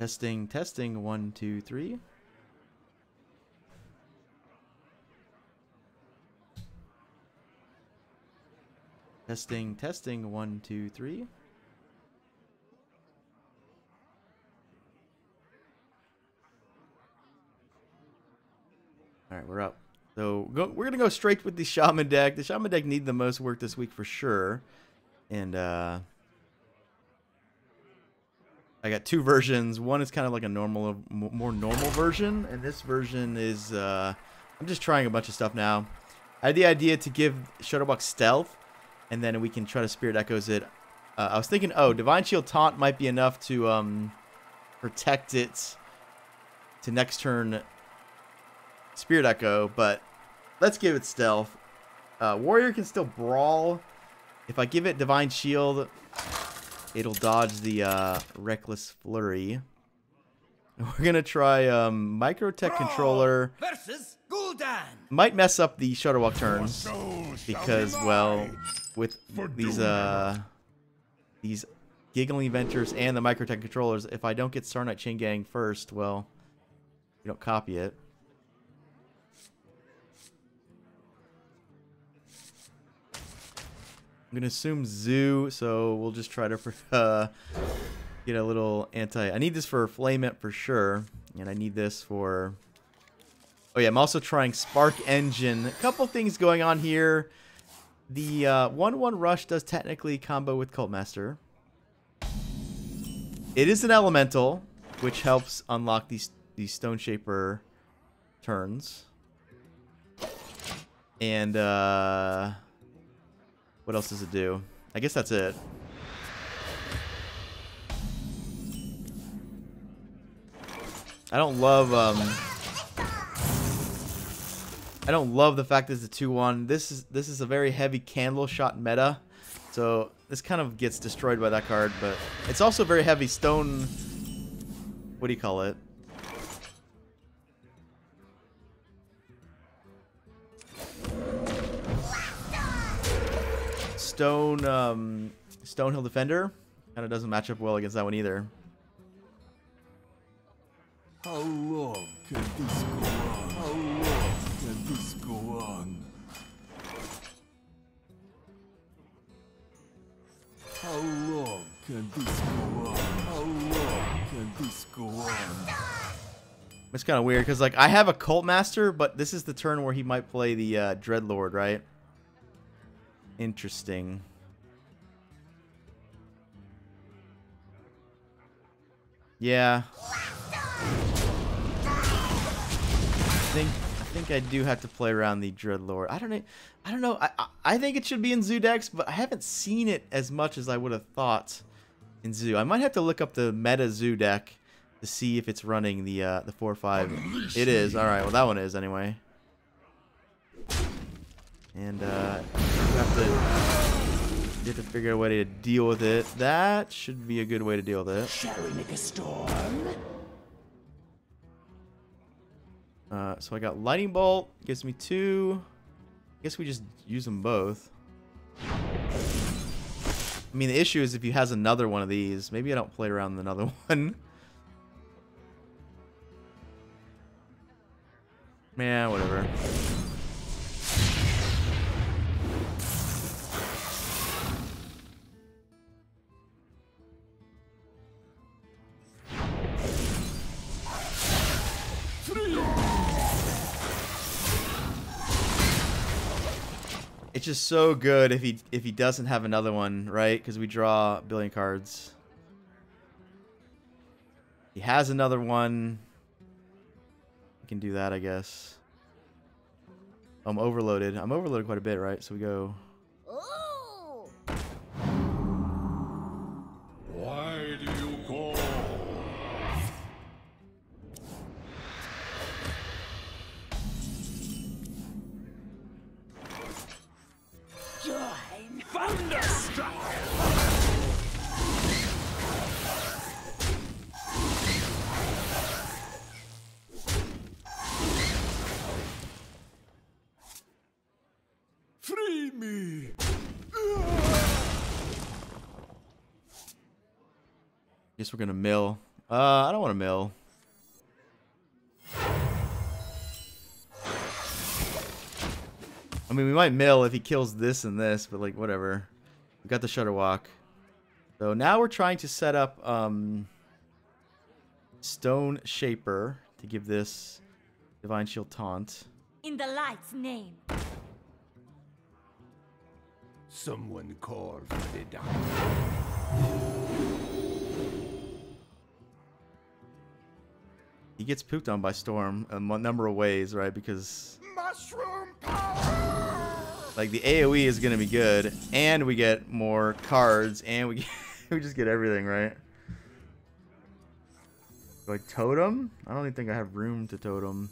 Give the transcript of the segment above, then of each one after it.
Testing, testing, 1, 2, 3. Testing, testing, 1, 2, 3. All right, we're up. So we're going to go straight with the Shaman deck. The Shaman deck needs the most work this week for sure. And I got two versions. One is kind of like a normal, more normal version. And this version is, I'm just trying a bunch of stuff now. I had the idea to give Shutterbox Stealth, and then we can try to Spirit Echoes it. I was thinking, oh, Divine Shield Taunt might be enough to protect it to next turn Spirit Echo, but let's give it Stealth. Warrior can still Brawl. If I give it Divine Shield, it'll dodge the Reckless Flurry. We're going to try Microtech Controller. Versus Gul'dan. Might mess up the Shutterwalk turns because, well, with these Giggling Ventures and the Microtech Controllers, if I don't get Star Knight Chain Gang first, well, you don't copy it. I'm going to assume Zoo, so we'll just try to get a little anti... I need this for Flame It for sure, and I need this for... Oh yeah, I'm also trying Spark Engine. A couple things going on here. The 1/1 Rush does technically combo with Cult Master. It is an Elemental, which helps unlock these Stone Shaper turns. And what else does it do? I guess that's it. I don't love the fact that it's a 2/1. This is a very heavy candle shot meta. So this kind of gets destroyed by that card, but it's also very heavy stone. What do you call it? Stonehill Defender. Kind of doesn't match up well against that one either. How long can this go on? How long can this go on? How long can this go on? How long can this go on? It's kind of weird because, like, I have a Cult Master, but this is the turn where he might play the Dreadlord, right? Interesting. Yeah. I think I do have to play around the Dreadlord. I don't know. I think it should be in Zoo decks, but I haven't seen it as much as I would have thought in Zoo. I might have to look up the meta Zoo deck to see if it's running the 4/5. It is. All right. Well, that one is anyway. And you have to figure out a way to deal with it. That should be a good way to deal with it. Shall we make a storm? So I got Lightning Bolt. Gives me 2. I guess we just use them both. I mean, the issue is if he has another one of these. Maybe I don't play around with another one. Man, whatever. It's just so good if he doesn't have another one, right? Because we draw a billion cards. He has another one. We can do that, I guess. I'm overloaded. I'm overloaded quite a bit, right? So we go. Ooh. Why do you call? Join Thunderstrike. Free me! Guess we're gonna mill. I don't want to mill. I mean, we might mill if he kills this and this, but like whatever. We got the Shudderwalk. So now we're trying to set up Stone Shaper to give this Divine Shield taunt. In the light's name. Someone call for the doctor. He gets pooped on by Storm a number of ways, right? Because Mushroom power! like the AoE is gonna be good, and we get more cards, and we we just get everything, right? Do I totem? I don't even think I have room to totem.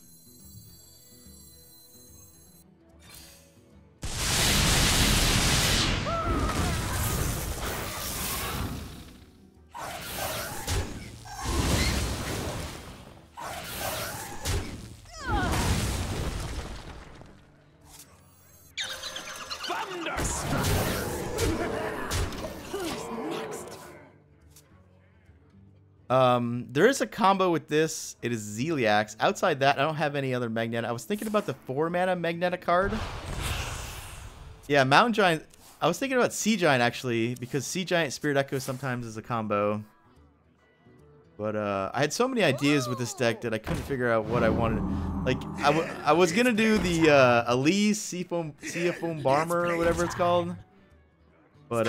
There is a combo with this. It is Zeliax. Outside that, I don't have any other Magnetic. I was thinking about the 4-mana Magnetic card. Yeah, Mountain Giant. I was thinking about Sea Giant, actually, because Sea Giant Spirit Echo sometimes is a combo. But I had so many ideas with this deck that I couldn't figure out what I wanted. Like, I was going to do the Elise Seafoam Bomber or whatever it's called. But,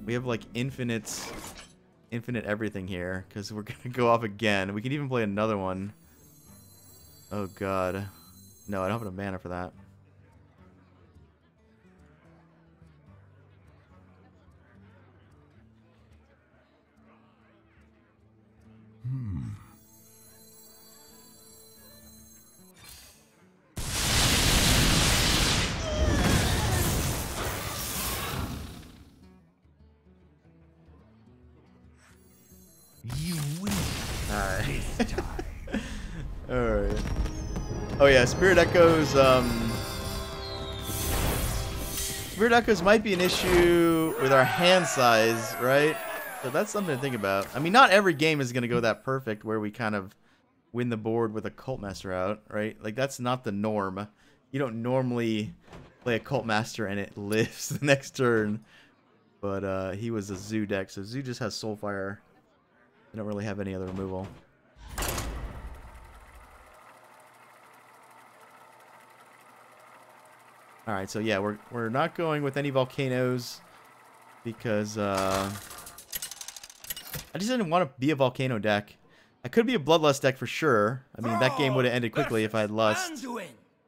we have like infinite everything here because we're gonna go off again. We can even play another one. Oh god, no, I don't have enough mana for that. You win. Alright. Alright. Oh yeah, Spirit Echoes, Spirit Echoes might be an issue with our hand size, right? So that's something to think about. I mean, not every game is going to go that perfect where we kind of win the board with a Cult Master out, right? Like, that's not the norm. You don't normally play a Cult Master and it lives the next turn. But he was a Zoo deck, so Zoo just has Soulfire. They don't really have any other removal. Alright, so yeah, we're not going with any volcanoes because I just didn't want to be a volcano deck. I could be a Bloodlust deck for sure. I mean, that game would have ended quickly if I had Lust.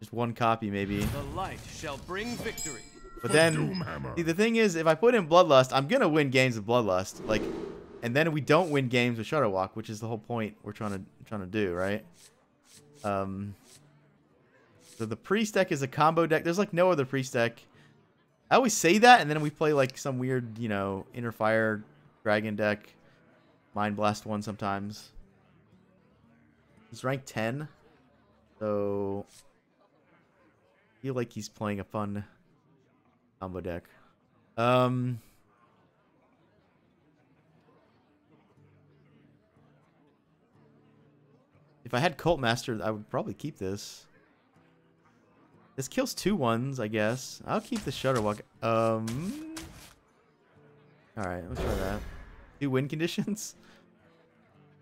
Just one copy maybe. The light shall bring victory. But then, see, the thing is, if I put in Bloodlust, I'm gonna win games with Bloodlust. Like, and then we don't win games with Shudderwalk, which is the whole point we're trying to do, right? So the Priest deck is a combo deck. There's like no other Priest deck. I always say that, and then we play like some weird, you know, Inner Fire Dragon deck, Mind Blast one sometimes. He's ranked 10, so I feel like he's playing a fun combo deck. If I had Cult Master, I would probably keep this. This kills 2 1s, I guess. I'll keep the Shudderwalk. Alright, let's try that. 2 win conditions?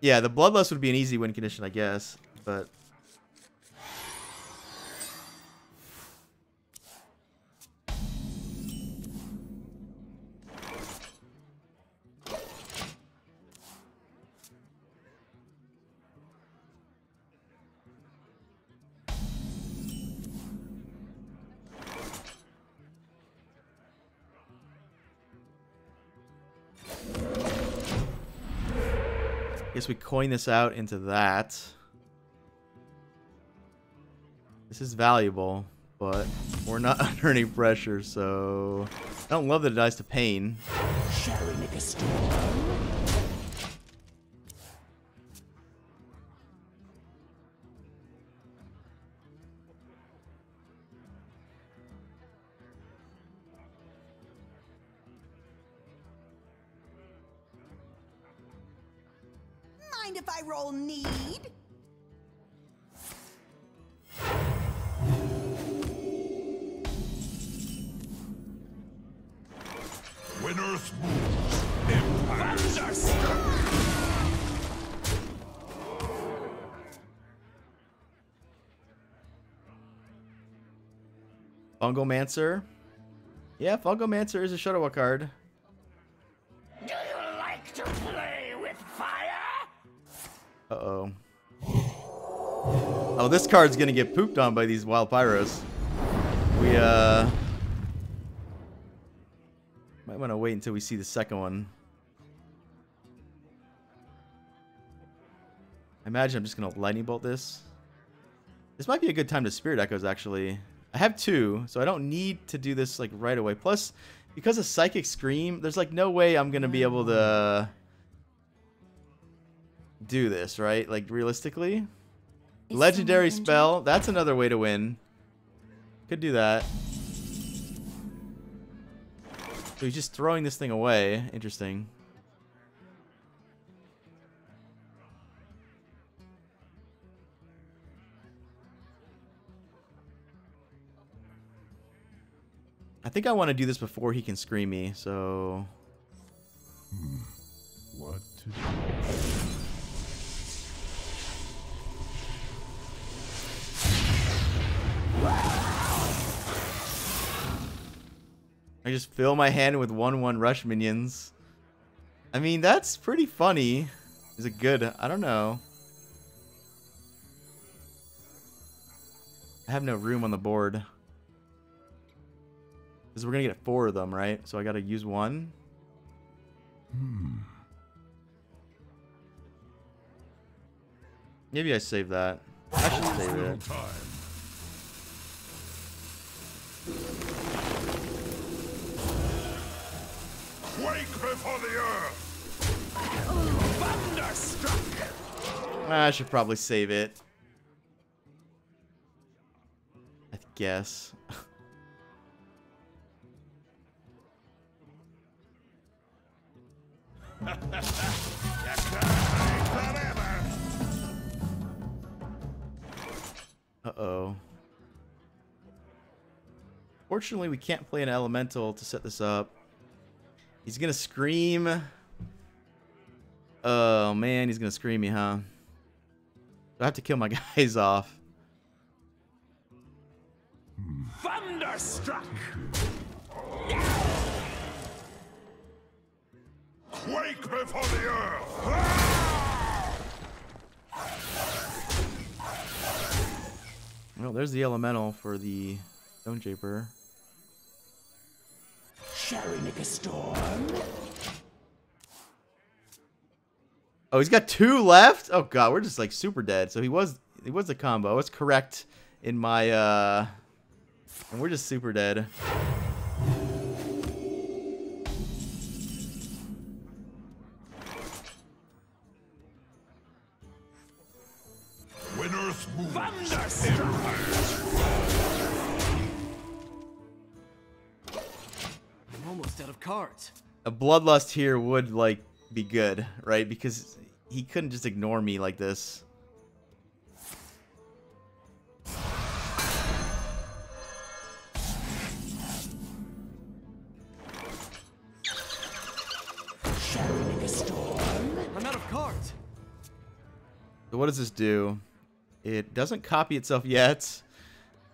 Yeah, the Bloodlust would be an easy win condition, I guess. But guess we coin this out into that. This is valuable, but we're not under any pressure, so I don't love that it dies to pain. Shall we make a storm? if I roll need? Winner's moves. Empire's Fungomancer. Yeah, Fungomancer is a Shuttlewalk card. Do you like to play with fire? Uh-oh. Oh, this card's gonna get pooped on by these Wild Pyros. We, might want to wait until we see the second one. I imagine I'm just gonna lightning bolt this. This might be a good time to Spirit Echoes, actually. I have 2, so I don't need to do this like right away. Plus, because of Psychic Scream, there's like no way I'm gonna be able to do this, right? Like realistically. Legendary spell, that's another way to win. Could do that. So he's just throwing this thing away. Interesting. I think I want to do this before he can scream me, so... What to do? I just fill my hand with 1/1 rush minions. I mean, that's pretty funny. Is it good? I don't know. I have no room on the board. Because we're going to get 4 of them, right? So I got to use 1. Maybe I save that. I should save it. Quake before the earth! Thunderstruck! I should probably save it. I guess. Uh-oh. Fortunately, we can't play an elemental to set this up. He's gonna scream. Oh man, he's gonna scream me, huh? I have to kill my guys off. Thunderstruck! Quake before the earth! Well, there's the elemental for the Stone Japer. Shall we make a storm? Oh, he's got 2 left? Oh god, we're just like super dead. So he was a combo. It's correct in my and we're just super dead. Winner's move. I'm almost out of cards. A Bloodlust here would like be good, right? Because he couldn't just ignore me like this. I'm out of cards. So what does this do? It doesn't copy itself yet.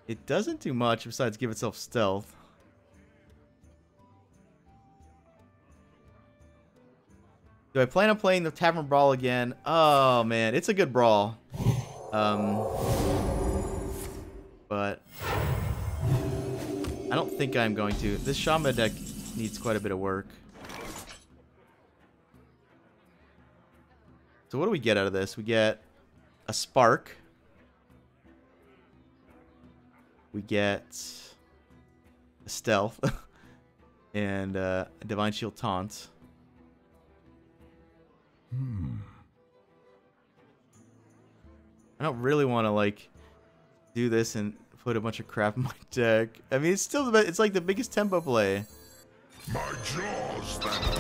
It doesn't do much besides give itself stealth. Do I plan on playing the Tavern Brawl again? Oh man, it's a good brawl. But I don't think I'm going to. This Shaman deck needs quite a bit of work. So what do we get out of this? We get a Spark. We get a Stealth. And a Divine Shield Taunt. I don't really want to like do this and put a bunch of crap in my deck. I mean, it's still it's like the biggest tempo play. My jaws that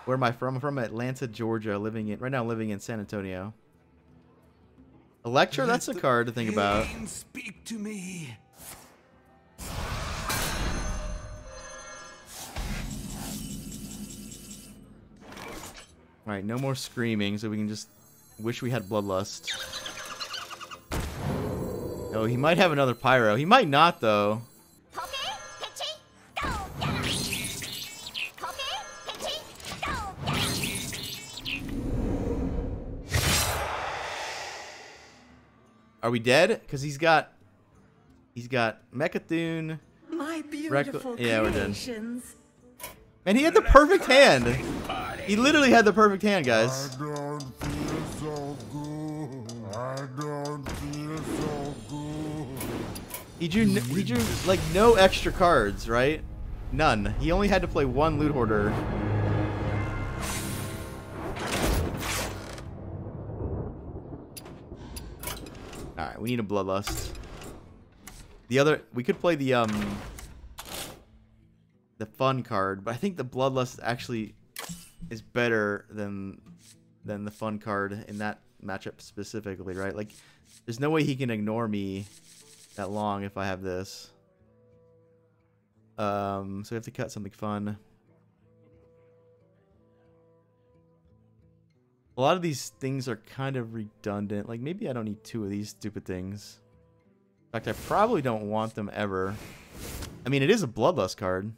Where am I from? I'm from Atlanta, Georgia, right now living in San Antonio. Electra, that's a card to think about. Speak to me. Alright, no more screaming, so we can just wish we had Bloodlust. Oh, he might have another Pyro. He might not, though. Are we dead? Because he's got Mechathune. My beautiful Yeah, we're dead. creations. And he had the perfect hand. He literally had the perfect hand, guys. I don't feel so good. I don't feel so good. He drew like no extra cards, right? None. He only had to play one Loot Hoarder. Alright, we need a Bloodlust. We could play the fun card, but I think the Bloodlust actually is better than the fun card in that matchup specifically, right? Like, there's no way he can ignore me that long if I have this. So we have to cut something fun. A lot of these things are kind of redundant. Like, maybe I don't need two of these stupid things. In fact, I probably don't want them ever. I mean, it is a Bloodlust card.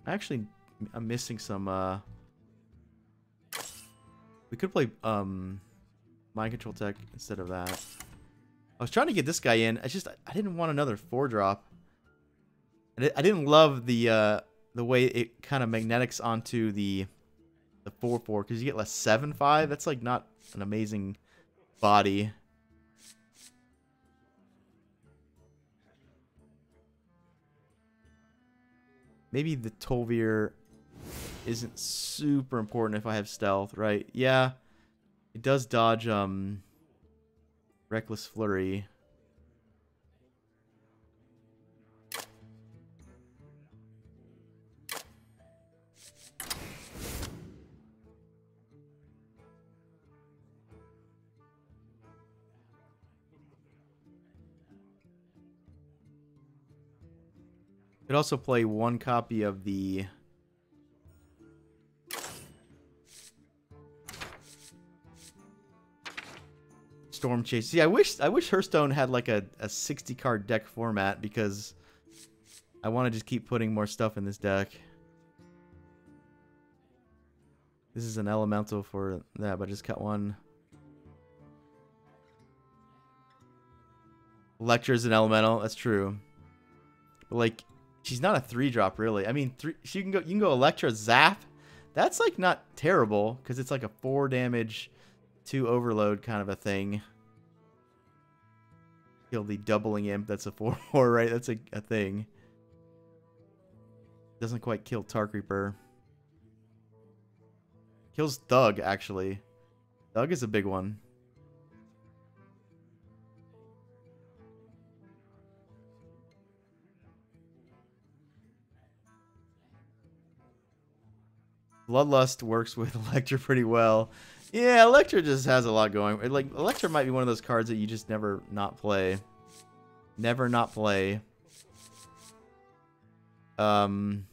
Actually, I'm missing some, we could play, Mind Control Tech instead of that. I was trying to get this guy in. I didn't want another 4-drop. I didn't love the way it kind of magnetics onto the 4/4 because you get less 7/5. That's like not an amazing body. Maybe the Tolvir isn't super important if I have stealth, right? Yeah, it does dodge Reckless Flurry. Could also play one copy of the Storm Chase. See, I wish Hearthstone had like a 60 card deck format because I want to just keep putting more stuff in this deck. This is an elemental for that, but I just cut one. Electra's an elemental, that's true. But like, she's not a 3-drop really. I mean, you can go Electra Zap. That's like not terrible because it's like a 4 damage 2 overload kind of a thing. Kill the doubling imp. That's a 4/4, right? That's a thing. Doesn't quite kill Tark Reaper. Kills Thug actually. Thug is a big one. Bloodlust works with Electra pretty well. Yeah, Electra just has a lot going. Like, Electra might be one of those cards that you just never not play. Never not play. Could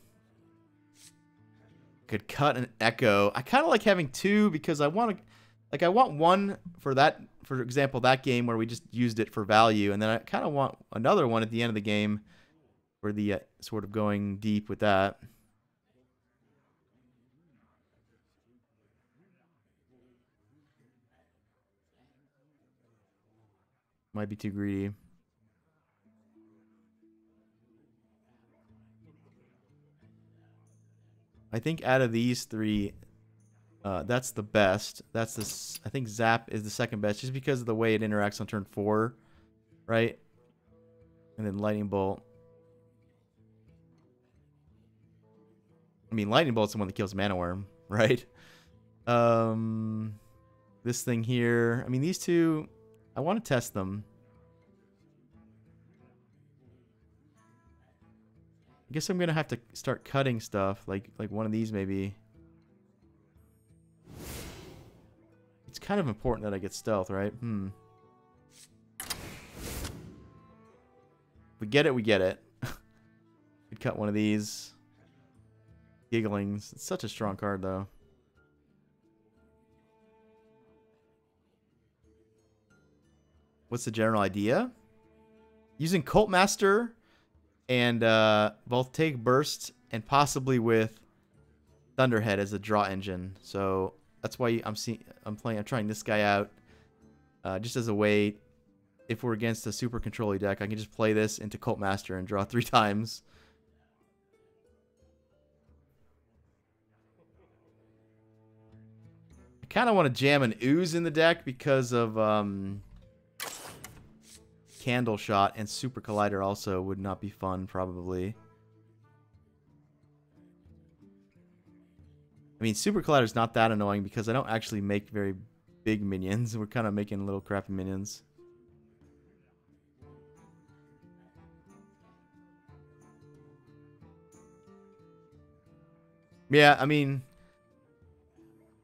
cut an Echo. I kind of like having two because I want to... Like, I want one for that... For example, that game where we just used it for value. And then I kind of want another one at the end of the game for the sort of going deep with that. Might be too greedy. I think out of these three, that's the best. That's the. I think Zap is the second best, just because of the way it interacts on turn 4, right? And then Lightning Bolt. I mean, Lightning Bolt's the one that kills Mana Worm, right? This thing here. I mean, these two. I want to test them. guess I'm gonna have to start cutting stuff, like one of these maybe. It's kind of important that I get stealth, right? We get it, we get it. Could cut one of these. Gigglings. It's such a strong card, though. What's the general idea? Using Cult Master and Voltaic Burst and possibly with Thunderhead as a draw engine. So that's why I'm trying this guy out just as a way. If we're against a super control-y deck, I can just play this into Cult Master and draw 3 times. I kind of want to jam an Ooze in the deck because of Candle Shot, and Super Collider also would not be fun, probably. I mean, Super Collider is not that annoying because I don't actually make very big minions. We're kind of making little crappy minions. Yeah, I mean,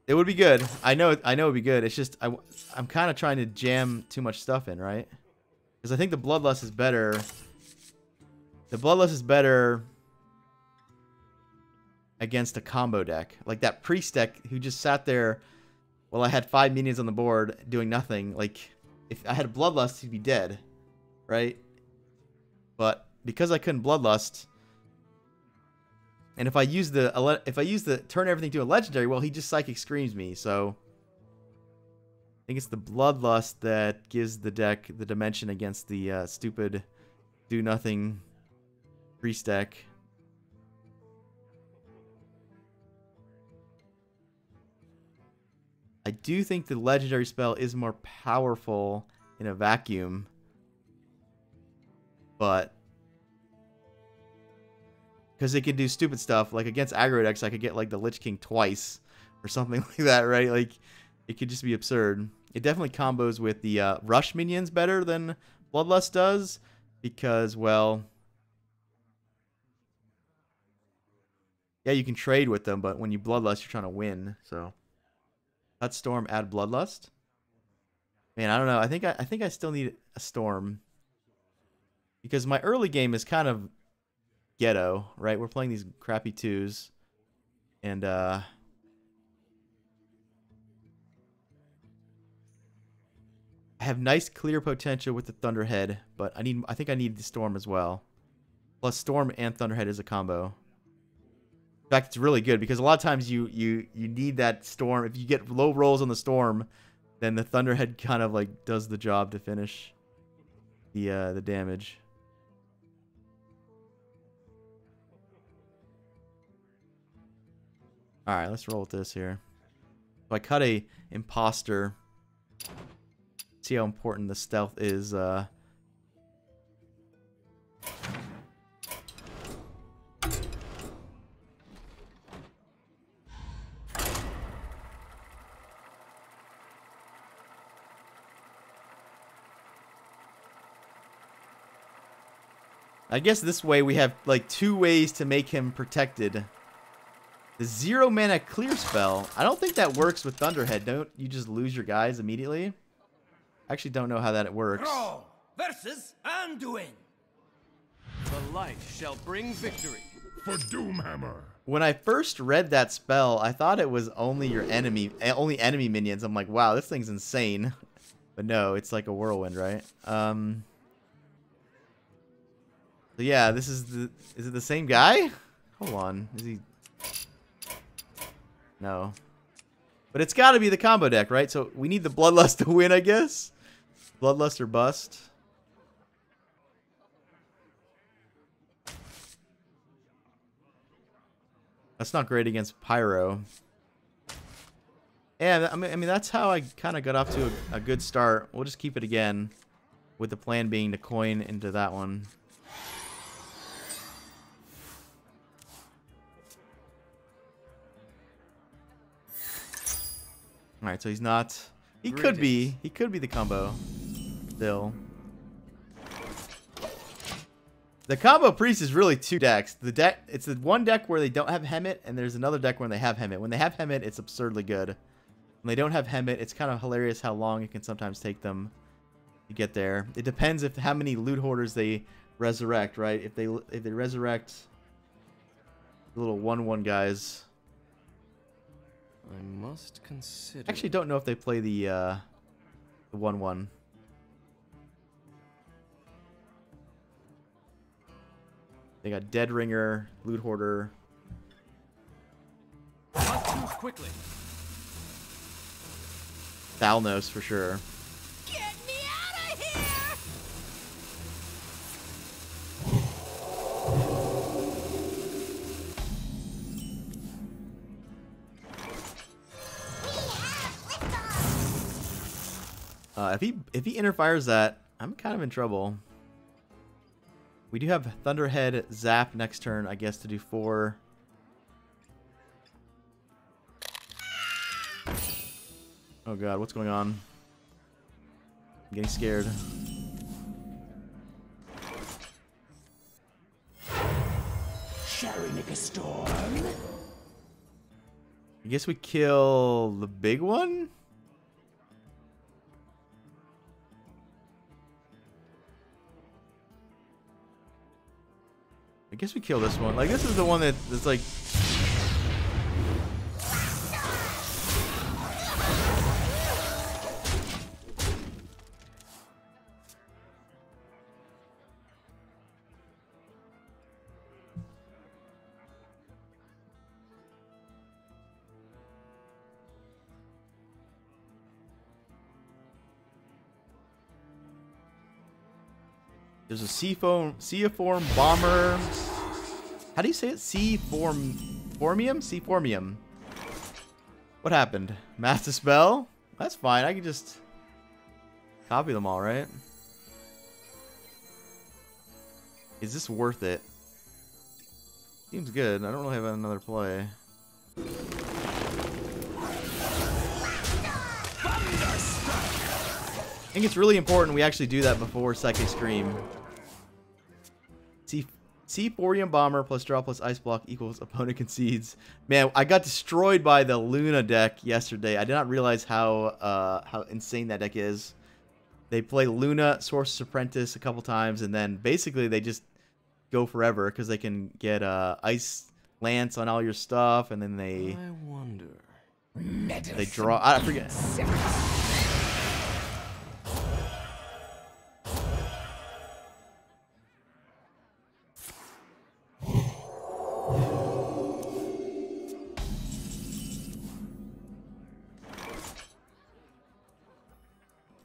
it would be good. I know it would be good. It's just I'm kind of trying to jam too much stuff in, right? Because I think the Bloodlust is better. The Bloodlust is better against a combo deck. Like that Priest deck who just sat there while I had 5 minions on the board doing nothing. Like, if I had a Bloodlust, he'd be dead, right? But because I couldn't Bloodlust, and if I use the turn everything to a legendary, well, he just Psychic Screams me. So I think it's the Bloodlust that gives the deck the dimension against the stupid do nothing Priest deck. I do think the legendary spell is more powerful in a vacuum, but because it can do stupid stuff, like against aggro decks, I could get like the Lich King twice or something like that, right? Like, it could just be absurd. It definitely combos with the Rush minions better than Bloodlust does, because, well, yeah, you can trade with them, but when you Bloodlust, you're trying to win. So, cut Storm, add Bloodlust. Man, I don't know. I think I still need a Storm, because my early game is kind of ghetto, right? We're playing these crappy 2s, and I have nice clear potential with the Thunderhead, but I think I need the Storm as well. Plus, Storm and Thunderhead is a combo. In fact, it's really good because a lot of times you need that Storm. If you get low rolls on the Storm, then the Thunderhead kind of like does the job to finish the damage. All right, let's roll with this here. So I cut a Imposter. See how important the stealth is. I guess this way we have like 2 ways to make him protected. The 0 mana clear spell. I don't think that works with Thunderhead. Don't you just lose your guys immediately? I actually don't know how that works. Thrall versus Anduin. The light shall bring victory. For Doomhammer. When I first read that spell, I thought it was only only enemy minions. I'm like, wow, this thing's insane. But no, it's like a whirlwind, right? So yeah, this is it the same guy? Hold on. Is he? No. But it's got to be the combo deck, right? So we need the Bloodlust to win, I guess. Bloodlust or bust. That's not great against Pyro. Yeah, I mean that's how I kind of got off to a good start. We'll just keep it again, with the plan being to coin into that one. All right, so he's not. He could be. He could be the combo. Still. The combo priest is really two decks. It's the one deck where they don't have Hemet, and there's another deck where they have Hemet. When they have Hemet, it's absurdly good. When they don't have Hemet, it's kind of hilarious how long it can sometimes take them to get there. It depends if how many loot hoarders they resurrect, right? If they resurrect the little 1/1 guys. I must consider. I actually don't know if they play the 1/1. They got Dead Ringer, Loot Hoarder. Must move quickly. Thalnos for sure. Get me out of here! If he interfires that, I'm kind of in trouble. We do have Thunderhead Zap next turn, I guess, to do 4. Oh god, what's going on? I'm getting scared. Shall we make a storm? I guess we kill the big one? I guess we kill this one. Like, this is the one that's like... There's a Seaform Bomber. How do you say it? Formium? Seaformium. What happened? Master Spell? That's fine. I can just copy them all, right? Is this worth it? Seems good. I don't really have another play. I think it's really important we actually do that before Psychic Scream. Seaformium Bomber plus draw plus ice block equals opponent concedes. Man, I got destroyed by the Luna deck yesterday. I did not realize how insane that deck is. They play Luna, Sorcerer's Apprentice a couple times, and then basically they just go forever because they can get Ice Lance on all your stuff, and then they draw. I forget.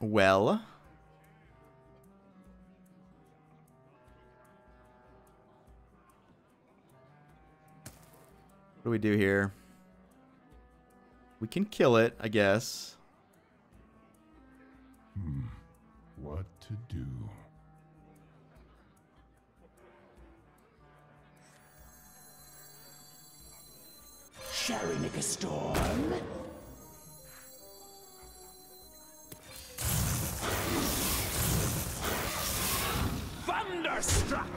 Well, what do we do here? We can kill it, I guess. What to do? Shall we make a storm? Thunderstruck!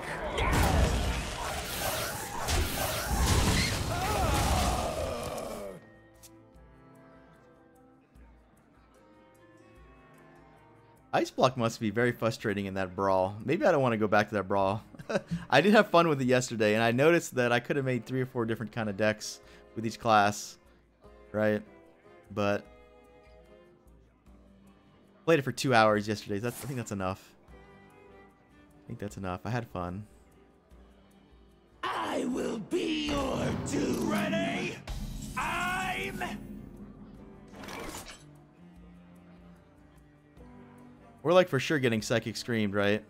Ice Block must be very frustrating in that brawl. Maybe I don't want to go back to that brawl. I did have fun with it yesterday, and I noticed that I could have made 3 or 4 different kind of decks with each class, right? But played it for 2 hours yesterday. I think that's enough. I think that's enough. I had fun. I will be your doom. Ready? I'm... We're like for sure getting Psychic Screamed, right?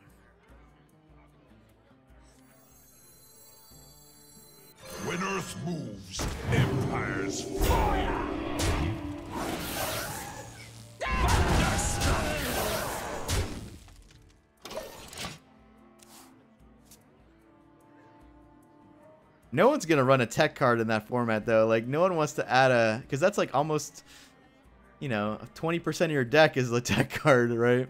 When Earth moves, empires fall. No one's gonna run a tech card in that format though. Like no one wants to add a, because that's like almost, you know, 20% of your deck is the tech card, right?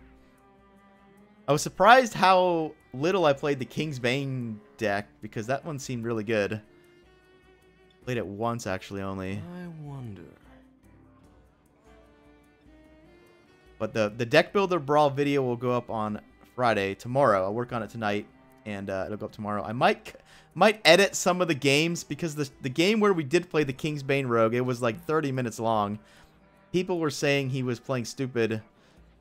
I was surprised how little I played the King's Bane deck because that one seemed really good. Played it once actually only. I wonder. But the deck builder brawl video will go up on Friday, tomorrow. I'll work on it tonight, and it'll go up tomorrow. I might edit some of the games because the game where we did play the King's Bane Rogue, it was like 30 minutes long. People were saying he was playing stupid.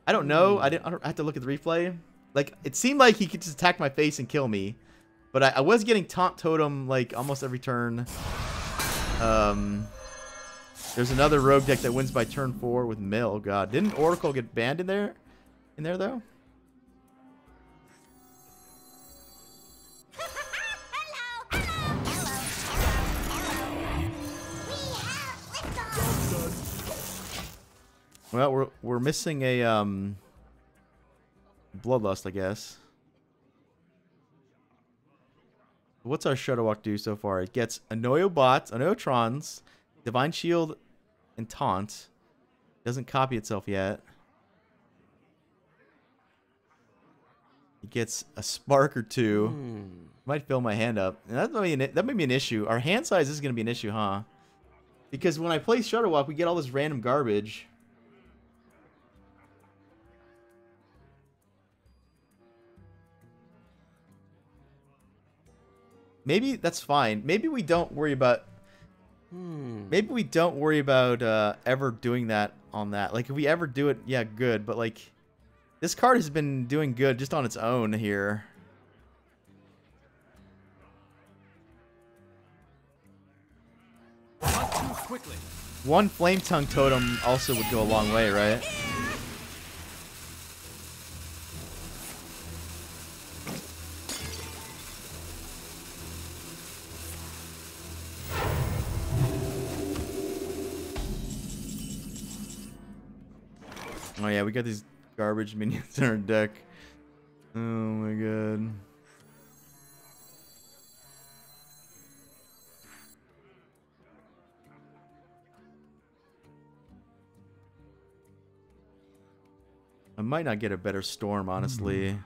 I don't know. I have to look at the replay. Like, it seemed like he could just attack my face and kill me. But I was getting Taunt Totem, like, almost every turn. There's another rogue deck that wins by turn 4 with Mill. Oh, God. Didn't Oracle get banned in there? In there, though? Well, we're missing a Bloodlust, I guess. What's our Shadow Walk do so far? It gets Annoyo Bots, Annoyotrons, Divine Shield, and Taunt. Doesn't copy itself yet. It gets a Spark or 2. Might fill my hand up. And that might be an issue. Our hand size is going to be an issue, huh? Because when I play Shadow Walk, we get all this random garbage. Maybe that's fine. Maybe we don't worry about... Maybe we don't worry about ever doing that on that. Like, if we ever do it, yeah, good. But, like, this card has been doing good just on its own here. Not too quickly. One Flame Tongue Totem also would go a long way, right? Oh yeah, we got these garbage minions in our deck. Oh my god. I might not get a better Storm, honestly.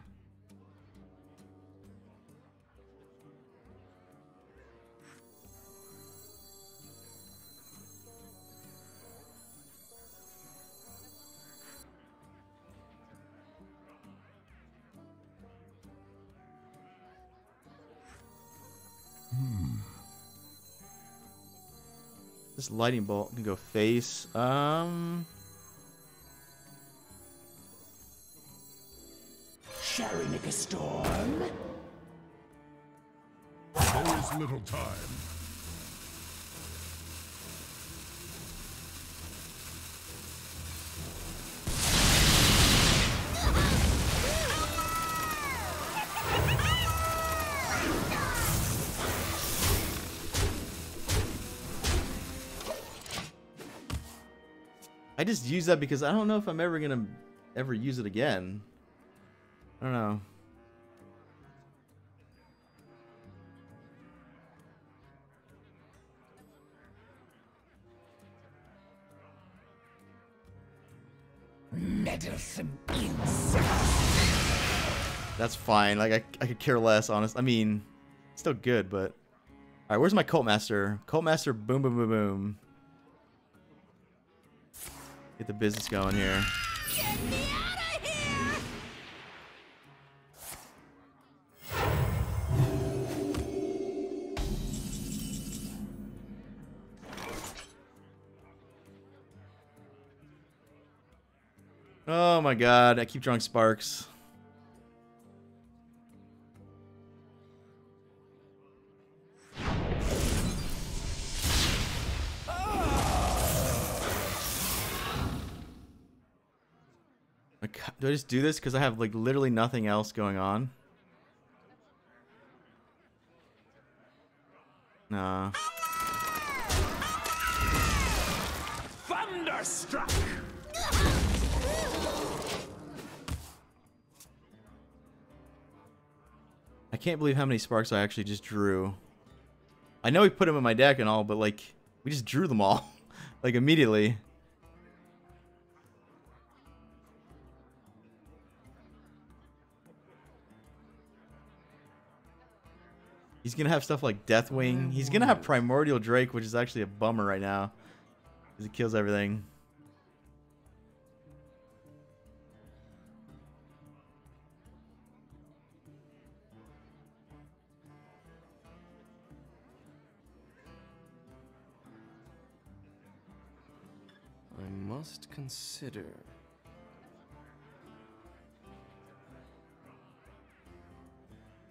This Lightning Bolt can go face. Shall we make a storm? There is little time. I just use that because I don't know if I'm ever gonna use it again. I don't know. Meddlesome insect. That's fine. Like I could care less, honest. I mean, still good, but all right. Where's my Cult Master? Cult Master, boom, boom, boom, boom. Get the business going here. Get me out of here! Oh my god, I keep drawing sparks. Do I just do this because I have like literally nothing else going on? Nah. Thunderstruck. I can't believe how many sparks I actually just drew. I know we put them in my deck and all, but like we just drew them all like immediately. He's gonna have stuff like Deathwing. He's gonna have Primordial Drake, which is actually a bummer right now, because it kills everything. I must consider.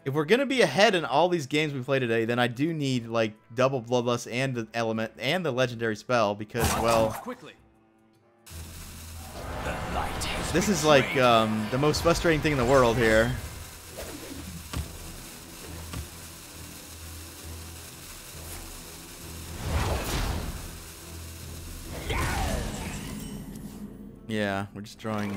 If we're gonna be ahead in all these games we play today, then I do need like double Bloodlust and the element and the legendary spell, because well, Quickly. this is like the most frustrating thing in the world here. Yeah, we're just drawing.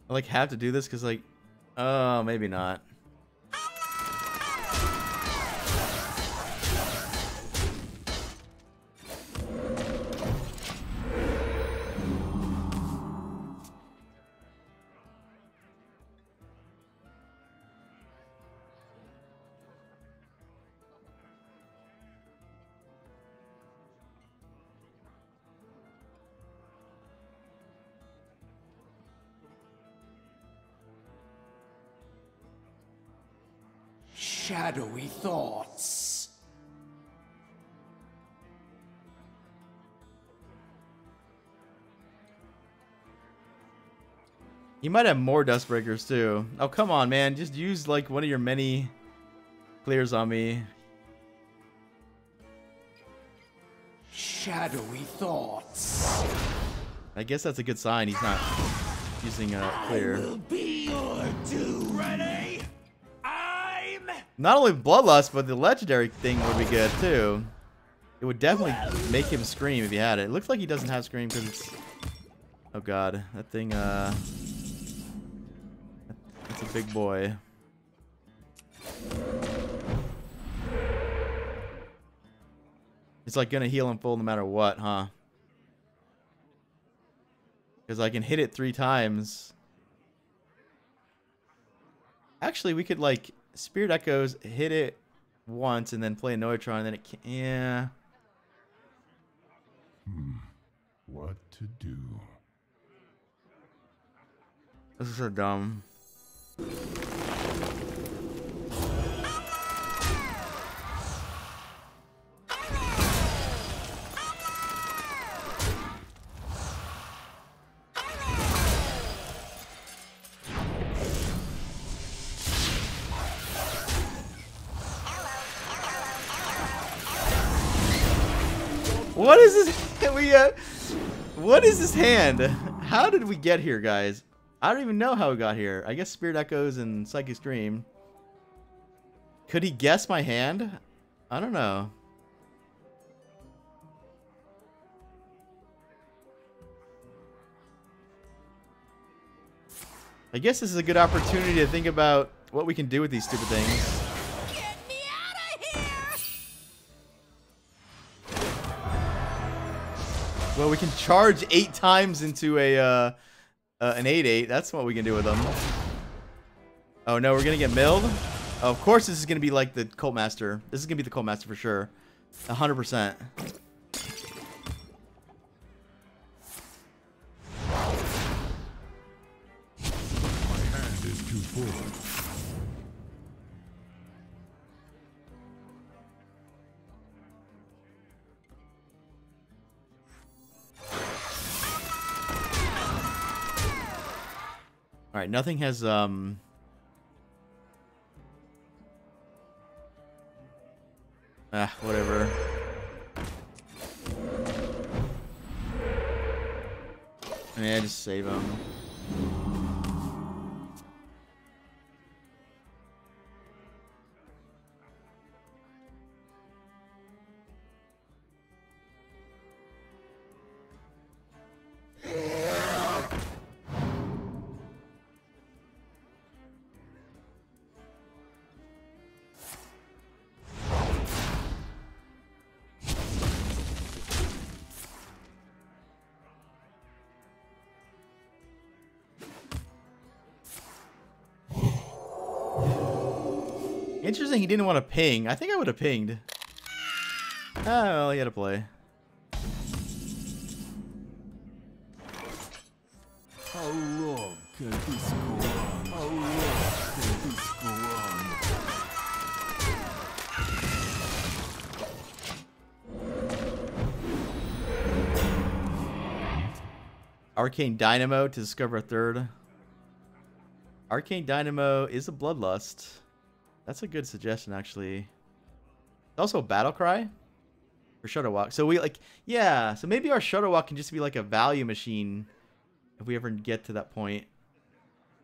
I like have to do this because like, oh, maybe not. Shadowy thoughts. You might have more Dustbreakers too. Oh, come on, man. Just use like one of your many clears on me. Shadowy thoughts. I guess that's a good sign. He's not using a clear. Will be your doom. Ready? Not only Bloodlust, but the legendary thing would be good too. It would definitely make him scream if he had it. It looks like he doesn't have scream because it's... Oh god, that thing, it's a big boy. It's like gonna heal him full no matter what, huh? Because I can hit it 3 times. Actually, we could like Spirit Echoes, hit it once, and then play a Noitron, and then it can, yeah. What to do? This is so dumb. What is this? What is this hand? How did we get here, guys? I don't even know how we got here. I guess Spirit Echoes and Psychic Stream. Could he guess my hand? I don't know. I guess this is a good opportunity to think about what we can do with these stupid things. Get me out of here! Well, we can charge 8 times into a an 8/8. That's what we can do with them. Oh no, we're gonna get milled. Oh, of course, this is gonna be like the Cult Master. This is gonna be the Cult Master for sure, 100%. My hand is too full. All right, nothing has whatever. Yeah, just save him. Interesting he didn't want to ping. I think I would have pinged. Oh, well, he had to play. How long can this go on? How long can this go on? Arcane Dynamo to discover a third. Arcane Dynamo is a Bloodlust. That's a good suggestion, actually. Also, Battle Cry for Shadow Walk. So we like, yeah. So maybe our Shadow Walk can just be like a value machine if we ever get to that point.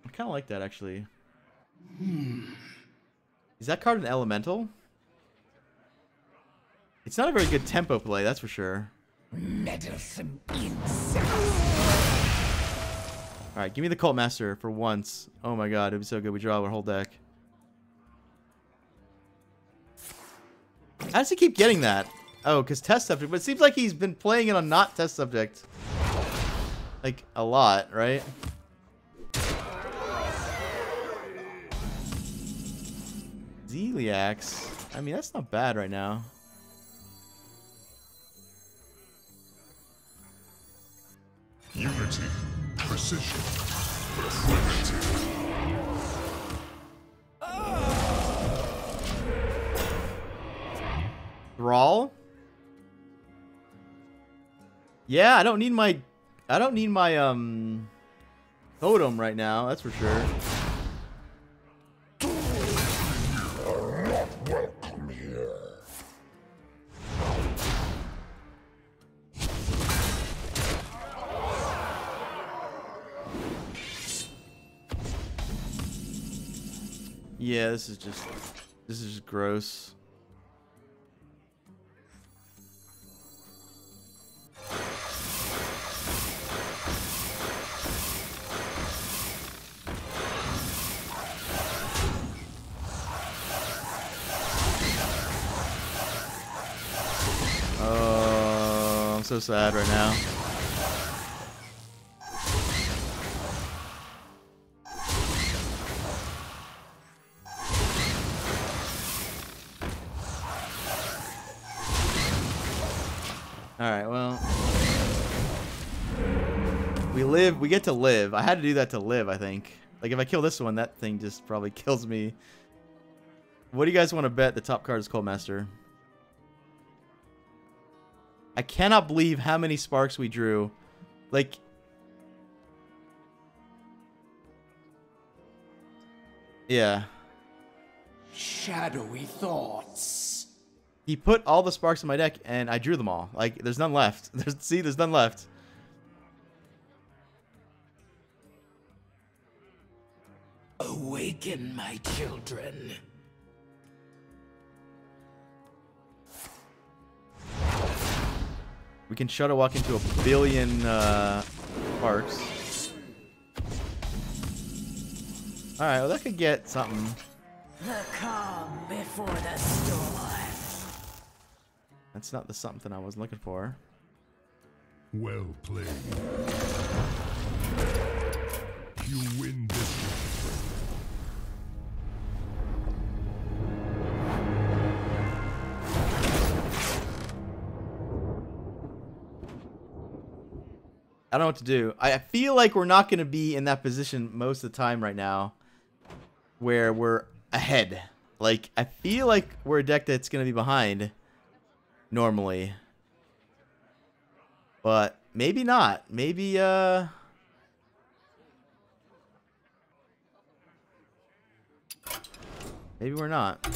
I kind of like that, actually. Is that card an elemental? It's not a very good tempo play, that's for sure. Meddlesome insect. Alright, give me the Cult Master for once. Oh my god, it'd be so good. We draw our whole deck. How does he keep getting that? Oh, because test subject. But it seems like he's been playing it on not test subject. Like, a lot, right? Zeliax. I mean, that's not bad right now. Unity, precision, primitive. Thrall? Yeah, I don't need my totem right now, that's for sure. You're not welcome here. Yeah, this is just gross. Oh, I'm so sad right now. Alright, well. We get to live. I had to do that to live, I think. Like, if I kill this one, that thing just probably kills me. What do you guys want to bet the top card is Cold Master? I cannot believe how many sparks we drew. Like... Yeah. Shadowy thoughts. He put all the sparks in my deck, and I drew them all. Like, there's none left. There's none left. Awaken, my children. We can Shadow Walk into a billion sparks. Alright, well, that could get something. The calm before the storm. That's not the something I was looking for. Well played. You win this one. I don't know what to do. I feel like we're not going to be in that position most of the time right now where we're ahead. Like, I feel like we're a deck that's going to be behind normally. But maybe not. Maybe, maybe we're not.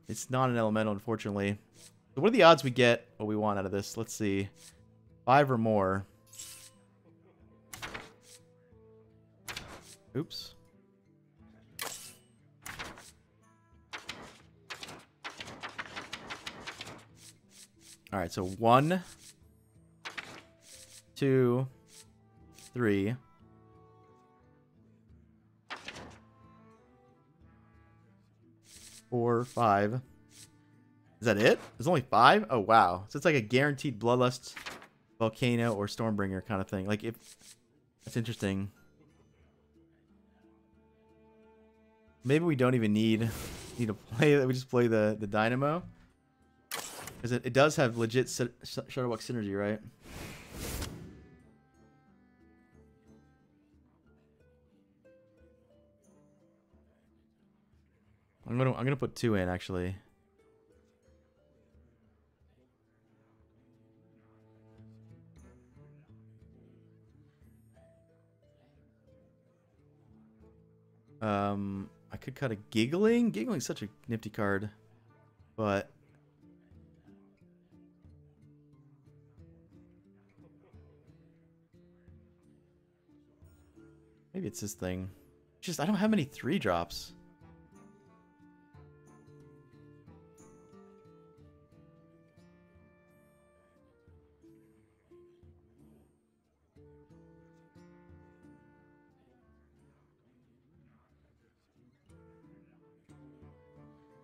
It's not an elemental, unfortunately. So what are the odds we get what we want out of this? Let's see. 5 or more. Oops. Alright, so 1, 2, 3, 4, 5. Is that it? There's only 5? Oh, wow. So it's like a guaranteed Bloodlust, Volcano, or Stormbringer kind of thing. Like, if that's interesting. Maybe we don't even need to play it. We just play the Dynamo. Because it does have legit Shutterbox synergy, right? I'm gonna put 2 in actually. I could cut a Giggling. Giggling's such a nifty card, but maybe it's this thing. Just I don't have many 3-drops.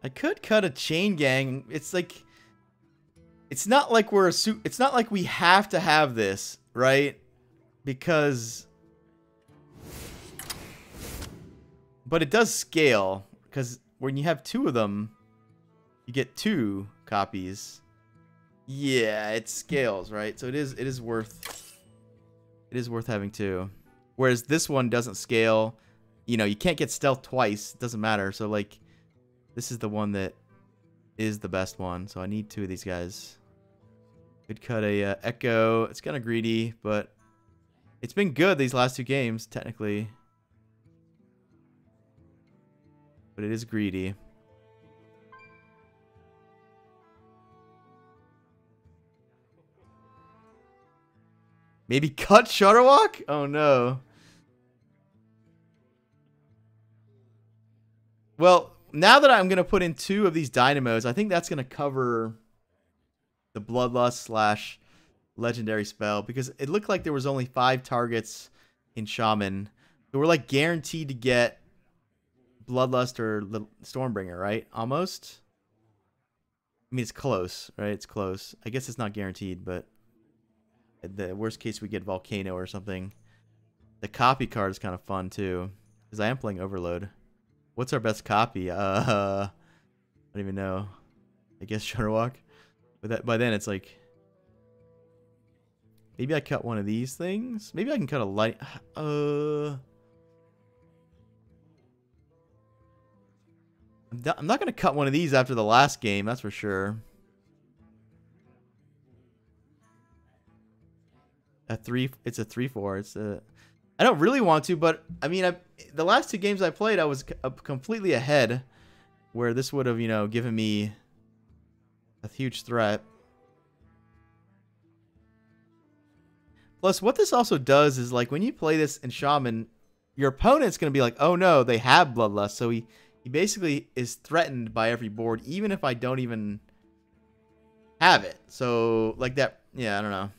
I could cut a Chain Gang. It's like, it's not like it's not like we have to have this, right? Because, but it does scale because when you have 2 of them, you get 2 copies. Yeah, it scales, right? So it is worth having 2. Whereas this one doesn't scale. You know, you can't get stealth twice. It doesn't matter. So like, this is the one that is the best one, so I need 2 of these guys. Could cut a Echo. It's kind of greedy, but it's been good these last 2 games, technically. But it is greedy. Maybe cut Shutterwalk? Oh no. Well, now that I'm going to put in 2 of these Dynamos, I think that's going to cover the Bloodlust / Legendary spell. Because it looked like there was only 5 targets in Shaman. So we're like guaranteed to get Bloodlust or Stormbringer, right? Almost. I mean, it's close, right? It's close. I guess it's not guaranteed, but at the worst case, we get Volcano or something. The copy card is kind of fun, too. Because I am playing Overload. What's our best copy? I don't even know. I guess Shutterwalk. But that by then it's like, maybe I cut one of these things. Maybe I can cut a light. I'm not gonna cut one of these after the last game. That's for sure. It's a 3/4. It's a. I don't really want to, but I mean, the last 2 games I played, I was completely ahead, where this would have, you know, given me a huge threat. Plus, what this also does is, like, when you play this in Shaman, your opponent's going to be like, oh no, they have Bloodlust, so he basically is threatened by every board, even if I don't even have it. So, like that, yeah, I don't know.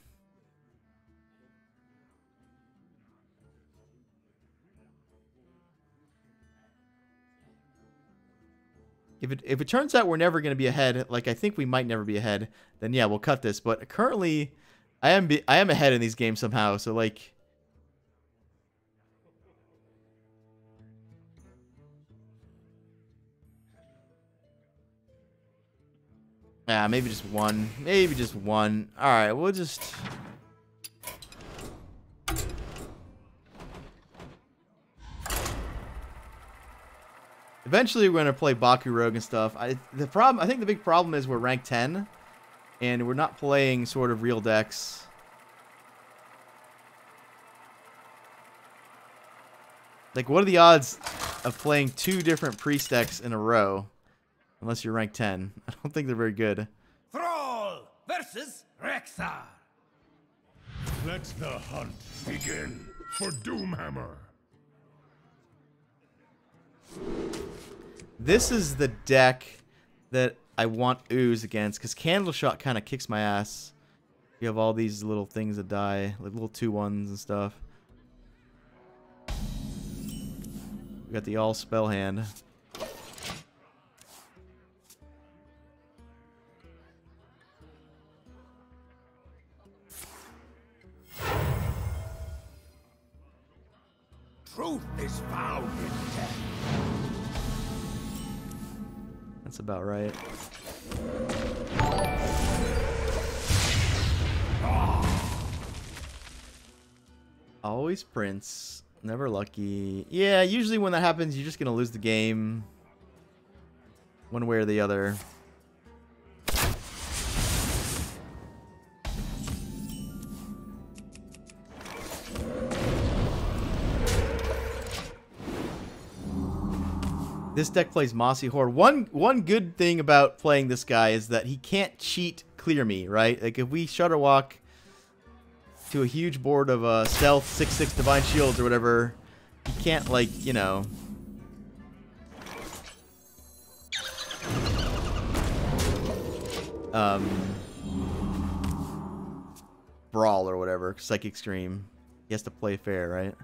If it turns out we're never going to be ahead, like I think we might never be ahead, then yeah, we'll cut this. But currently, I am ahead in these games somehow. So like, yeah, maybe just one. Maybe just one. All right, we'll just. Eventually, we're going to play Baku Rogue and stuff. I think the big problem is we're ranked 10, and we're not playing sort of real decks. Like, what are the odds of playing 2 different priest decks in a row? Unless you're ranked 10. I don't think they're very good. Thrall versus Rexar. Let the hunt begin for Doomhammer. This is the deck that I want Ooze against, because Candle Shot kind of kicks my ass. You have all these little things that die, like little 2/1s and stuff. We got the all spell hand. That's about right. Always Prince. Never lucky. Yeah, usually when that happens, you're just going to lose the game. One way or the other. This deck plays Mossy Horde. One good thing about playing this guy is that he can't cheat clear me, right? Like if we Shudderwalk to a huge board of Stealth 6/6 Divine Shields or whatever, he can't, like, you know, Brawl or whatever, Psychic Stream. He has to play fair, right?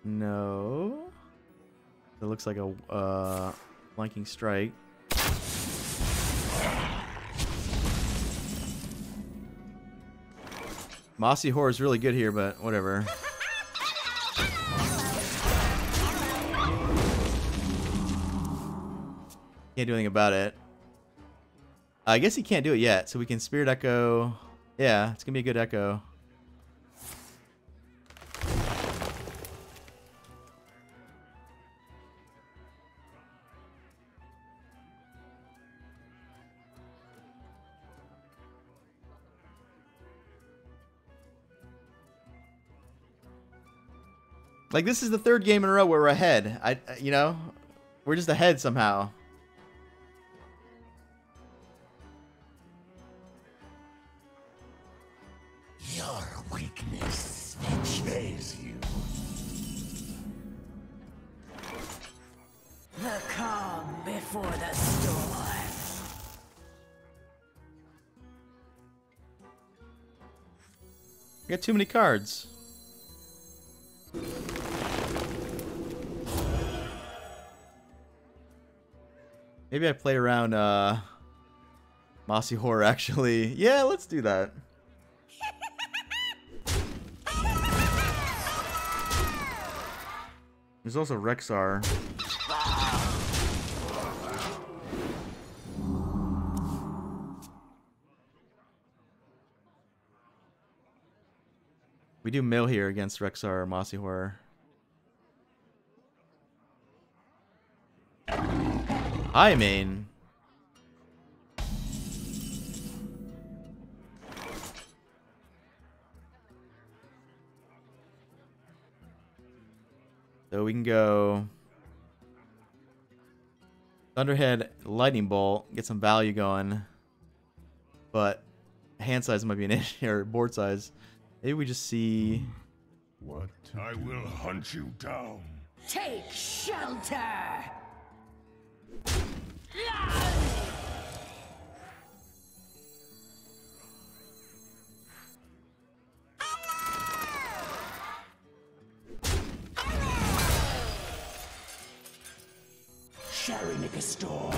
No. It looks like a flanking strike. Mossy Horde is really good here, but whatever. Can't do anything about it. I guess he can't do it yet, so we can Spirit Echo. Yeah, it's gonna be a good echo. Like, this is the third game in a row where we're ahead. You know, we're just ahead somehow. Your weakness betrays you. The calm before the storm. We got too many cards. Maybe I play around Mossy Horror, actually. Yeah, let's do that. There's also Rexar. We do mill here against Rexar or Mossy Horror. Hi, main. So we can go Thunderhead, Lightning Bolt, get some value going. But hand size might be an issue, or board size. Maybe we just see... What? I will hunt you down. Take shelter! Shall we make a storm?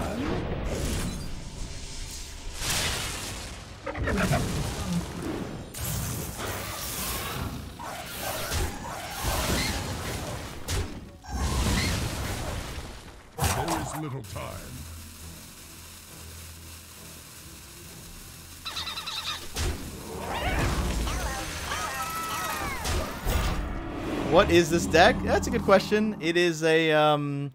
There is little time. What is this deck? That's a good question. It is a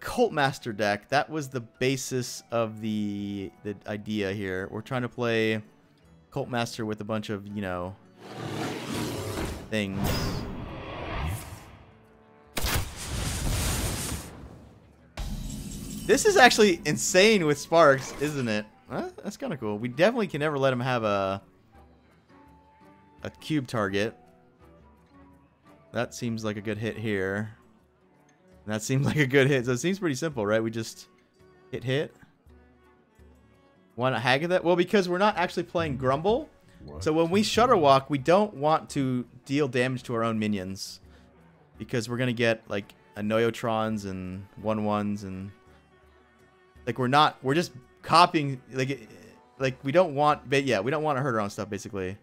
Cult Master deck. That was the basis of the idea here. We're trying to play Cult Master with a bunch of, you know, things. This is actually insane with Sparks, isn't it? That's kind of cool. We definitely can never let him have a cube target. That seems like a good hit here. That seems like a good hit. So it seems pretty simple, right? We just hit. Why not hag that? Well, because we're not actually playing Grumble. So when we Shudderwalk, we don't want to deal damage to our own minions. Because we're going to get, like, Anoyotrons and 1/1s and... Like, we're just copying... Like we don't want... But yeah, we don't want to hurt our own stuff, basically.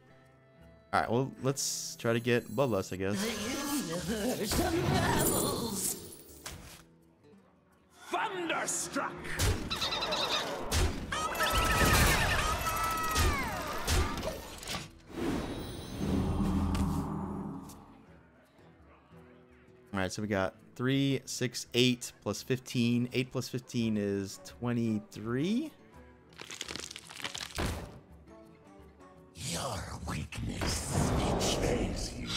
All right, well, let's try to get Bloodlust, I guess. The universe unravels. Thunderstruck! All right, so we got 3, 6, 8 plus 15. 8 plus 15 is 23. Your weakness betrays you.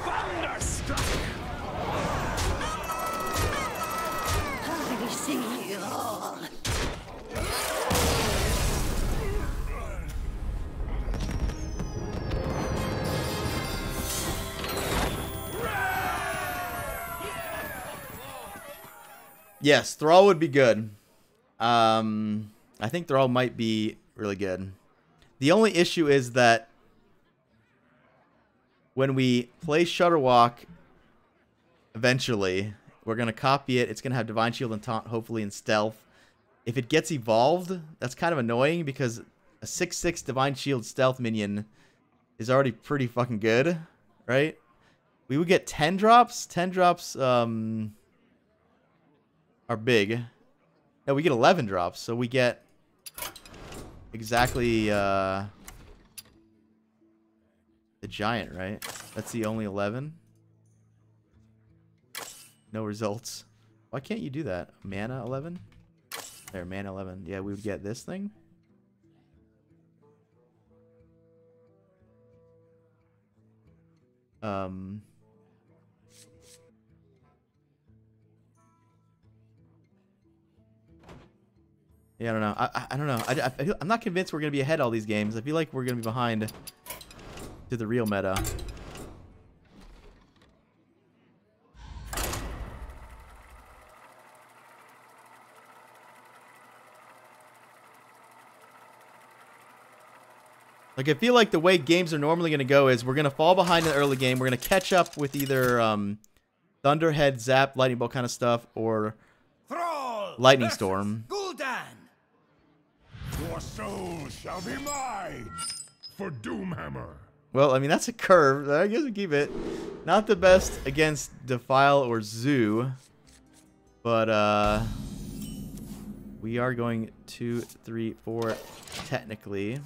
Thunderstruck! I see all. Yes, Thrall would be good. I think Thrall might be really good. The only issue is that when we play Shudderwalk, eventually, we're going to copy it. It's going to have Divine Shield and Taunt, hopefully, in Stealth. If it gets evolved, that's kind of annoying because a 6/6 Divine Shield Stealth minion is already pretty fucking good, right? We would get 10 drops. 10 drops, are big. No, we get 11 drops, so we get exactly the giant, right? That's the only 11. No results. Why can't you do that? Mana 11? There, mana 11. Yeah, we would get this thing. Yeah, I don't know. I don't know. I'm not convinced we're going to be ahead all these games. I feel like we're going to be behind to the real meta. Like, I feel like the way games are normally going to go is we're going to fall behind in the early game. We're going to catch up with either Thunderhead, Zap, Lightning Bolt kind of stuff, or Thrall Lightning versus Storm. Gul'dan. Your soul shall be mine for Doomhammer. Well, I mean, that's a curve. I guess we keep it. Not the best against Defile or Zoo. But, we are going 2, 3, 4, technically.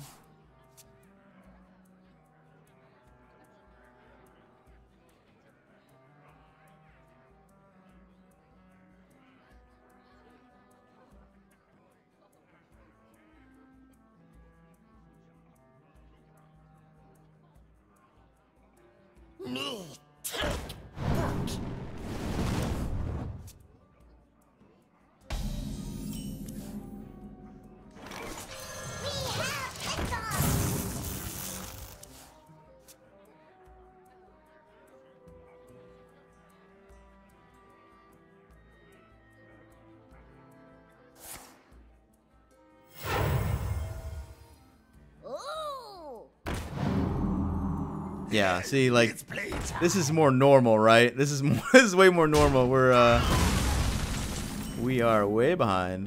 Yeah, see, like, this is more normal, right? This is more, this is way more normal. We are way behind.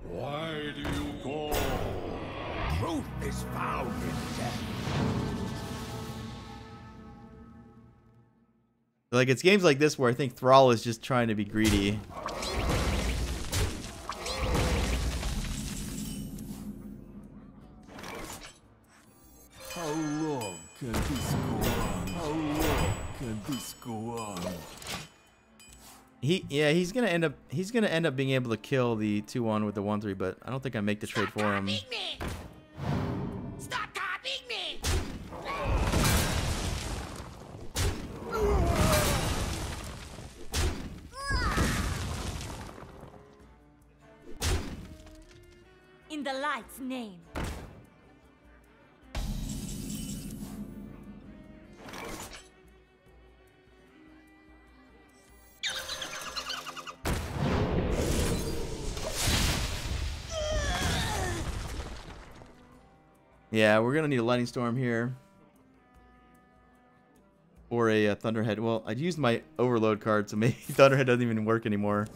Why do you call? Truth is found in death. Like, it's games like this where I think Thrall is just trying to be greedy. How long can this go on? How long can this go on? He's gonna end up being able to kill the 2/1 with the 1/3, but I don't think I make the trade for him. Stop copying me! In the light's name. Yeah, we're gonna need a lightning storm here. Or a thunderhead. Well, I used my overload card, so maybe thunderhead doesn't even work anymore.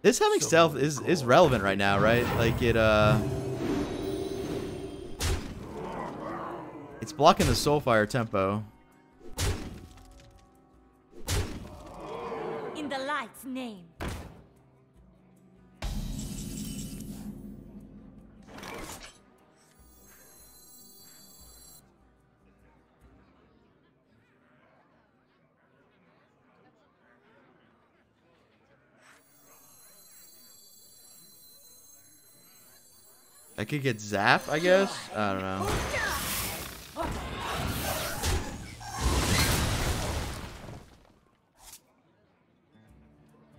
This having stealth is relevant right now, right? Like it's blocking the Soulfire tempo. In the light's name. I could get Zap, I guess? I don't know.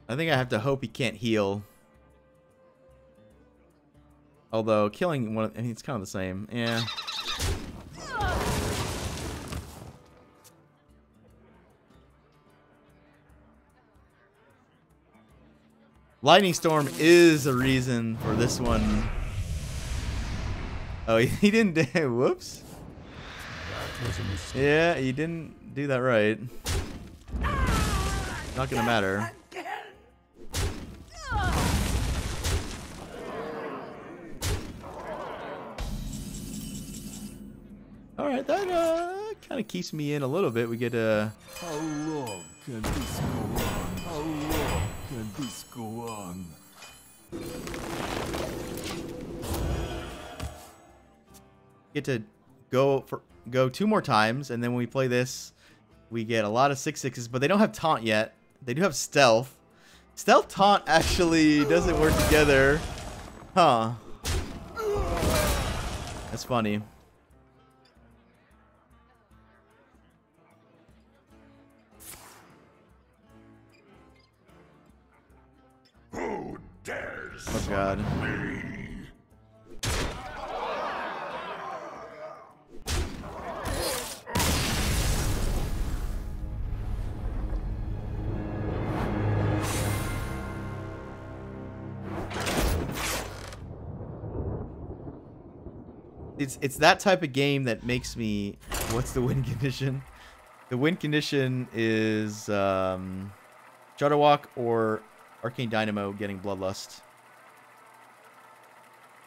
I think I have to hope he can't heal. Although, killing one, I mean, it's kind of the same. Yeah. Lightning Storm is a reason for this one. Oh, he didn't. Whoops. Yeah, he didn't do that right. Not gonna matter. All right, that kind of keeps me in a little bit. We get a. How long can this go on? How long can this go on? Get to go 2 more times, and then when we play this, we get a lot of 6/6s, but they don't have taunt yet. They do have stealth. Stealth taunt actually doesn't work together, huh? That's funny. Who dares? Oh God. It's that type of game that makes me. What's the win condition? The win condition is Shudderwalk or Arcane Dynamo getting Bloodlust.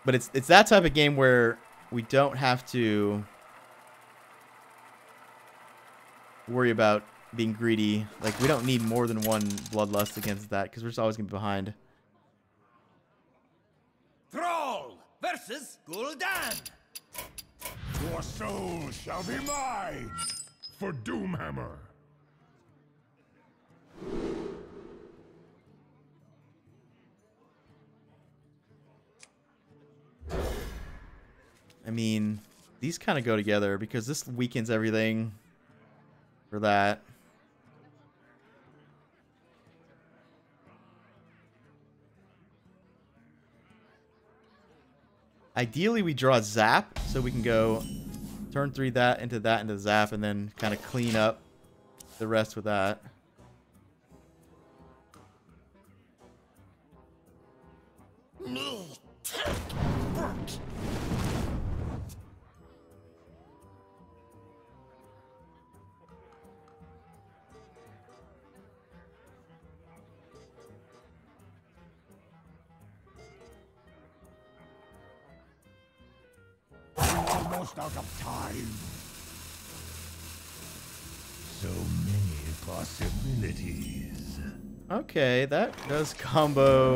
But it's that type of game where we don't have to worry about being greedy. Like, we don't need more than one Bloodlust against that because we're just always gonna be behind. Thrall versus Gul'dan. Your soul shall be mine for Doomhammer. I mean, these kind of go together because this weakens everything for that. Ideally, we draw a Zap so we can go turn 3 that into Zap and then kind of clean up the rest with that. Me take root. Almost out of time. So many possibilities. Okay, that does combo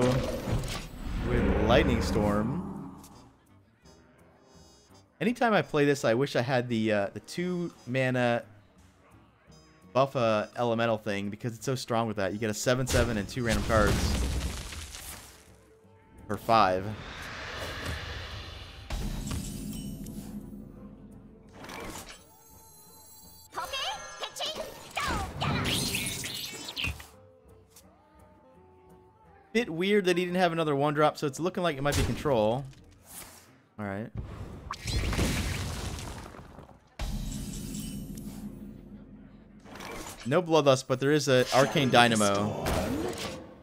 with Lightning Storm. Anytime I play this, I wish I had the 2 mana buff elemental thing because it's so strong with that. You get a 7/7 and 2 random cards for 5. Bit weird that he didn't have another 1-drop, so it's looking like it might be control. All right. No Bloodlust, but there is a Arcane Dynamo.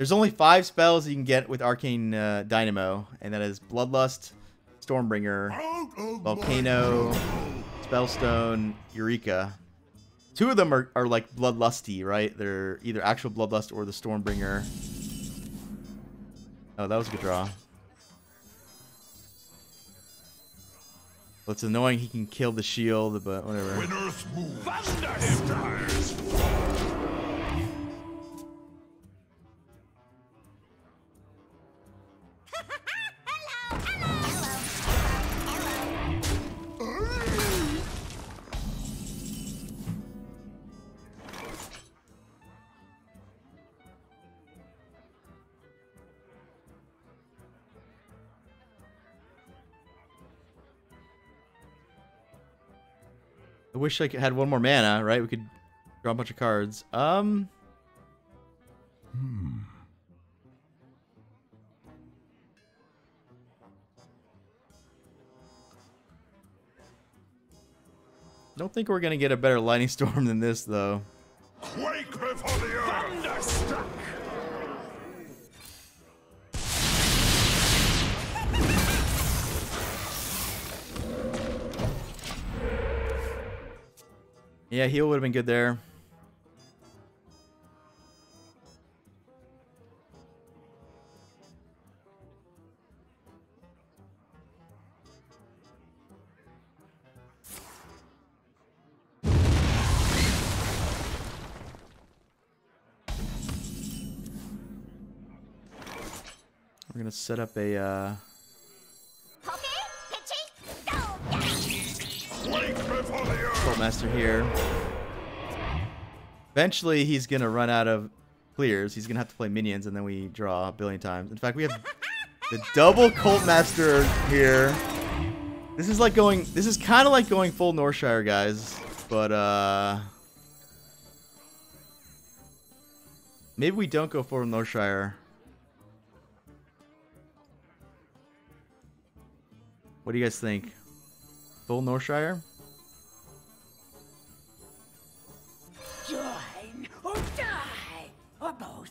There's only 5 spells you can get with Arcane Dynamo, and that is Bloodlust, Stormbringer, Volcano, Spellstone, Eureka. 2 of them are like Bloodlusty, right? They're either actual Bloodlust or the Stormbringer. Oh, that was a good draw. Well, it's annoying he can kill the shield, but whatever. Winners move. Empires I wish I had 1 more mana, right? We could draw a bunch of cards. Don't think we're gonna get a better lightning storm than this, though. quake before the earth. Thunderstruck. Yeah, heal would have been good there. We're gonna set up a Quake before the earth. Cult Master here. Eventually, he's gonna run out of clears. He's gonna have to play minions, and then we draw a billion times. In fact, we have the double Cult Master here. This is like going. This is kind of like going full Northshire, guys. But maybe we don't go full Northshire. What do you guys think? Full Northshire? Join or die, or both.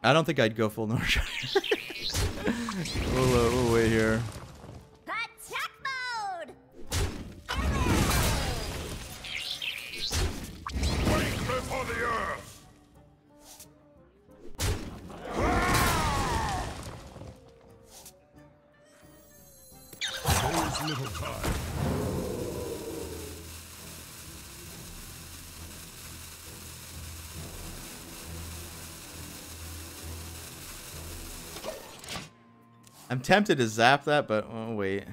I don't think I'd go full Northshire. We'll wait here. Attack mode! Quake before the earth. There is little time. I'm tempted to zap that, but oh wait.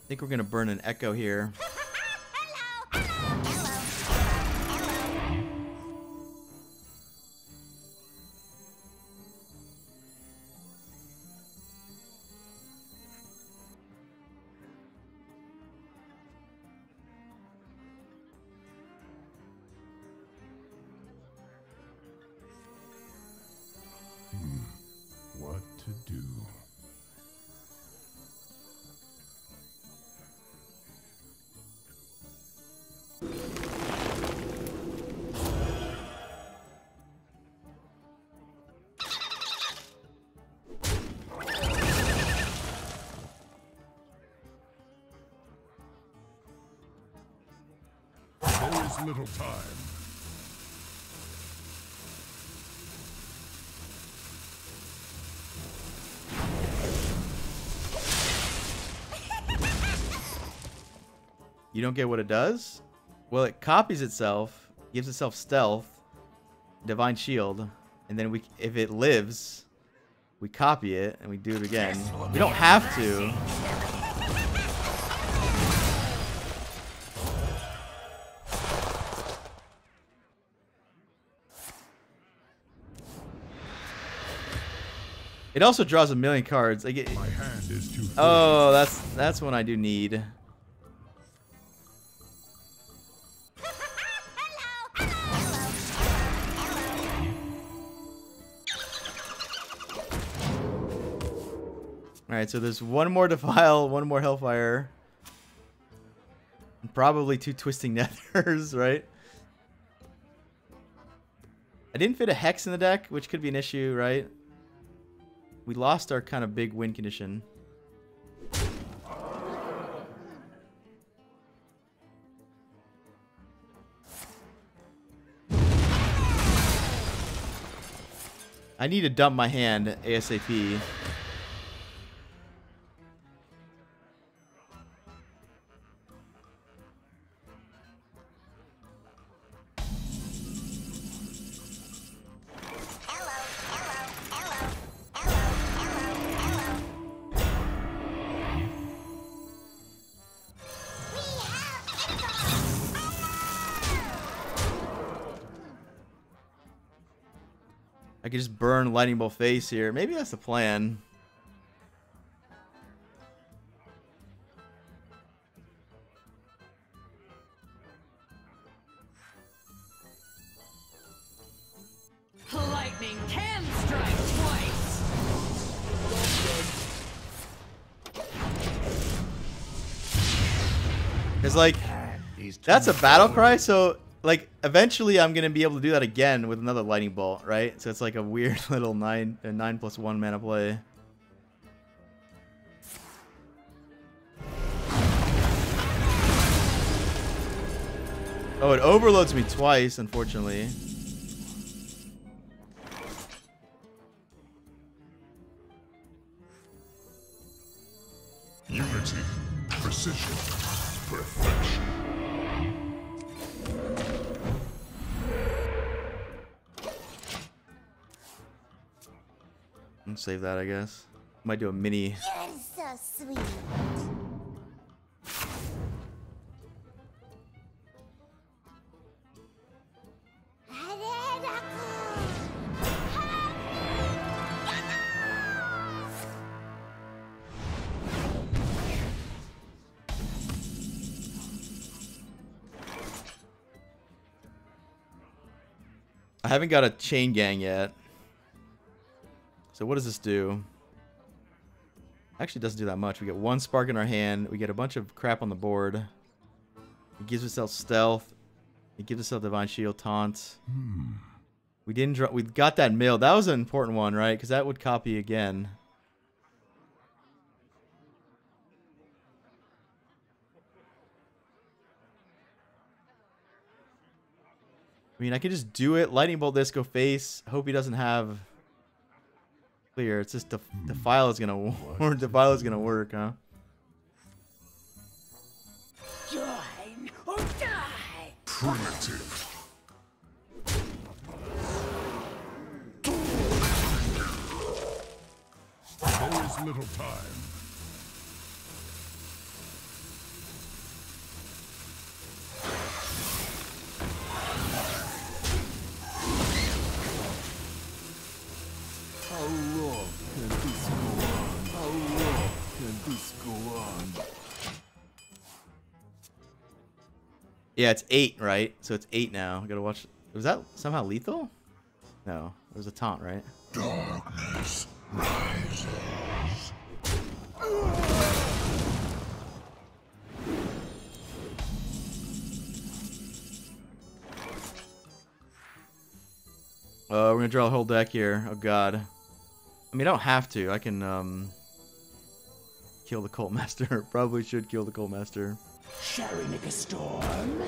I think we're gonna burn an echo here. What to do? There is little time. You don't get what it does? Well, it copies itself, gives itself stealth, divine shield, and then if it lives, we copy it and we do it again. We don't have to. It also draws a million cards. Like My hand is too full. oh, that's one I do need. All right, so there's one more Defile, one more Hellfire, and probably 2 Twisting Nethers, right? I didn't fit a Hex in the deck, which could be an issue, right? We lost our kind of big win condition. I need to dump my hand ASAP. I could just burn Lightning Bolt face here. Maybe that's the plan. Lightning can strike twice. It's like, that's a battle cry, so like eventually I'm gonna be able to do that again with another Lightning Bolt, right? So it's like a weird little 9+1 mana play. Oh, it overloads me twice, unfortunately. Unity, precision, perfection. Save that, I guess. Might do a mini. You're so sweet. I haven't got a Chain Gang yet. So what does this do? Actually, it doesn't do that much. We get 1 spark in our hand. We get a bunch of crap on the board. It gives itself stealth. It gives itself divine shield, taunt. We didn't draw. We got that mill. That was an important one, right? Because that would copy again. I mean, I could just do it. Lightning Bolt this, go face. Hope he doesn't have clear. It's just the file is gonna work. The file is gonna work, huh? Join or die. Primitive. There is little time. How long can this go on? How long can this go on? Yeah, it's 8, right? So it's 8 now. I gotta watch. Was that somehow lethal? No, it was a taunt, right? Darkness rises. We're gonna draw a whole deck here. Oh god. I mean, I don't have to. I can kill the Cult Master. Probably should kill the Cult Master. Shall we make a storm?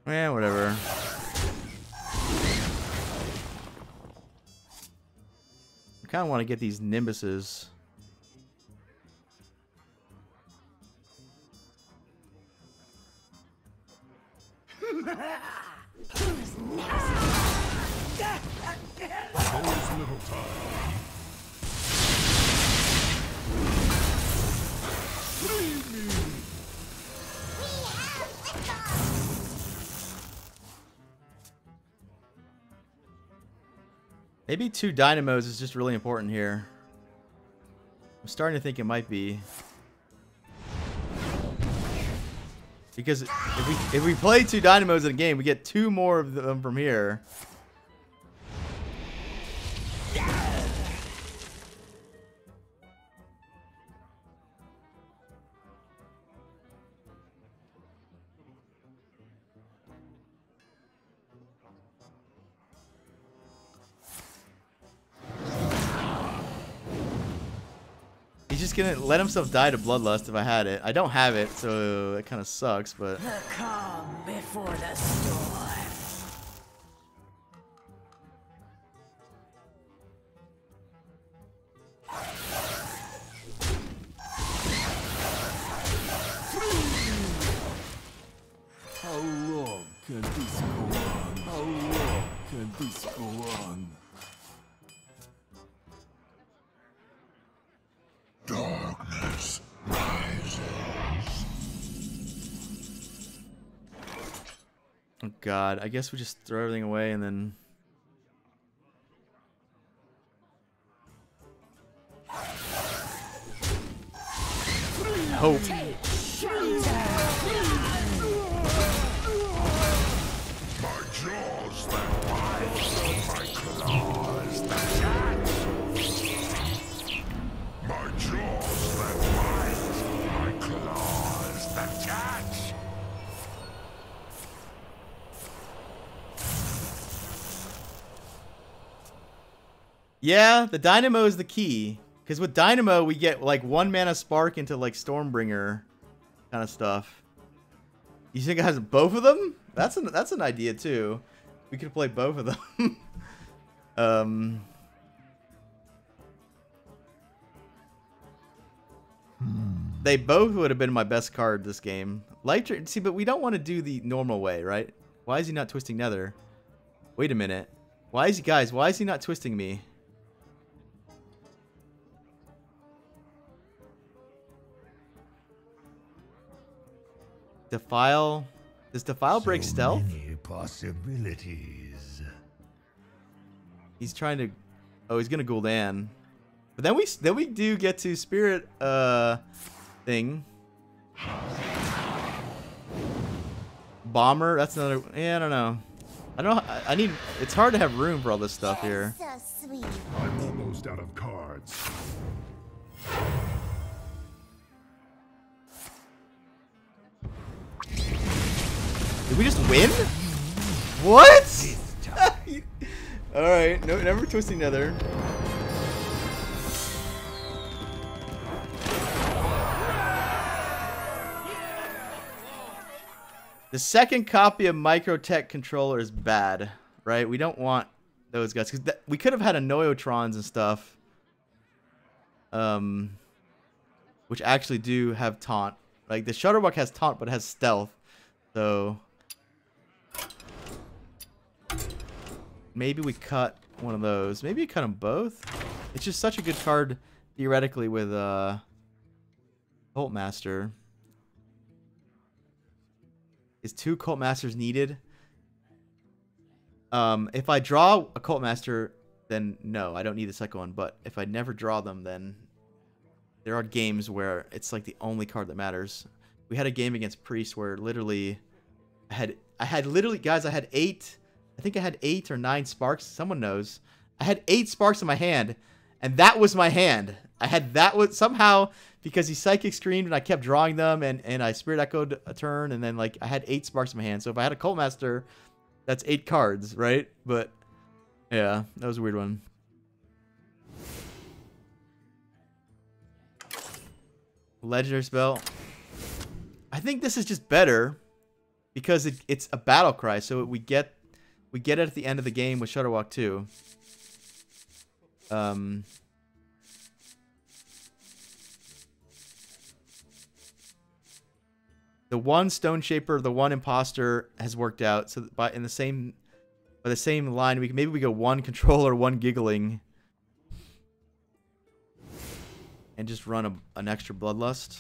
Yeah, whatever. I kind of want to get these Nimbuses. time. Maybe 2 dynamos is just really important here. I'm starting to think it might be. Because if we play 2 dynamos in a game, we get 2 more of them from here. He's just gonna let himself die to Bloodlust if I had it. I don't have it, so it kind of sucks, but... The calm before the storm. How long can this go on? How long can this go on? Darkness rises. Oh god, I guess we just throw everything away and then... Hope. My jaws that rise, my claws that catch. My jaws that rise, my claws that catch. Yeah, the Dynamo is the key. Because with Dynamo, we get like 1 mana spark into like Stormbringer kind of stuff. You think it has both of them? That's an idea too. We could play both of them. They both would have been my best card this game. Light, see, but we don't want to do the normal way, right? Why is he not twisting Nether? Wait a minute. Why is he not twisting me? Defile. Does Defile break stealth? Many possibilities. He's trying to. Oh, he's gonna Gul'dan. But then we do get to Spirit thing. Bomber. That's another. Yeah, I don't know. I don't. I need. It's hard to have room for all this stuff here. So sweet. I'm almost out of cards. Did we just win? What? Alright, no, never twisting Nether. The second copy of Microtech controller is bad, right? We don't want those guys. Because we could have had a Noyotrons and stuff. Which actually do have taunt. Like, the Shutterbuck has taunt, but it has stealth. So... maybe we cut one of those. Maybe we cut them both. It's just such a good card, theoretically, with Cult Master. Is 2 Cult Masters needed? If I draw a Cult Master, then no, I don't need the second one. But if I never draw them, then there are games where it's like the only card that matters. We had a game against Priest where literally I had literally, guys, I had 8. I think I had 8 or 9 sparks. Someone knows. I had 8 sparks in my hand, and that was my hand. I had that was somehow because he Psychic Screamed and I kept drawing them, and I Spirit Echoed a turn, and then like I had 8 sparks in my hand. So if I had a Cult Master, that's 8 cards, right? But yeah, that was a weird one. Legendary spell. I think this is just better because it's a battle cry, so we get it at the end of the game with Shutterwalk 2. The one Stone Shaper, the one Imposter has worked out. So by the same line, maybe we go 1 Controller, 1 Giggling, and just run an extra Bloodlust.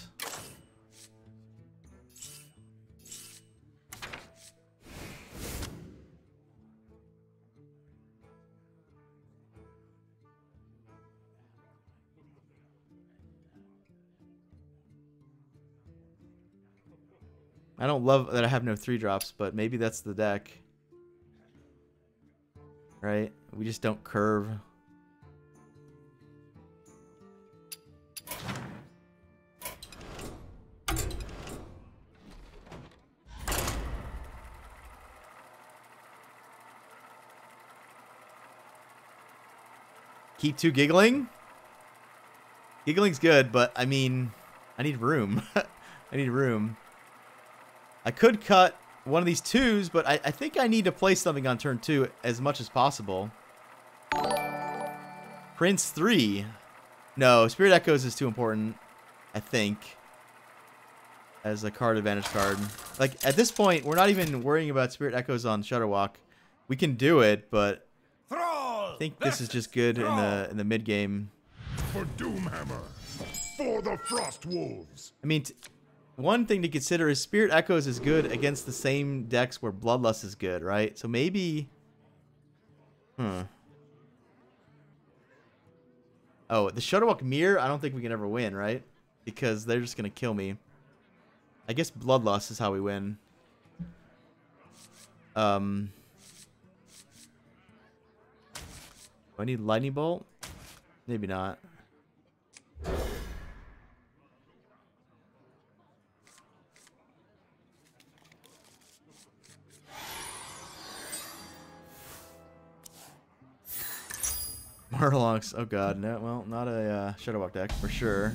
I don't love that I have no 3-drops, but maybe that's the deck. Right? We just don't curve. Keep 2 giggling? Giggling's good, but I mean, I need room. I need room. I could cut one of these 2s, but I think I need to play something on turn 2 as much as possible. Prince 3. No, Spirit Echoes is too important, I think, as a card advantage card. Like, at this point, we're not even worrying about Spirit Echoes on Shudderwalk. We can do it, but I think this is just good in the mid game. For Doomhammer. For the Frost Wolves. I mean, one thing to consider is Spirit Echoes is good against the same decks where Bloodlust is good, right? So maybe... Oh, the Shudderwalk Mirror, I don't think we can ever win, right? Because they're just going to kill me. I guess Bloodlust is how we win. Do I need Lightning Bolt? Maybe not. Warlocks. Oh god, no. Well, not a Shudderwalk deck for sure.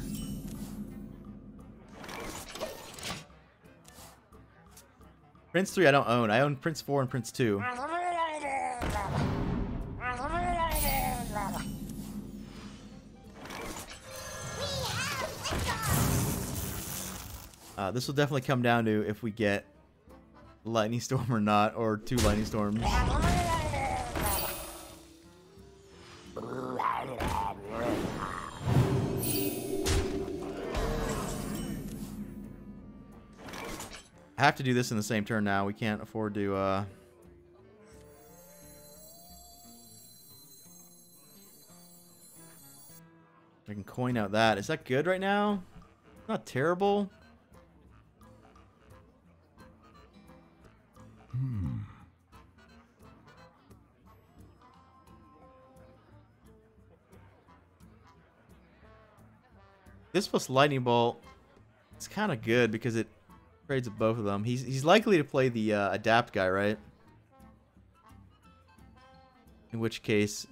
Prince 3 I don't own. I own Prince 4 and Prince 2. This will definitely come down to if we get Lightning Storm or not, or 2 Lightning Storms. I have to do this in the same turn now. We can't afford to, I can coin out that. Is that good right now? Not terrible. This plus Lightning Bolt, it's kind of good because it trades with both of them. He's likely to play the Adapt guy, right? In which case,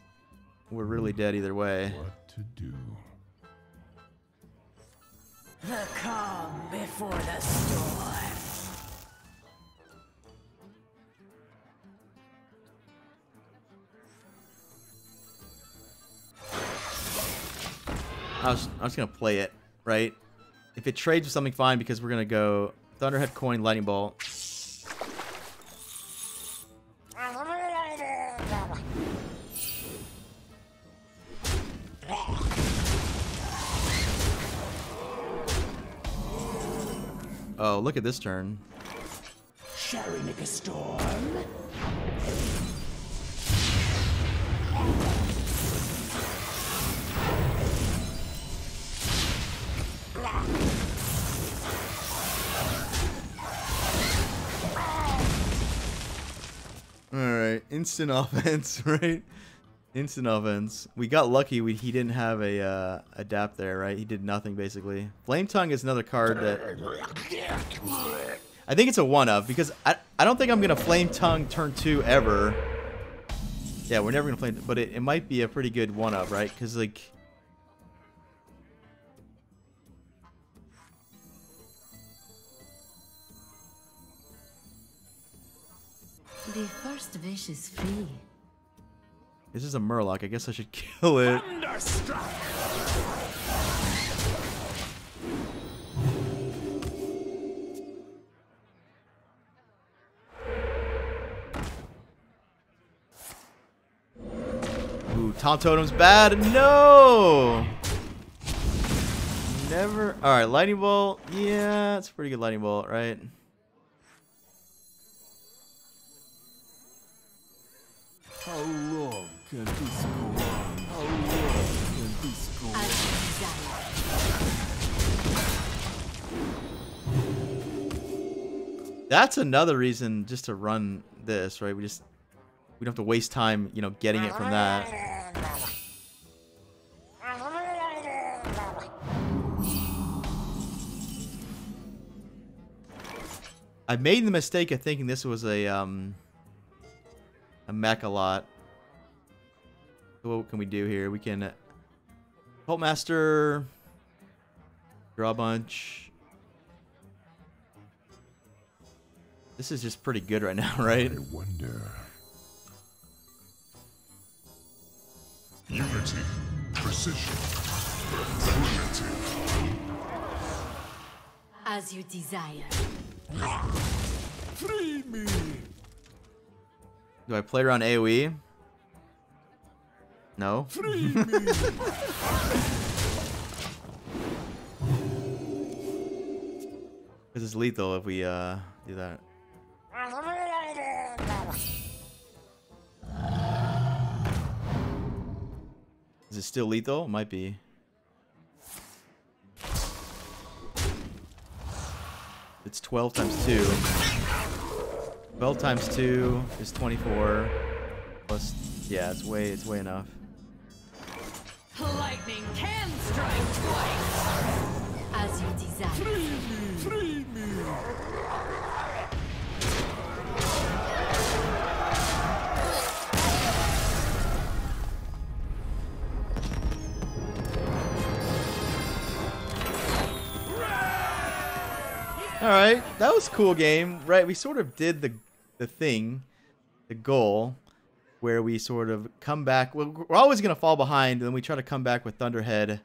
we're really dead either way. What to do? The calm before the storm. I was gonna play it, right? If it trades with something, fine, because we're gonna go Thunderhead, Coin, Lightning Bolt. Oh, look at this turn. Shall we make a storm? Alright, instant offense, right? Instant offense. We got lucky he didn't have a adapt there, right? He did nothing, basically. Flame Tongue is another card that... I think it's a one-up, because I don't think I'm going to Flame Tongue turn 2 ever. Yeah, we're never going to flame... But it might be a pretty good one-up, right? Because, like... The first wish is free. This is a Murloc. I guess I should kill it. Ooh, Taunt Totem's bad. No! never. All right, lightning bolt. Yeah, it's a pretty good lightning bolt, right? How long can this go on? How long can this go on? That's another reason just to run this, right? We don't have to waste time, you know, getting it from that. I made the mistake of thinking this was a mech a lot. So what can we do here? We can Cult Master, draw a bunch. This is just pretty good right now, right? I wonder. Unity, precision, primitive. As you desire. Free me! Do I play around AoE? No. Free me! Because it's lethal if we do that. Is it still lethal? It might be. It's 12 times 2. 12 times 2 is 24. Plus, yeah, it's way enough. Lightning can strike twice. As you desire. Free me! Free me! Alright, that was a cool game. Right, we sort of did the thing, the goal, where we sort of come back. We're always going to fall behind, and then we try to come back with Thunderhead.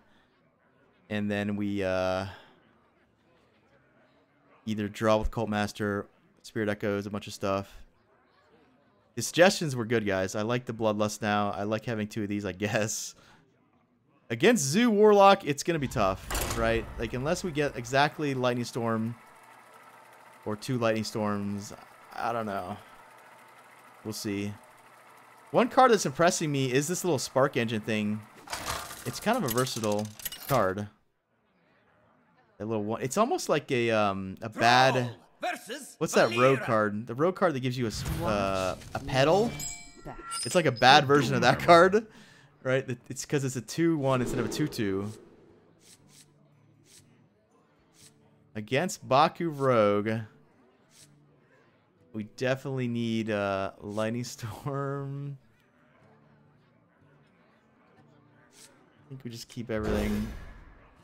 And then we either draw with Cult Master, Spirit Echoes, a bunch of stuff. The suggestions were good, guys. I like the Bloodlust now. I like having 2 of these, I guess. Against Zoo Warlock, it's going to be tough, right? Like, unless we get exactly Lightning Storm or 2 Lightning Storms, I don't know. We'll see. One card that's impressing me is this little Spark Engine thing. It's kind of a versatile card. That little one. It's almost like a bad. What's that rogue card? The rogue card that gives you a pedal. It's like a bad version of that card, right? It's because it's a 2/1 instead of a 2/2. Against Baku Rogue, we definitely need Lightning Storm. I think we just keep everything,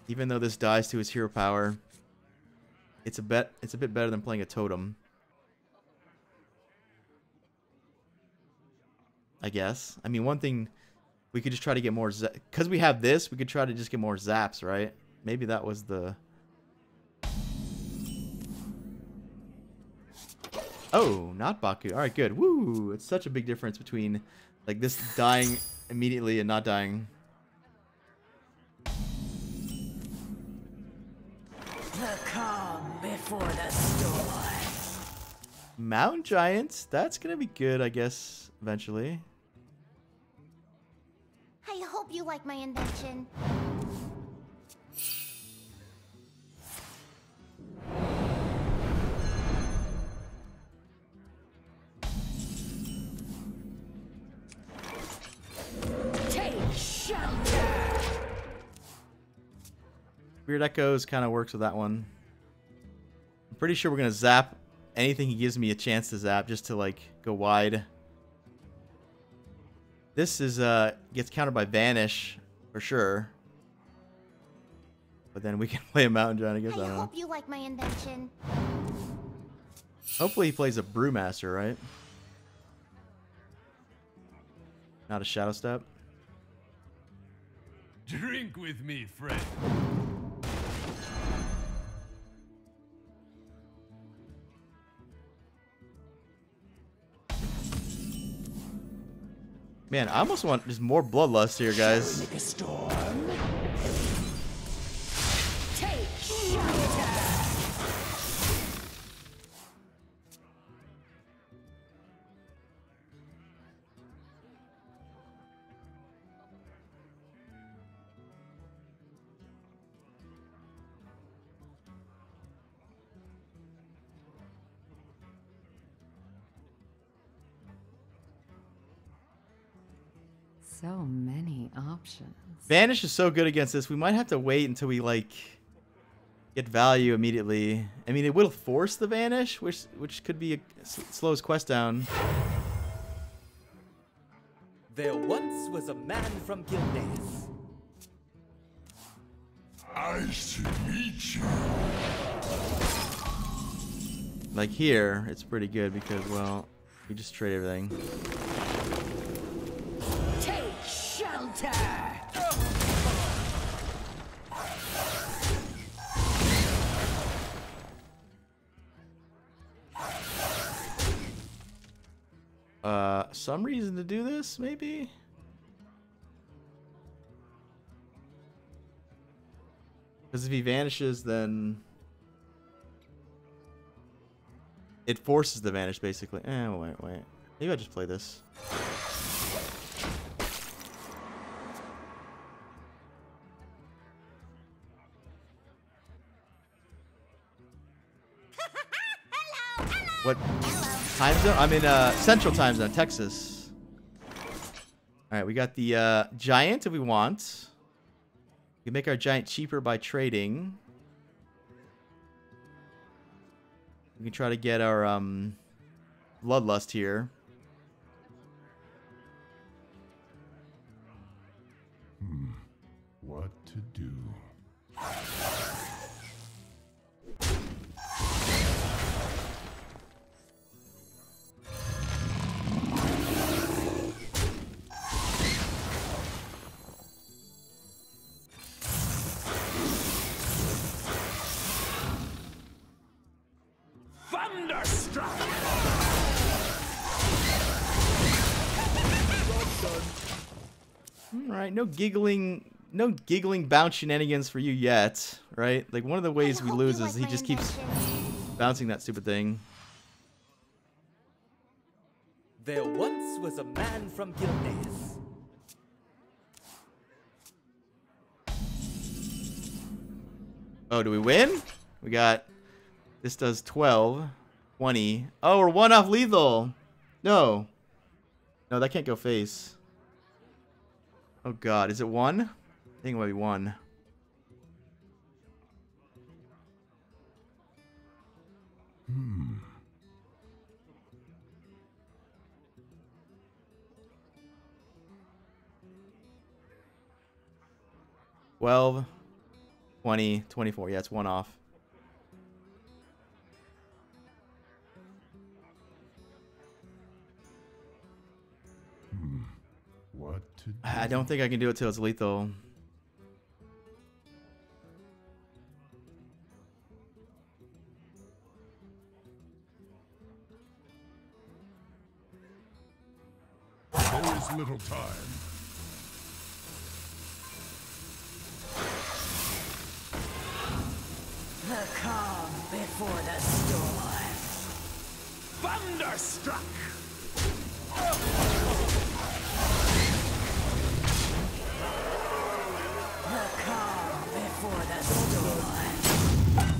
even though this dies to his hero power. It's a bit better than playing a totem, I guess. I mean, one thing we could just try to get more because we have this. We could try to just get more zaps, right? Maybe that was the. Oh, not Baku. All right, good. Woo! It's such a big difference between like this dying immediately and not dying. The calm before the storm. Mountain Giants. That's gonna be good, I guess, eventually. I hope you like my invention. Weird Echoes kind of works with that one. I'm pretty sure we're going to zap anything he gives me a chance to zap just to, like, go wide. This is, gets countered by Vanish, for sure. But then we can play a Mountain Giant, I guess. I don't know. I hope you like my invention. Hopefully he plays a Brewmaster, right? Not a Shadow Step. Drink with me, friend. Man, I almost want just more Bloodlust here, guys. Make a storm. So many options. Vanish is so good against this. We might have to wait until we like get value immediately. I mean, it will force the Vanish, which could be slows quest down. There once was a man from Gilneas. I should meet you. Like here, it's pretty good because, well, we just trade everything. Take shelter. Some reason to do this, maybe? Because if he vanishes, then it forces the vanish, basically. Wait. Maybe I'll just play this. What time zone? I'm in Central Time Zone, Texas. All right, we got the giant if we want. We can make our giant cheaper by trading. We can try to get our bloodlust here. What to do? Thunderstruck! All right, no giggling bounce shenanigans for you yet, right? Like one of the ways we hope lose you is like he my just keeps invention. bouncing that stupid thing. There once was a man from Gilneas. Oh, do we win? We got, this does 12, 20. Oh, we're one off lethal. No, that can't go face. Oh God, is it one? I think it might be one. Hmm. 12, 20, 24. Yeah, it's one off. What to do? I don't think I can do it till it's lethal. There is little time. The calm before the storm. Thunderstruck! The calm before the storm.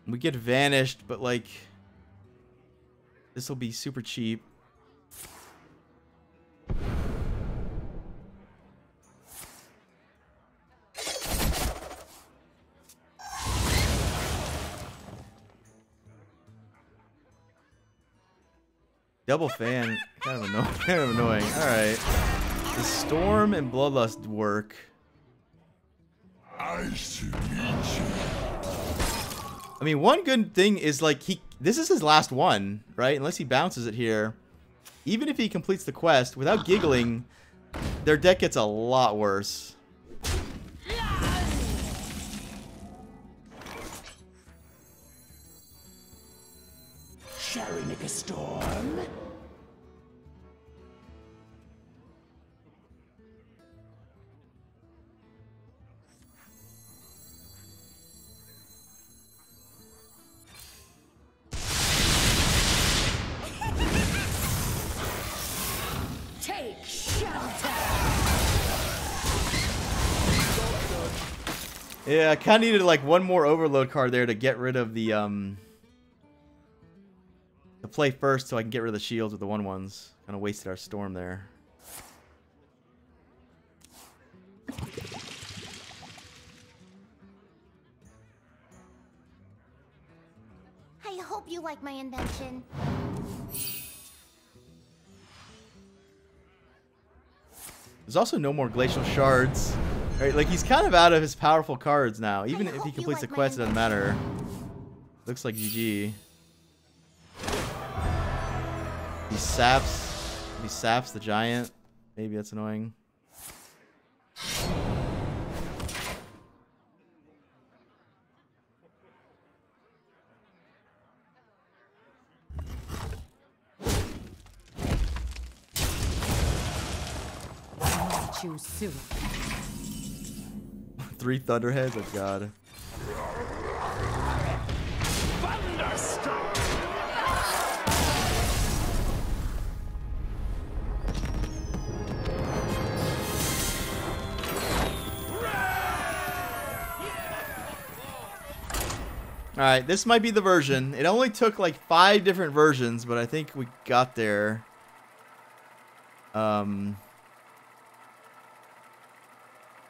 We get vanished, but like, this will be super cheap. Double fan, kind of annoying. All right, the storm and bloodlust work. I should meet you. I mean, one good thing is like this is his last one, right? Unless he bounces it here. Even if he completes the quest without giggling, their deck gets a lot worse. Shall we make a storm? Take shelter. Yeah, I kind of needed like one more overload card there to get rid of the to play first so I can get rid of the shields with the 1/1s. Kind of wasted our storm there. you like my invention. There's also no more glacial shards. Right, like he's kind of out of his powerful cards now. Even if he completes the quest, it doesn't matter. Looks like GG. He saps the giant. Maybe that's annoying. Choose soon. 3 thunderheads, oh god. Thunderstruck! Alright, this might be the version. It only took like 5 different versions, but I think we got there.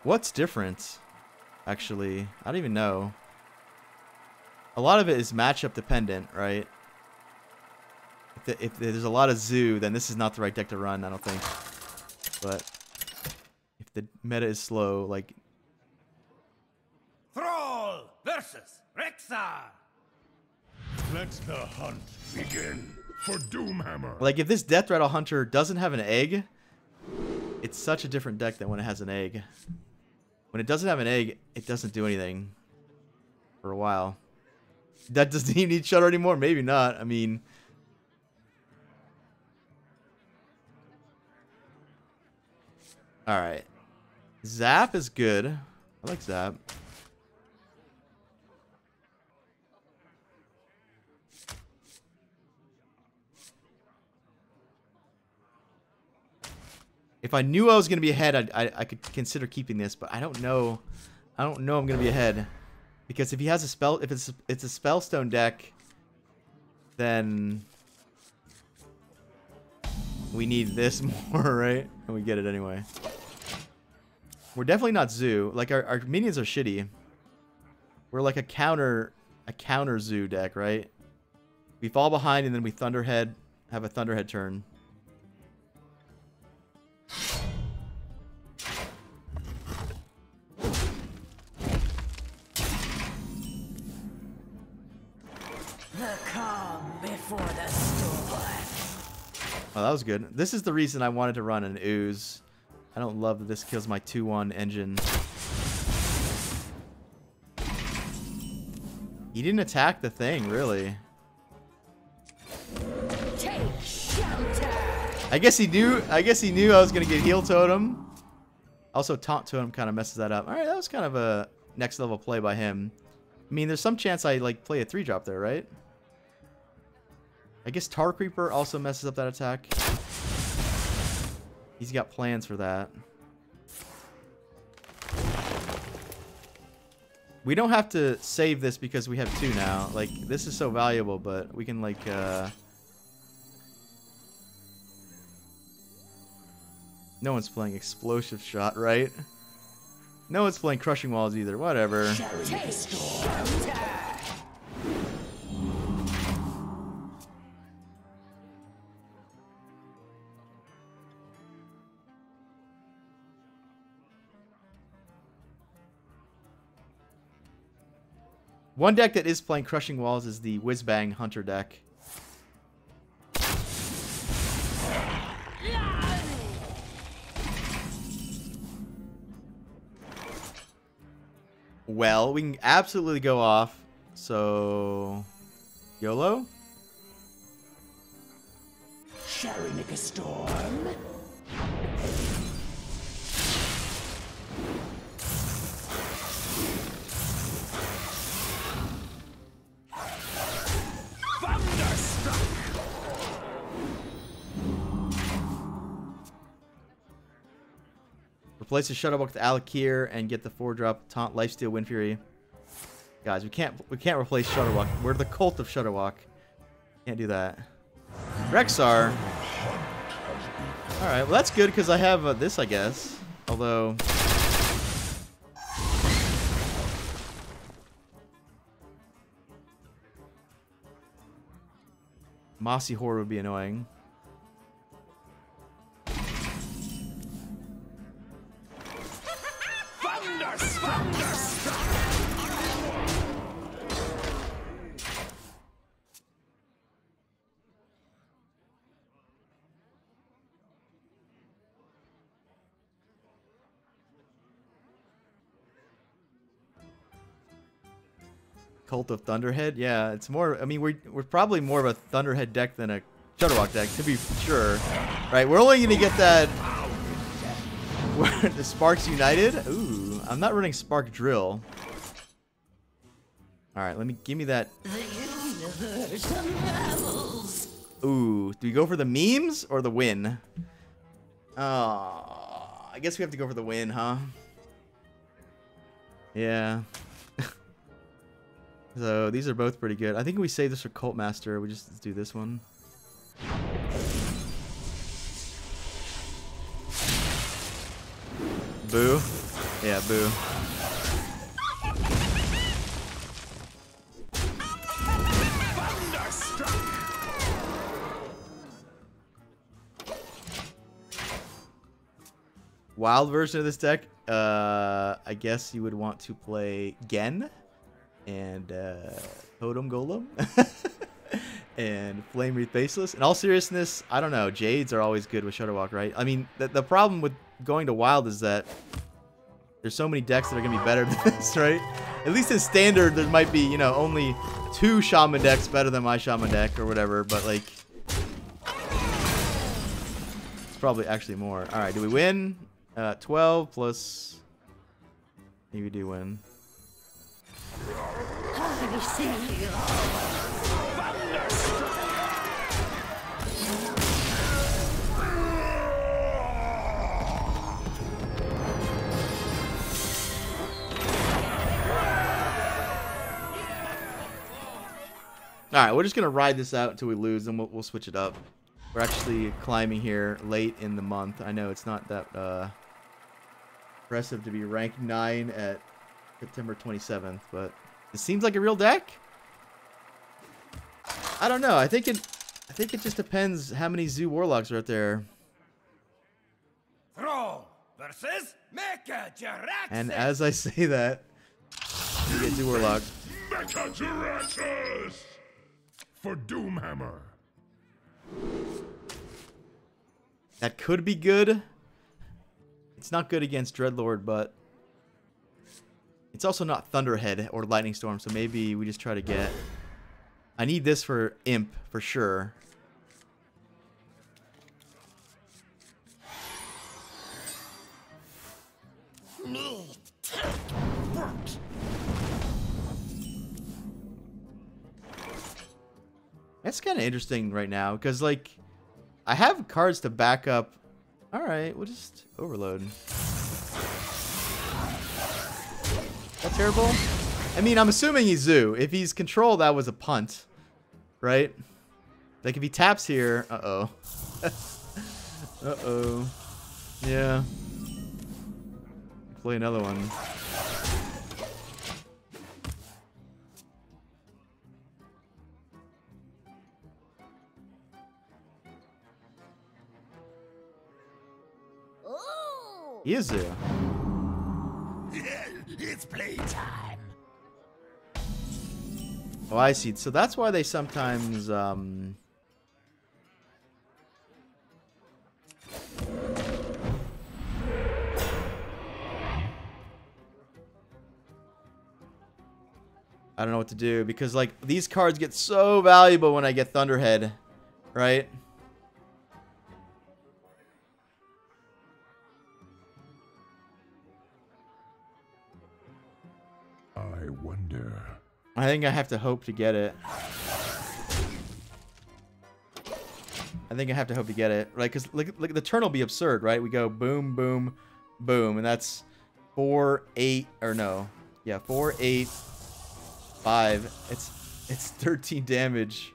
What's different? Actually, I don't even know. A lot of it is matchup dependent, right? If there's a lot of zoo, then this is not the right deck to run, I don't think. But if the meta is slow, like... Thrall versus Rexar. Let the hunt begin for Doomhammer. Like, if this Death Rattle Hunter doesn't have an egg, it's such a different deck than when it has an egg. When it doesn't have an egg, it doesn't do anything for a while. Does he need Shudder anymore? Maybe not. I mean... Alright. Zap is good. I like Zap. If I knew I was going to be ahead, I could consider keeping this, but I don't know. I don't know I'm going to be ahead. Because if he has a spell, if it's a Spellstone deck, then we need this more, right? And we get it anyway. We're definitely not Zoo. Like, our minions are shitty. We're like a counter Zoo deck, right? We fall behind and then we Thunderhead, have a Thunderhead turn. Oh, that was good. This is the reason I wanted to run an Ooze. I don't love that this kills my 2/1 engine. He didn't attack the thing, really. Take shelter. I guess he knew I was gonna get Heal Totem. Also, Taunt Totem kind of messes that up. All right, that was kind of a next level play by him. I mean, there's some chance I like play a 3-drop there, right? I guess Tar Creeper also messes up that attack. He's got plans for that. We don't have to save this because we have 2 now. Like, this is so valuable, but we can, like, no one's playing Explosive Shot, right? No one's playing Crushing Walls either. Whatever. Take shelter. One deck that is playing Crushing Walls is the Whizbang Hunter deck. Well, we can absolutely go off. So, YOLO? Shall we make a storm? Replace the Shuttlebug with Alakir and get the 4-drop Taunt Lifesteal Windfury. Guys, we can't replace Shuttlebug. We're the cult of Shuttlebug. Can't do that. Rexar. All right, well that's good because I have this, I guess. Although. Mossy Horde would be annoying. Cult of Thunderhead? Yeah, it's more... I mean, we're probably more of a Thunderhead deck than a Shudderwock deck, to be sure. Right, we're only going to get that... the Sparks United? Ooh, I'm not running Spark Drill. Alright, give me that... Ooh, do we go for the memes or the win? Oh, I guess we have to go for the win, huh? Yeah. So these are both pretty good. I think we save this for Cult Master. We just do this one. Boo. Yeah, boo. Wild version of this deck. I guess you would want to play Gen. And Totem Golem and Flame Wreath Baseless. In all seriousness, I don't know. Jades are always good with Shudderwock, right? I mean, the problem with going to Wild is that there's so many decks that are going to be better than this, right? At least in Standard, there might be, you know, only 2 Shaman decks better than my Shaman deck or whatever, but like... It's probably actually more. Alright, do we win? 12 plus... Maybe we do win. Alright, we're just going to ride this out until we lose, and we'll switch it up. We're actually climbing here late in the month. I know it's not that impressive to be ranked 9 at September 27th, but it seems like a real deck. I don't know. I think it just depends how many Zoo Warlocks are out there. Thrall versus Mecha. And as I say that, you get Zoo Warlock. Mecha for Doomhammer. That could be good. It's not good against Dreadlord, but it's also not Thunderhead or Lightning Storm, so maybe we just try to get... I need this for Imp, for sure. That's kind of interesting right now, because, like, I have cards to back up. Alright, we'll just overload. That terrible? I mean, I'm assuming he's Zoo. If he's Control, that was a punt. Right? Like, if he taps here... Uh-oh. Uh-oh. Yeah. Play another one. He is Zoo. It's playtime. Oh, I see. So that's why they sometimes, I don't know what to do, because, like, these cards get so valuable when I get Thunderhead, right? I wonder. I think I have to hope to get it. I think I have to hope to get it, right? Because look, the turn will be absurd, right? We go boom, boom, boom, and that's 4, 8, or no, yeah, 4, 8, 5. It's 13 damage.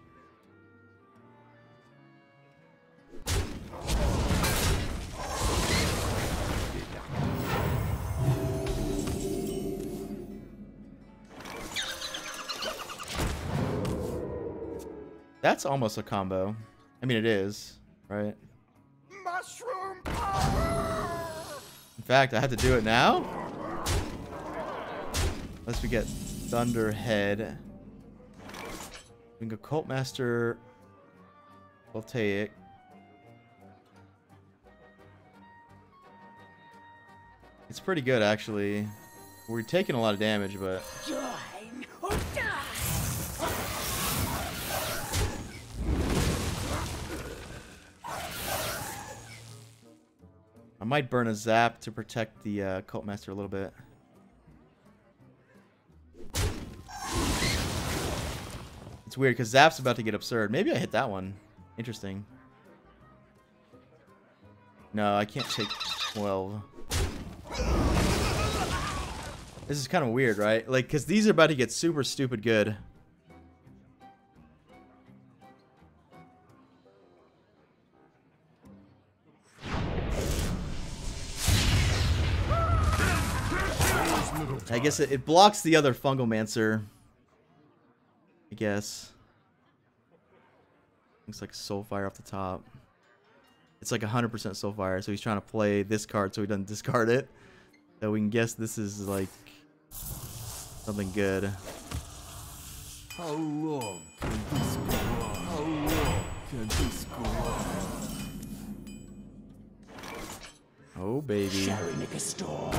That's almost a combo. I mean, it is, right? Mushroom power! In fact, I have to do it now? Unless we get Thunderhead. We can go Cult Master, Voltaic. It's pretty good, actually. We're taking a lot of damage, but... Join or die! I might burn a Zap to protect the Cult Master a little bit. It's weird, because Zap's about to get absurd. Maybe I hit that one. Interesting. No, I can't take 12. This is kind of weird, right? Like, because these are about to get super stupid good. I guess it blocks the other Fungalmancer. I guess. Looks like Soulfire off the top. It's like 100% Soulfire, so he's trying to play this card so he doesn't discard it. So we can guess this is like something good. How long can this go on? How long can this go on? Oh, baby. Shall we make a storm?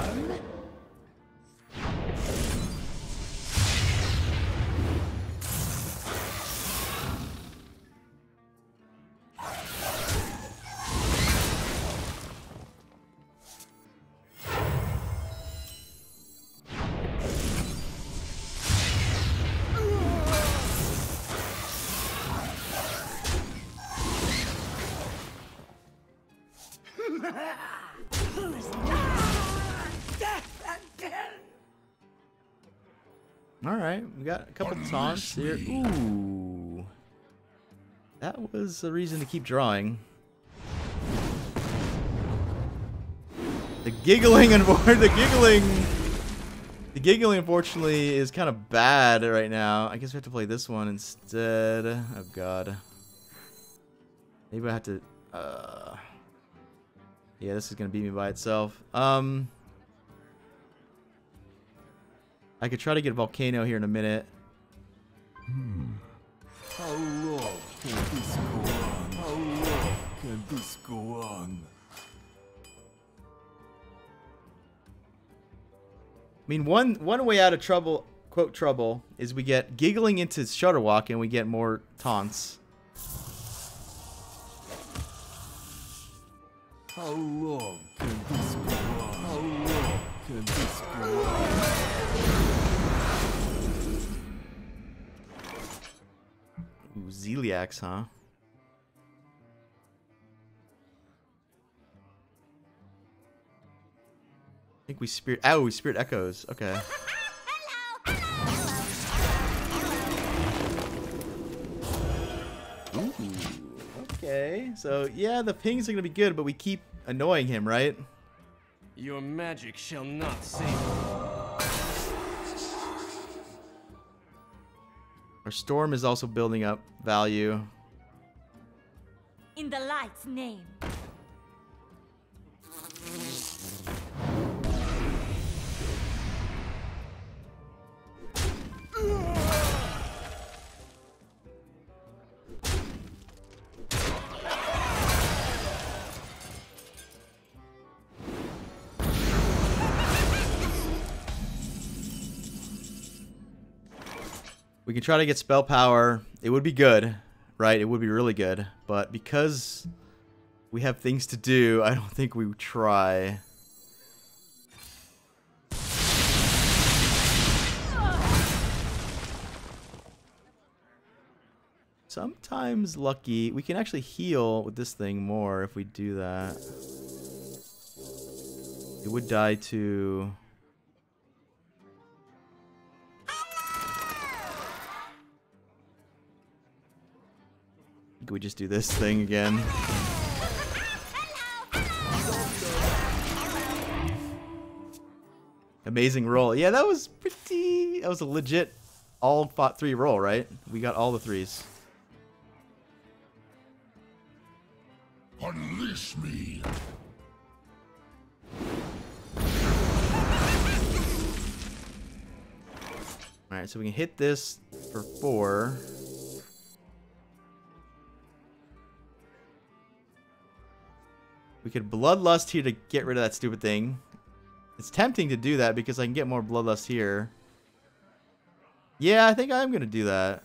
Alright, we got a couple taunts here. Ooh. That was a reason to keep drawing. The giggling unfortunately is kind of bad right now. I guess we have to play this one instead. Oh god. Maybe I have to yeah, this is gonna beat me by itself. I could try to get Volcano here in a minute. How long can this go on? How long can this go on? I mean, one way out of trouble, quote trouble, is we get giggling into Shudderwalk and we get more taunts. How long can this go on? How long can this go on? Ooh, Zeliax, huh? I think we Spirit... Oh, we Spirit Echoes. Okay. Ooh, okay. So, yeah, the pings are going to be good, but we keep annoying him, right? Your magic shall not save me. Our Storm is also building up value. In the light's name. We can try to get spell power. It would be good, right? It would be really good. But because we have things to do, I don't think we would try. Sometimes lucky. We can actually heal with this thing more if we do that. It would die to... Can we just do this thing again? Amazing roll. Yeah, that was pretty... That was a legit all-fought 3 roll, right? We got all the 3s. Unleash me. Alright, so we can hit this for 4. We could Bloodlust here to get rid of that stupid thing. It's tempting to do that because I can get more Bloodlust here. Yeah, I think I'm going to do that.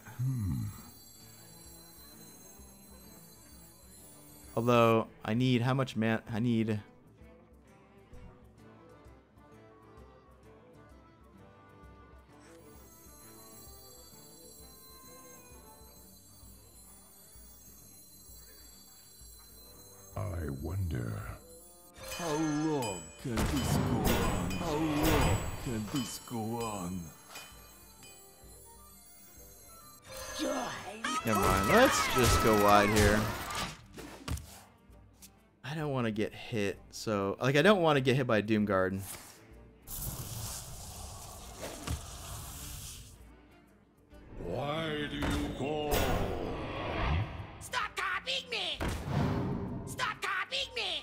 Although, I need... How much man... I need... I wonder. How long can this go on? How long can this go on? Never mind. Let's just go wide here. I don't want to get hit. So, like, I don't want to get hit by a Doomguard. Why do you call? Stop copying me! Stop copying me!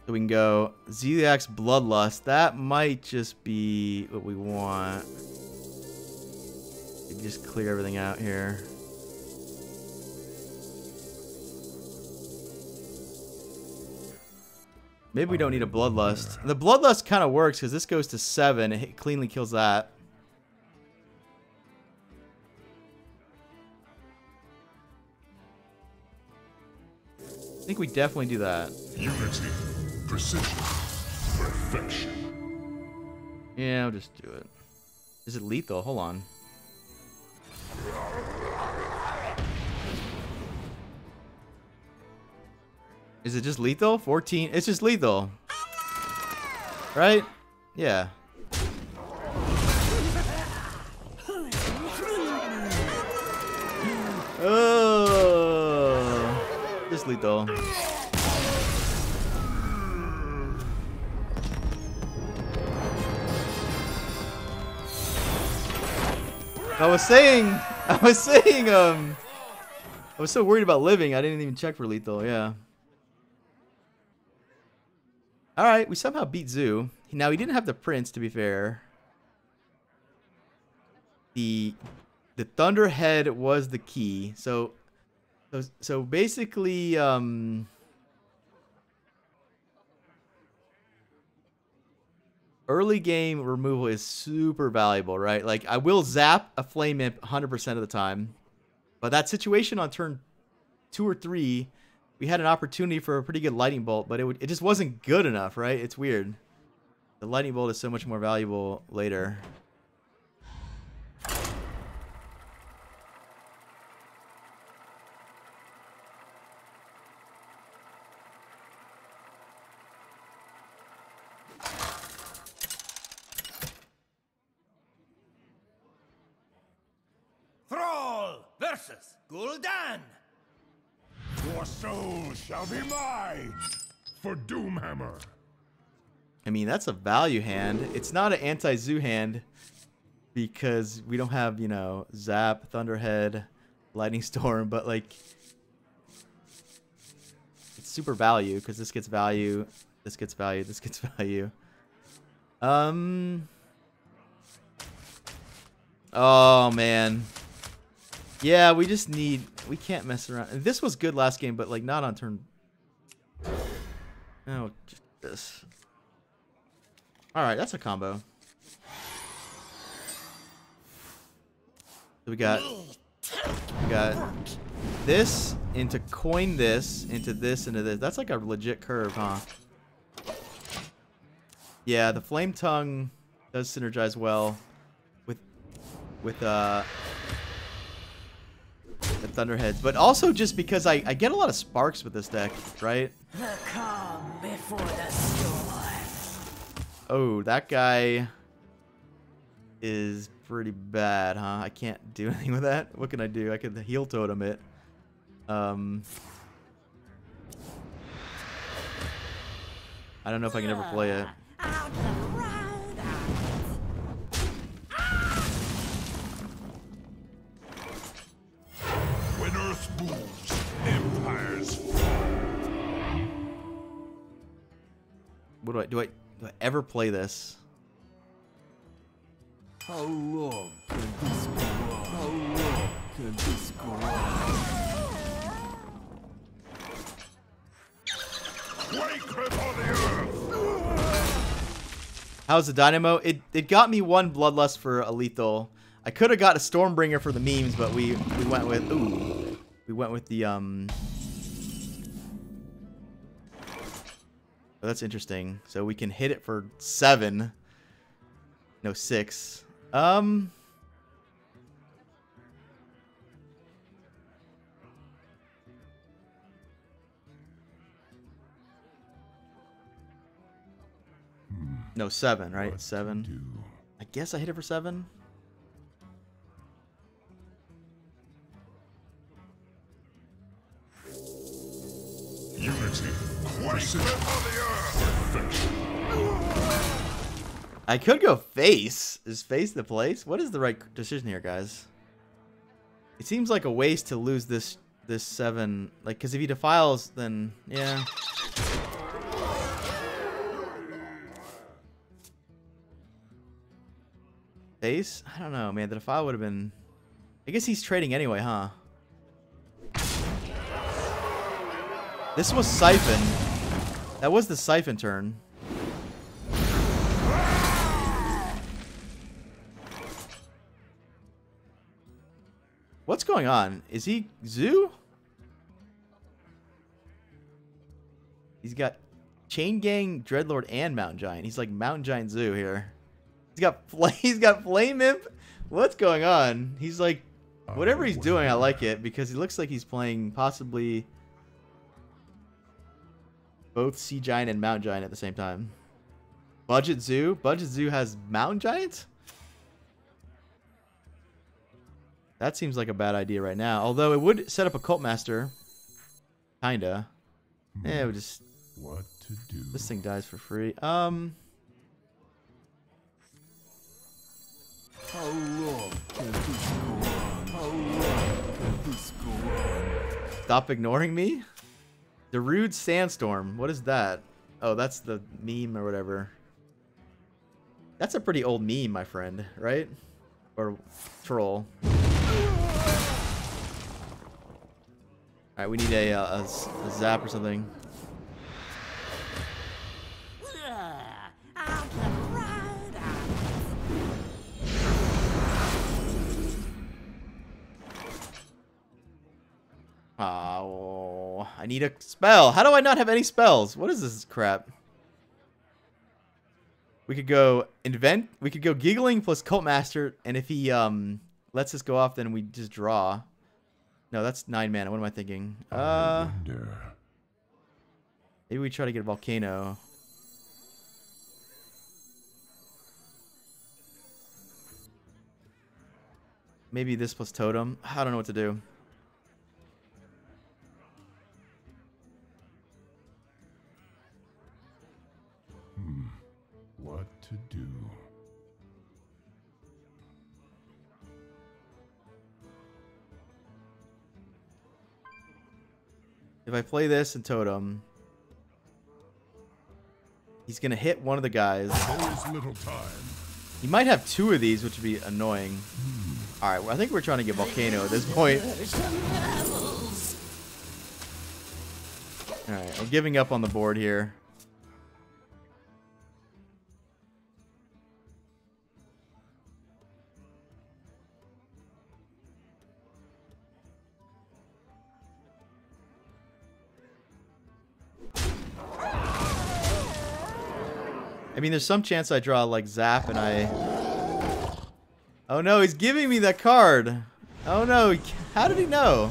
So we can go Zeliak's Bloodlust. That might just be what we want. Just clear everything out here. Maybe we don't need a Bloodlust. The Bloodlust kind of works because this goes to 7. It cleanly kills that. I think we definitely do that. Unity, precision, perfection. Yeah, I'll just do it. Is it lethal? Hold on. Is it just lethal? 14? It's just lethal. Right? Yeah. Oh, just lethal. I was saying, I was so worried about living, I didn't even check for lethal, yeah. Alright, we somehow beat Zoo. Now, he didn't have the Prince, to be fair. The Thunderhead was the key. So basically, early game removal is super valuable, right? Like, I will zap a Flame Imp 100% of the time. But that situation on turn 2 or 3, we had an opportunity for a pretty good Lightning Bolt, but it just wasn't good enough, right? It's weird. The Lightning Bolt is so much more valuable later. Thrall versus Gul'dan. Your soul shall be mine for Doomhammer. I mean, that's a value hand. It's not an anti-Zoo hand because we don't have, you know, Zap, Thunderhead, Lightning Storm, but, like, it's super value because this gets value, this gets value, this gets value. Oh, man. Yeah, we just need... We can't mess around. This was good last game, but, like, not on turn... Oh, just this. Alright, that's a combo. So we got this into coin this, into this, into this. That's like a legit curve, huh? Yeah, the Flame Tongue does synergize well with the Thunderheads, but also just because I get a lot of sparks with this deck, right? The calm before the storm. Oh, that guy is pretty bad, huh? I can't do anything with that. What can I do? I could heal totem it. I don't know if I can ever play it. Out and round When Earth moves, empires fall. What do I ever play this? How long can this go on? How long can this go on? Quake before the earth! How's the dynamo? It got me one bloodlust for a lethal. I could have got a Stormbringer for the memes, but we went with the Oh, that's interesting. So we can hit it for 7. No, 6. No, 7, right? 7. I guess I hit it for 7. Unity. Quake before the earth! Perfection. I could go face. Is face the place? What is the right decision here, guys? It seems like a waste to lose this 7. Like, because if he defiles, then yeah. Face? I don't know, man. The defile would have been. I guess he's trading anyway, huh? This was Siphon. That was the Siphon turn. What's going on? Is he Zoo? He's got Chain Gang, Dreadlord, and Mountain Giant. He's like Mountain Giant Zoo here. He's got Flame Imp. What's going on? He's like, whatever he's doing, I like it because he looks like he's playing possibly both Sea Giant and Mountain Giant at the same time. Budget Zoo. Budget Zoo has Mountain Giant. That seems like a bad idea right now. Although it would set up a Cult Master. Kinda. Yeah, it would just. What to do? This thing dies for free. How long can this go on? How long can this go on? Stop ignoring me? Darude Sandstorm. What is that? Oh, that's the meme or whatever. That's a pretty old meme, my friend, right? Or troll. Alright, we need a zap or something. out and round Oh, I need a spell. How do I not have any spells? What is this crap? We could go invent. We could go giggling plus Cult Master, and if he lets us go off, then we just draw. No, that's 9 mana. What am I thinking? Maybe we try to get a Volcano. Maybe this plus Totem. I don't know what to do. What to do? If I play this and Totem, he's gonna hit one of the guys. There is little time. He might have 2 of these, which would be annoying. Alright, well, I think we're trying to get Volcano at this point. Alright, I'm giving up on the board here. I mean, there's some chance I draw like Zap and I... Oh no, he's giving me that card. Oh no, how did he know?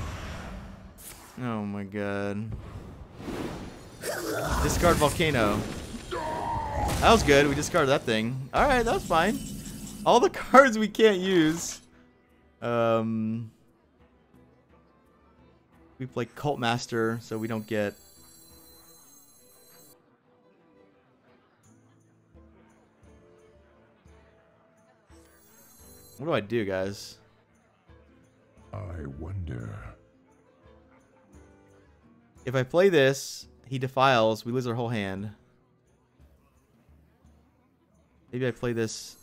Oh my god. Discard Volcano. That was good, we discarded that thing. Alright, that was fine. All the cards we can't use. We play Cult Master, so we don't get... What do I do, guys? I wonder. If I play this, he defiles, we lose our whole hand. Maybe I play this...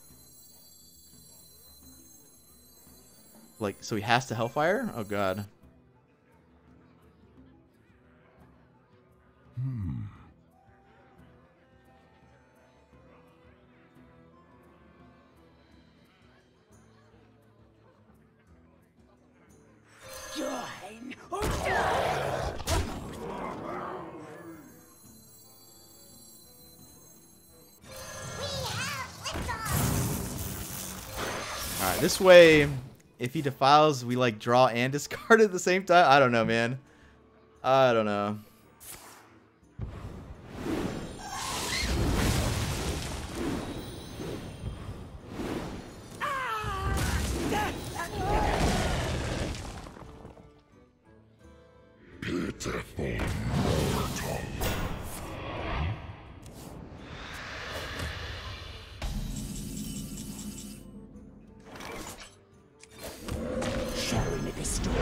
like, so he has to Hellfire? Oh, God. Join or die. Alright, this way, if he defiles, we like draw and discard at the same time? I don't know, man. I don't know. Pitiful mortal. Shall we make a storm?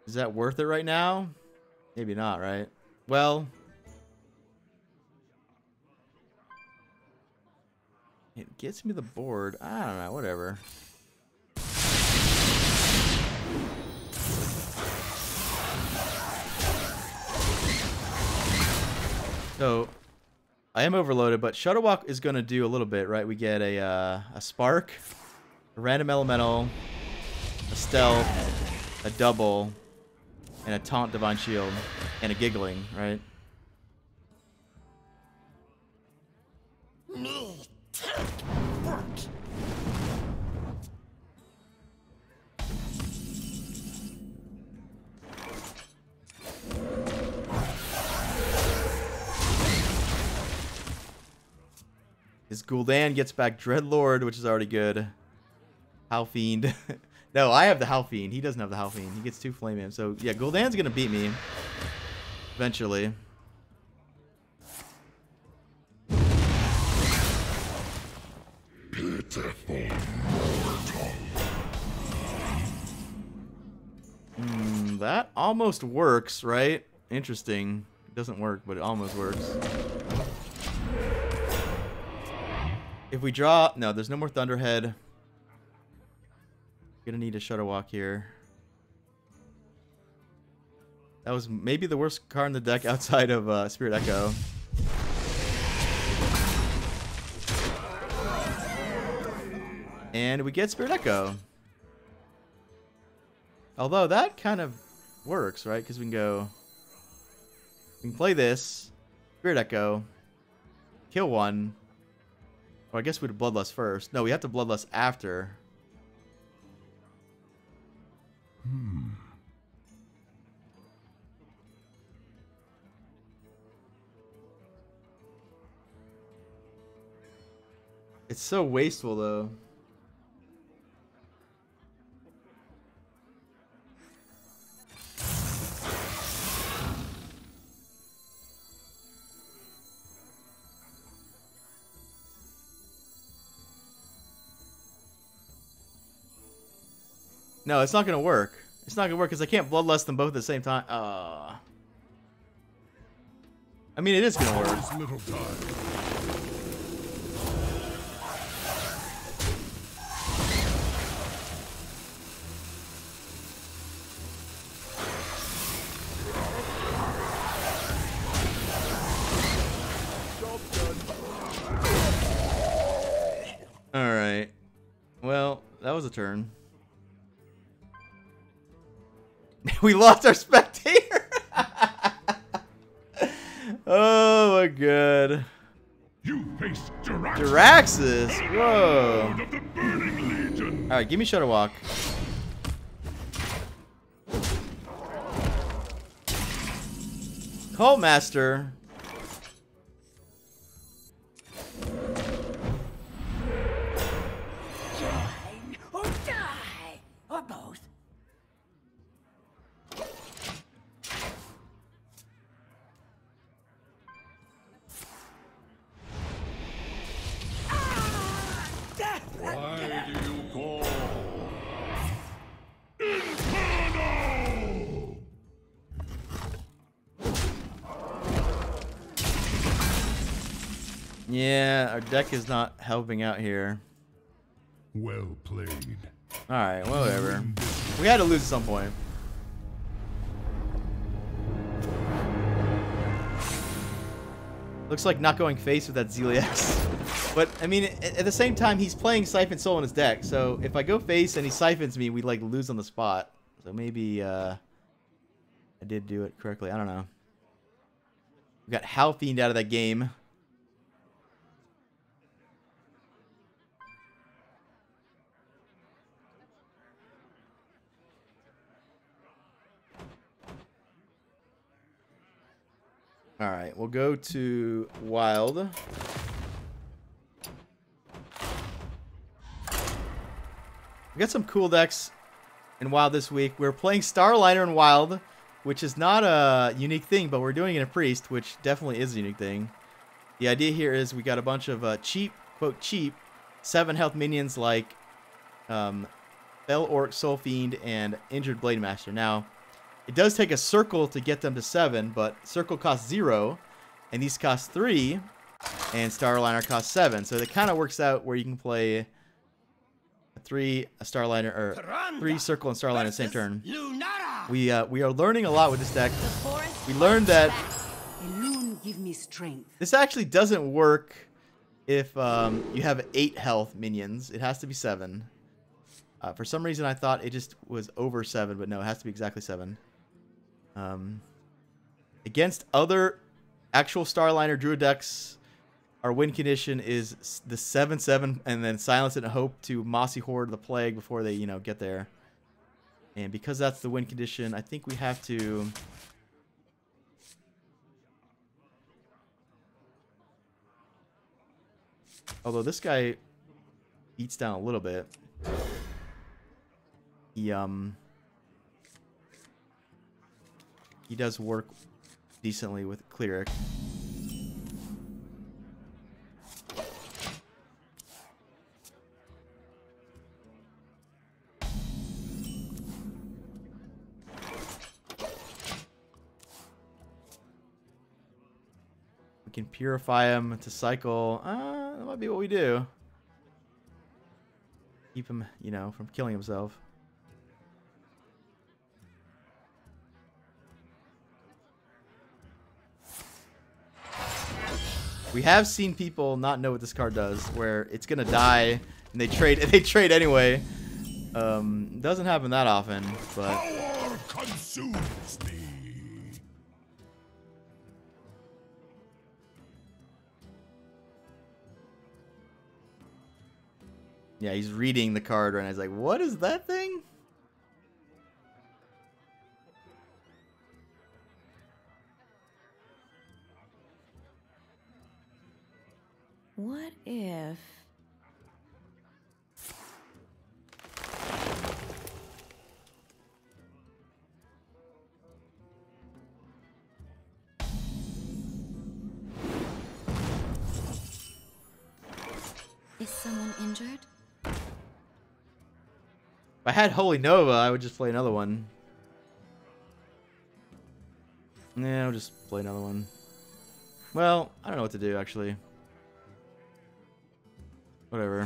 Is that worth it right now? Maybe not, right? Well... it gets me the board. I don't know, whatever. So, I am overloaded, but Shadow Walk is going to do a little bit, right? We get a Spark, a Random Elemental, a Stealth, a Double, and a Taunt Divine Shield, and a Giggling, right? Me take root. His Gul'dan gets back Dreadlord, which is already good. Howlfiend. No, I have the Howlfiend. He doesn't have the Howlfiend. He gets 2 Flame Imps. So, yeah, Gul'dan's going to beat me. Eventually. Pitiful mortal. That almost works, right? Interesting. It doesn't work, but it almost works. If we draw... no, there's no more Thunderhead. Gonna need a Shadow Walk here. That was maybe the worst card in the deck outside of Spirit Echo. And we get Spirit Echo. Although that kind of works, right? Because we can go... we can play this. Spirit Echo. Kill one. Or I guess we'd Bloodlust first. No, we have to Bloodlust after. It's so wasteful, though. No, it's not gonna work. It's not gonna work because I can't Bloodlust them both at the same time. I mean, it is gonna work. There's little time. Alright. Well, that was a turn. We lost our spectator! Oh my god. You face Jiraxis. Jiraxis? Whoa. Lord of the Burning Legion. Alright, give me Shadow Walk. Cult Master. Join or die. Or both. Yeah, our deck is not helping out here. Well played. Alright, whatever. We had to lose at some point. Looks like not going face with that Zeliax. But, I mean, at the same time, he's playing Siphon Soul in his deck. So, if I go face and he siphons me, we, like, lose on the spot. So, maybe, I did do it correctly. I don't know. We got Halfiend out of that game. Alright, we'll go to Wild. We got some cool decks in Wild this week. We're playing Starliner in Wild, which is not a unique thing, but we're doing it in Priest, which definitely is a unique thing. The idea here is we got a bunch of cheap, quote cheap, 7 health minions like Fell Orc, Soul Fiend, and Injured Blade Master. Now, it does take a Circle to get them to 7, but Circle costs 0, and these cost 3, and Starliner costs 7. So it kind of works out where you can play a 3 Starliner or 3 Circle and Starliner in the same turn. We are learning a lot with this deck. We learned that Give me strength. this actually doesn't work if you have 8 health minions. It has to be 7. For some reason, I thought it just was over 7, but no, it has to be exactly 7. Against other actual Starliner Druid decks, our win condition is the 7/7 and then silence it and hope to Mossy Horde the Plague before they, get there. And because that's the win condition, I think we have to... Although this guy eats down a little bit. He does work decently with Cleric. We can purify him to cycle. That might be what we do. Keep him, from killing himself. We have seen people not know what this card does, where it's gonna die and they trade anyway. Doesn't happen that often, but Power consumes me. yeah, he's reading the card right now. He's like, "What is that thing?" What if... Is someone injured? If I had Holy Nova, I would just play another one. Yeah, I'll just play another one. Well, I don't know what to do, actually. Whatever.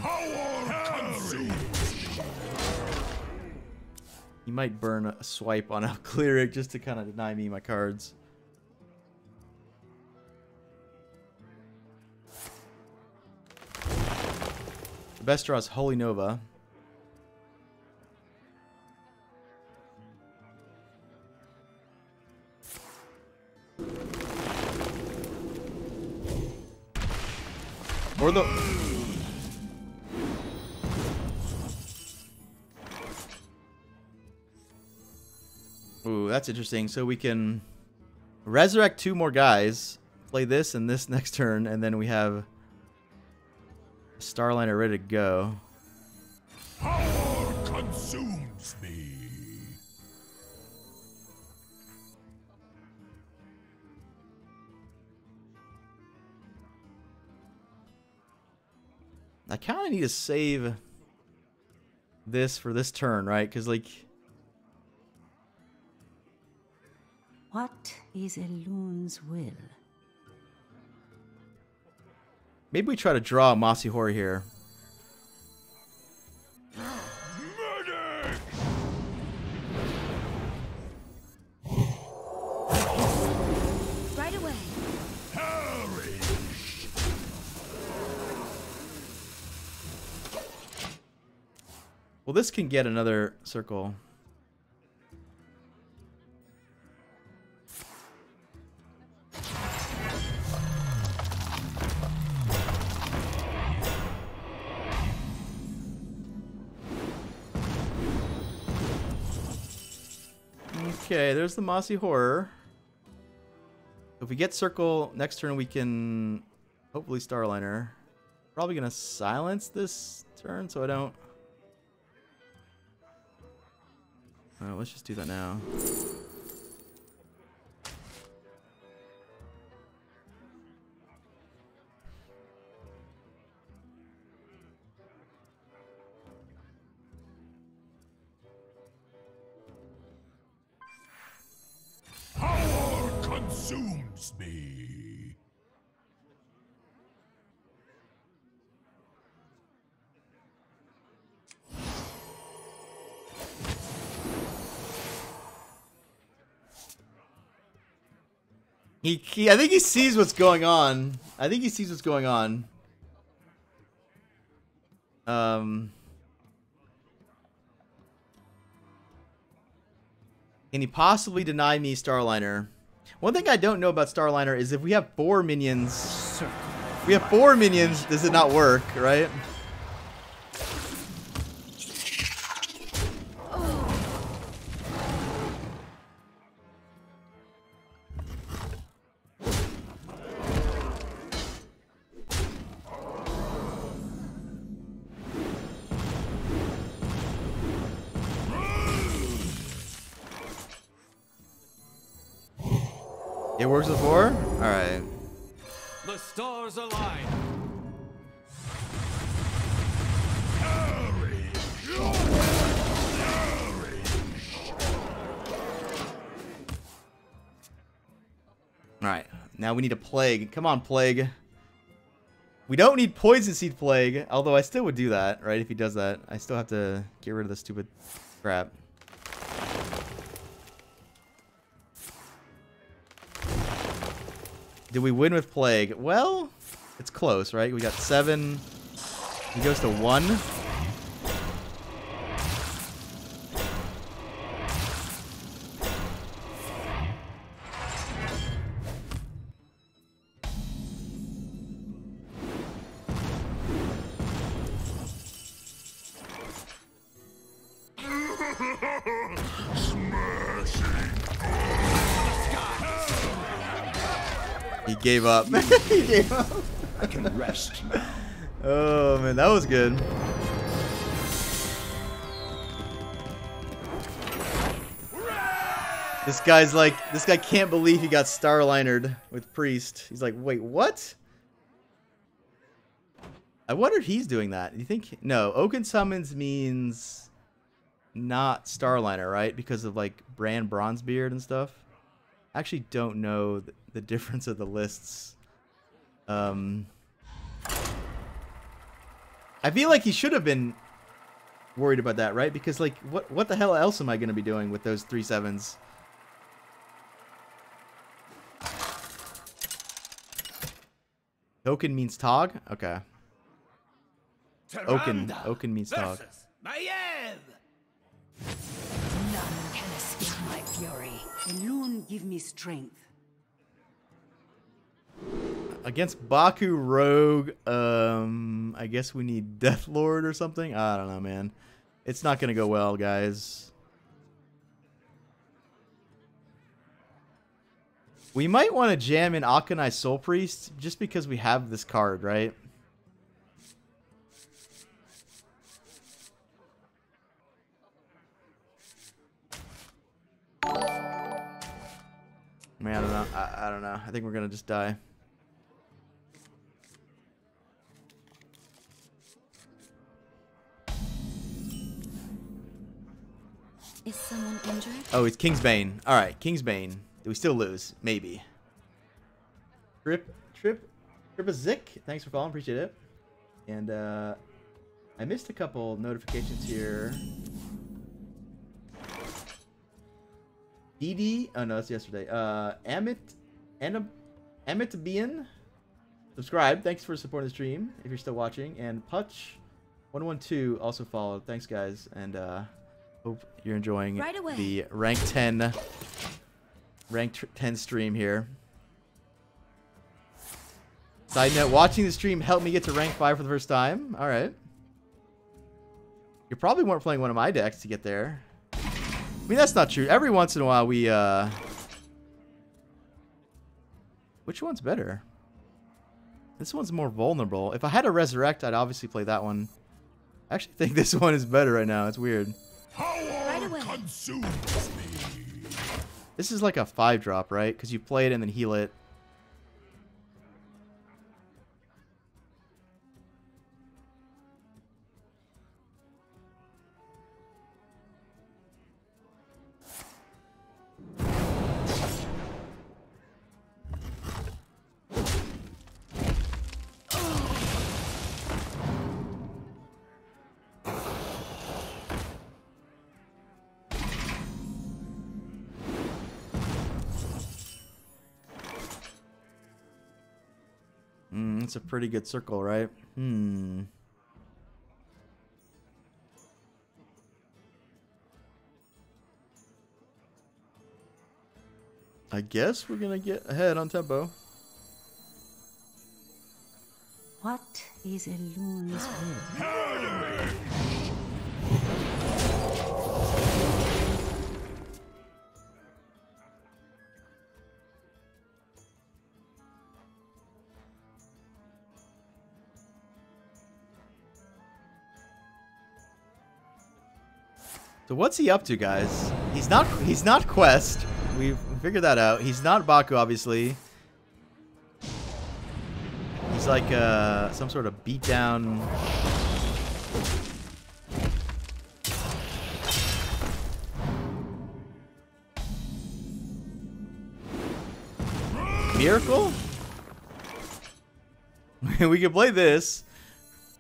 He might burn a swipe on a Cleric just to kind of deny me my cards. The best draw is Holy Nova. Or the... Ooh, that's interesting. So we can resurrect 2 more guys, play this and this next turn, and then we have Starliner ready to go. Power consumes me. I kind of need to save this for this turn, right? Because, like... What is a loon's will? Maybe we try to draw a Mossy Horror here. Right away. Well, this can get another circle. Okay, there's the Mossy Horror. If we get circle next turn, we can hopefully Starliner. Probably gonna silence this turn so I don't. Oh, let's just do that now. Power consumes me. I think he sees what's going on. I think he sees what's going on. Can he possibly deny me Starliner? One thing I don't know about Starliner is if we have 4 minions... We have 4 minions, does it not work, right? It works before? Alright. The stars align. Alright. Now we need a Plague. Come on, Plague. We don't need Poison Seed Plague, although I still would do that, right? If he does that. I still have to get rid of the stupid crap. Did we win with Plague? Well, it's close, right? We got 7. He goes to 1. He gave up. He gave up. I can rest now. Oh man, that was good. This guy can't believe he got Starlinered with Priest. He's like, wait, what? I wonder if he's doing that. Do you think? No, Oaken Summons means not Starliner, right? Because of like Brand Bronzebeard and stuff. I actually don't know the difference of the lists. I feel like he should have been worried about that, right? Because like, what the hell else am I going to be doing with those 3 7s? Token means Tog? Okay. Oaken means Tog. Maiev! None can escape my fury. Alone give me strength. Against Baku Rogue, I guess we need Deathlord or something. I don't know, man. It's not gonna go well, guys. We might want to jam in Akanai Soul Priest just because we have this card, right? Man, I don't know. I don't know. I think we're gonna just die. Is someone injured? Oh, it's Kingsbane. Alright, Kingsbane. Do we still lose? Maybe. Trip. Zik, thanks for following, appreciate it. And I missed a couple notifications here. DD, oh no, that's yesterday. Amit Bien, subscribe. Thanks for supporting the stream if you're still watching. And Putch112 also followed. Thanks guys, and hope you're enjoying the rank 10 stream here. Side note, watching the stream helped me get to rank 5 for the first time. All right. You probably weren't playing one of my decks to get there. I mean, that's not true. Every once in a while we, which one's better? This one's more vulnerable. If I had a Resurrect, I'd obviously play that one. I actually think this one is better right now. It's weird. Power consumes me. This is like a 5-drop, right? Because you play it and then heal it. It's a pretty good circle, right? I guess we're gonna get ahead on tempo. What is Elun's will? So what's he up to, guys? He's not Quest. We've figured that out. He's not Baku, obviously. He's like some sort of beatdown. Miracle? We could play this.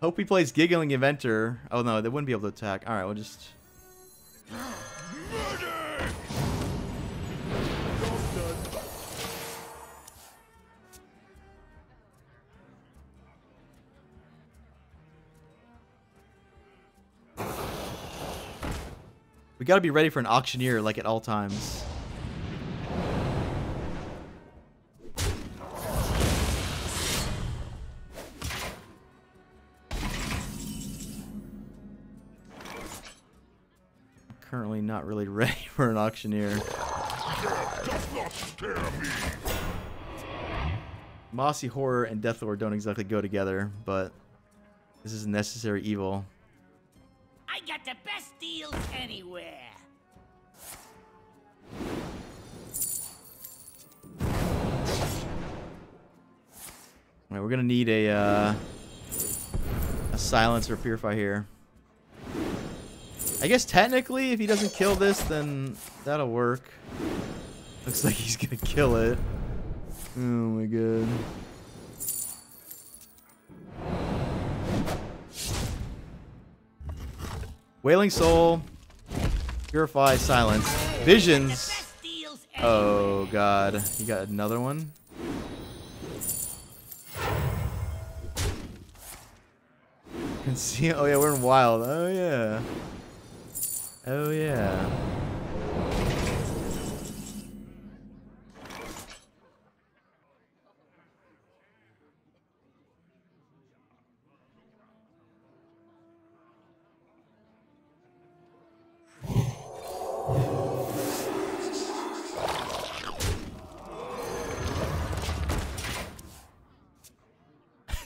Hope he plays Giggling Inventor. Oh no, they wouldn't be able to attack. Alright, we'll just... We gotta be ready for an auctioneer, like, at all times. Currently not really ready for an auctioneer. Does not scare me. Mossy Horror and Deathlord don't exactly go together, but this is a necessary evil. I got the best deals anywhere. Alright, we're gonna need a silence or purify here. I guess technically, if he doesn't kill this, then that'll work. Looks like he's gonna kill it. Oh my god. Wailing Soul, Purify, Silence, Visions. Oh god, you got another one? Conceal. Oh yeah, we're in Wild. Oh yeah. Oh yeah.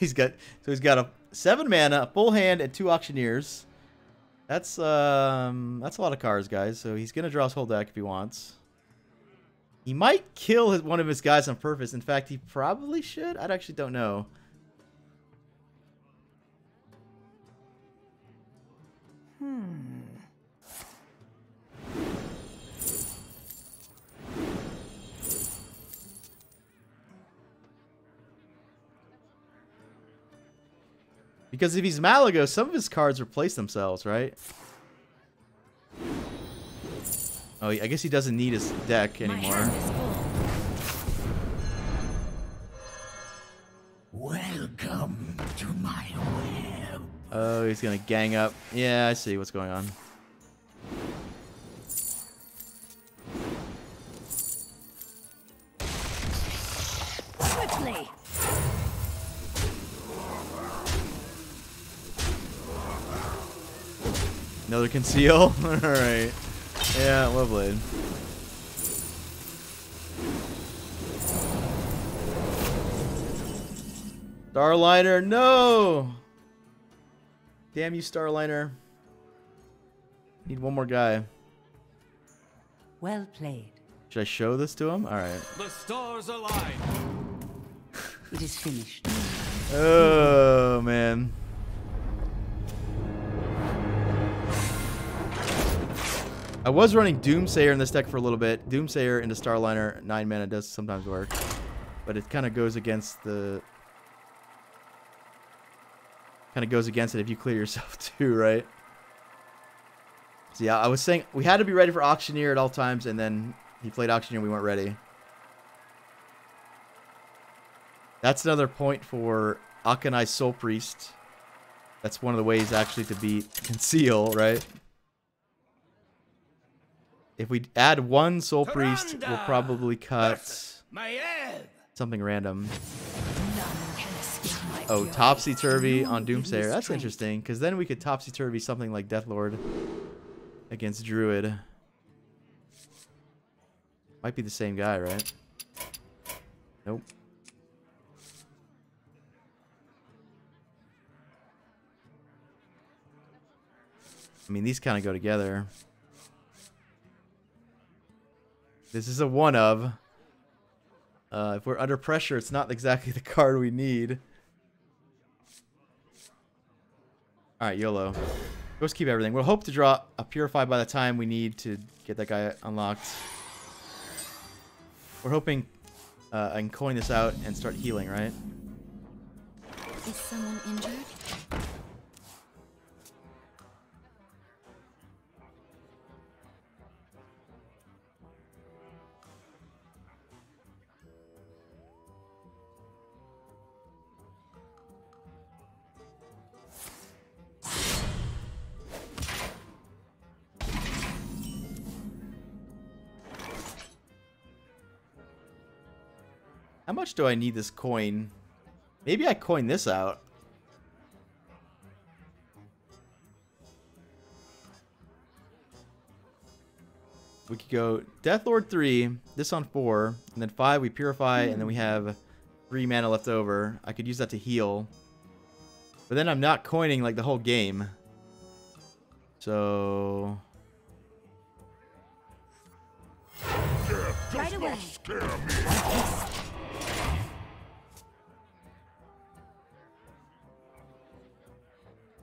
He's got a 7 mana, a full hand, and 2 auctioneers. That's a lot of cards, guys. So he's gonna draw his whole deck if he wants. He might kill one of his guys on purpose. In fact, he probably should. I actually don't know. Because if he's Malygos, some of his cards replace themselves, right? Oh, I guess he doesn't need his deck anymore. Welcome to my web. Oh, he's gonna gang up. Yeah, I see what's going on. Swiftly. Another conceal? Alright. Yeah, Loveblade. Starliner, no! Damn you, Starliner. Need one more guy. Well played. Should I show this to him? Alright. The stars align. It is finished. Oh, man. I was running Doomsayer in this deck for a little bit. Doomsayer into Starliner, 9 mana does sometimes work. But it kind of goes against the... Kind of goes against it if you clear yourself too, right? So yeah, I was saying we had to be ready for Auctioneer at all times, and then he played Auctioneer and we weren't ready. That's another point for Akanai's Soul Priest. That's one of the ways actually to beat Conceal, right? If we add one Soul Priest, we'll probably cut something random. Oh, Topsy-Turvy on Doomsayer. That's interesting, because then we could Topsy-Turvy something like Deathlord against Druid. Might be the same guy, right? Nope. I mean, these kind of go together. This is a one of. If we're under pressure, it's not exactly the card we need. Alright, YOLO. Let's keep everything. We'll hope to draw a Purify by the time we need to get that guy unlocked. We're hoping I can coin this out and start healing, right? Is someone injured? How much do I need this coin? Maybe I coin this out. We could go Deathlord 3, this on 4, and then 5 we Purify, and then we have 3 mana left over. I could use that to heal. But then I'm not coining like the whole game. So... Right away.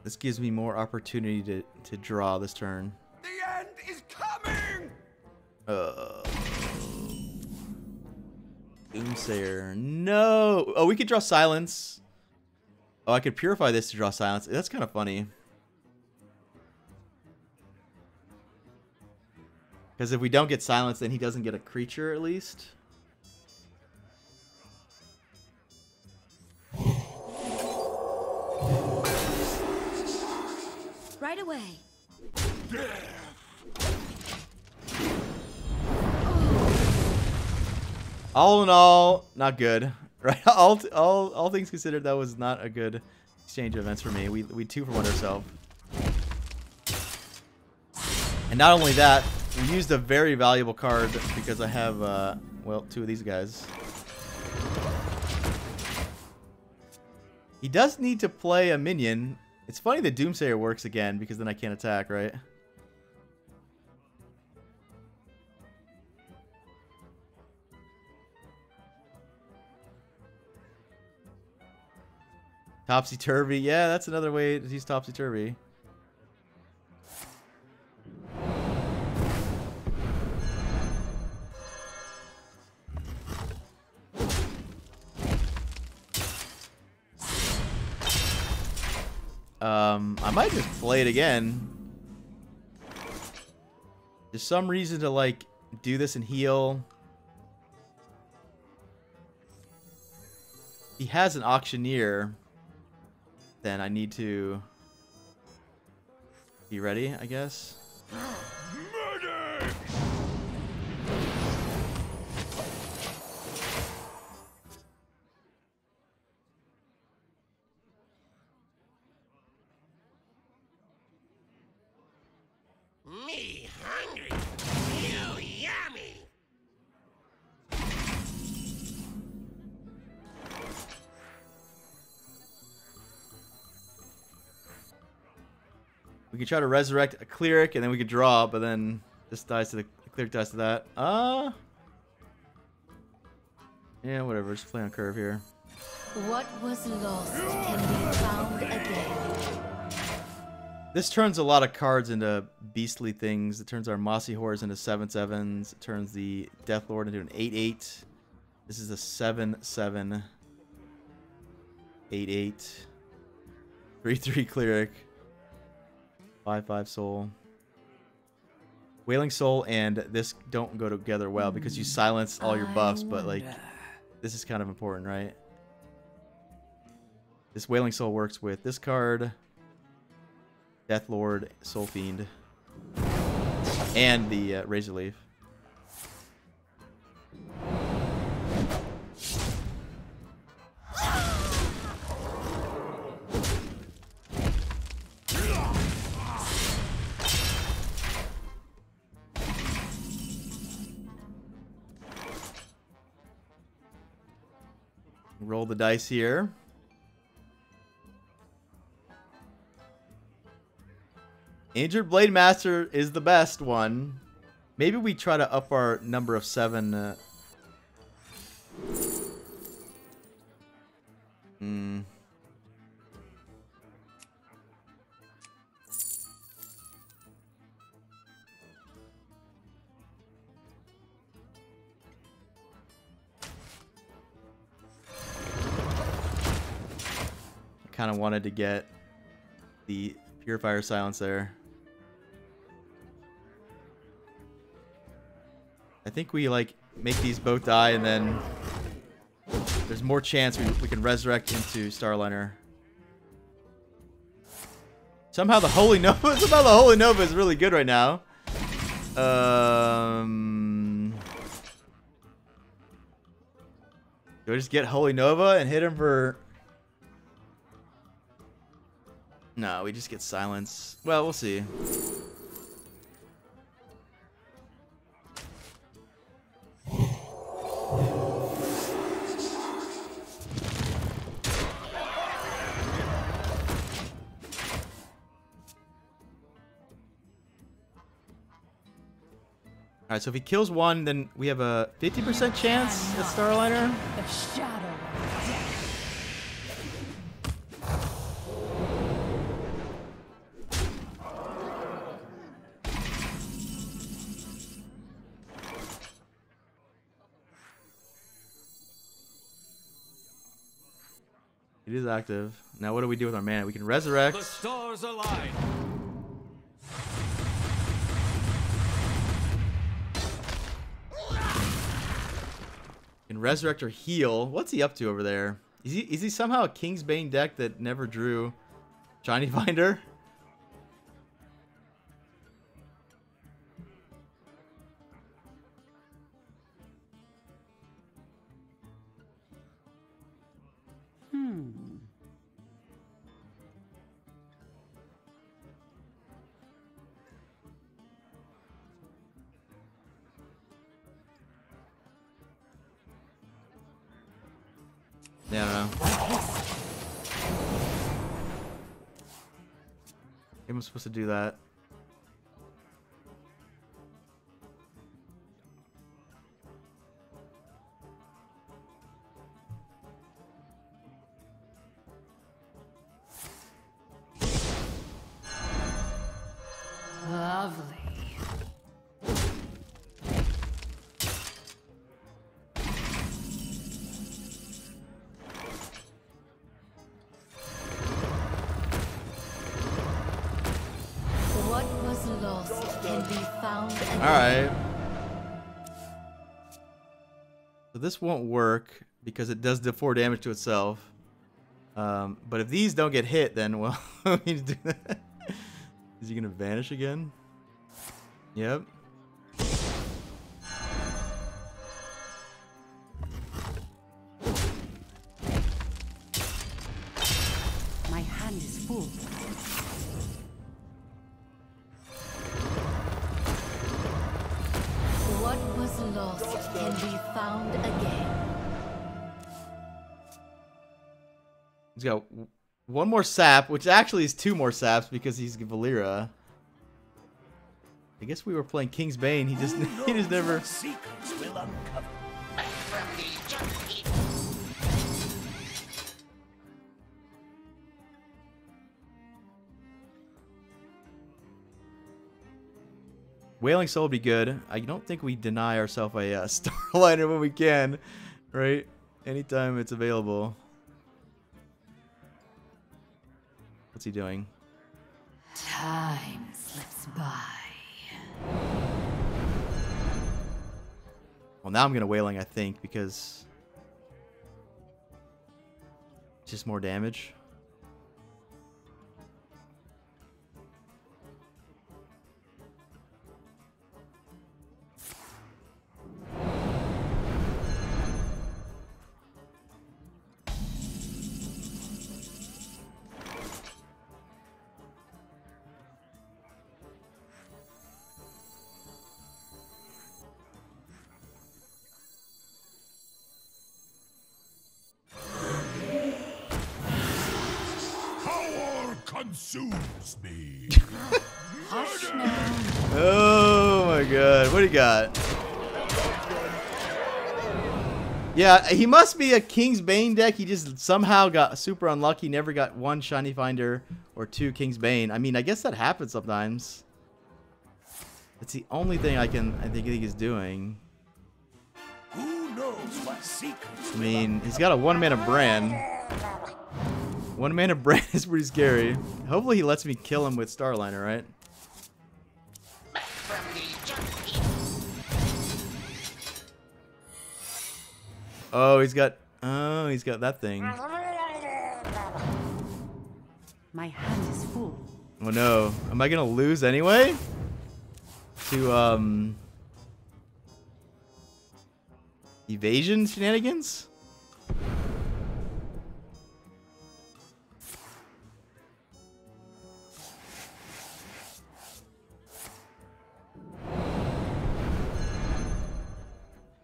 This gives me more opportunity to draw this turn. The end is coming! Doomsayer. No! Oh, we could draw Silence. Oh, I could Purify this to draw Silence. That's kind of funny. Because if we don't get Silence, then he doesn't get a creature at least. Right away. All in all, not good. Right? All things considered, that was not a good exchange of events for me. We 2-for-1 ourselves. And not only that, we used a very valuable card because I have, well, 2 of these guys. He does need to play a minion. It's funny that Doomsayer works again because then I can't attack, right? Topsy-Turvy. Yeah, that's another way to use Topsy-Turvy. I might just play it again. There's some reason to like do this and heal. He has an auctioneer. Then I need to be ready, I guess. Me hungry. You yummy. We could try to resurrect a cleric and then we could draw, but then this dies to the cleric dies to that. Yeah, whatever. Just play on curve here. What was lost can be found again. This turns a lot of cards into beastly things. It turns our Mossy Horrors into 7/7s. It turns the Death Lord into an 8/8. This is a 7/7. 8/8. 3/3 cleric. 5/5 soul. Wailing Soul and this don't go together well because you silence all your buffs, but like this is kind of important, right? This Wailing Soul works with this card, Death Lord, Soul Fiend, and the Razor Leaf. Roll the dice here. Injured Blade Master is the best one. Maybe we try to up our number of 7. Kind of wanted to get the Purifier Silence there. I think we like make these both die and then there's more chance we can resurrect into Starliner. Somehow the Holy Nova is really good right now. Do I just get Holy Nova and hit him for... No, we just get silence. Well, we'll see. Alright, so if he kills one, then we have a 50% chance at Starliner. The shadow of death. It is active. Now what do we do with our mana? We can resurrect. The stars align. We can resurrect or heal. What's he up to over there? Is he somehow a Kingsbane deck that never drew Shiny Finder? Yeah, I don't know. I'm supposed to do that. Lovely. Alright. So this won't work because it does the 4 damage to itself. But if these don't get hit, then, well, we need to do that. Is he going to vanish again? Yep. My hand is full. What was lost can be found again. He's got one more sap, which actually is 2 more saps because he's Valera. I guess we were playing King's Bane. He just never. Secrets will uncover. Wailing Soul would be good. I don't think we deny ourselves a Starliner when we can, right? Anytime it's available. What's he doing? Time slips by. Well, now I'm gonna Wailing, I think, because it's just more damage. Consumes me. Hush now. Oh my god, what do you got? Yeah, he must be a King's Bane deck. He just somehow got super unlucky, never got 1 Shiny Finder or 2 King's Bane. I mean, I guess that happens sometimes. That's the only thing I think he's doing. Who knows what secrets? I mean, he's got a 1-mana Brand. 1-mana Brand is pretty scary. Hopefully he lets me kill him with Starliner, right? Oh, he's got that thing. My hand is full. Oh no. Am I gonna lose anyway? To evasion shenanigans?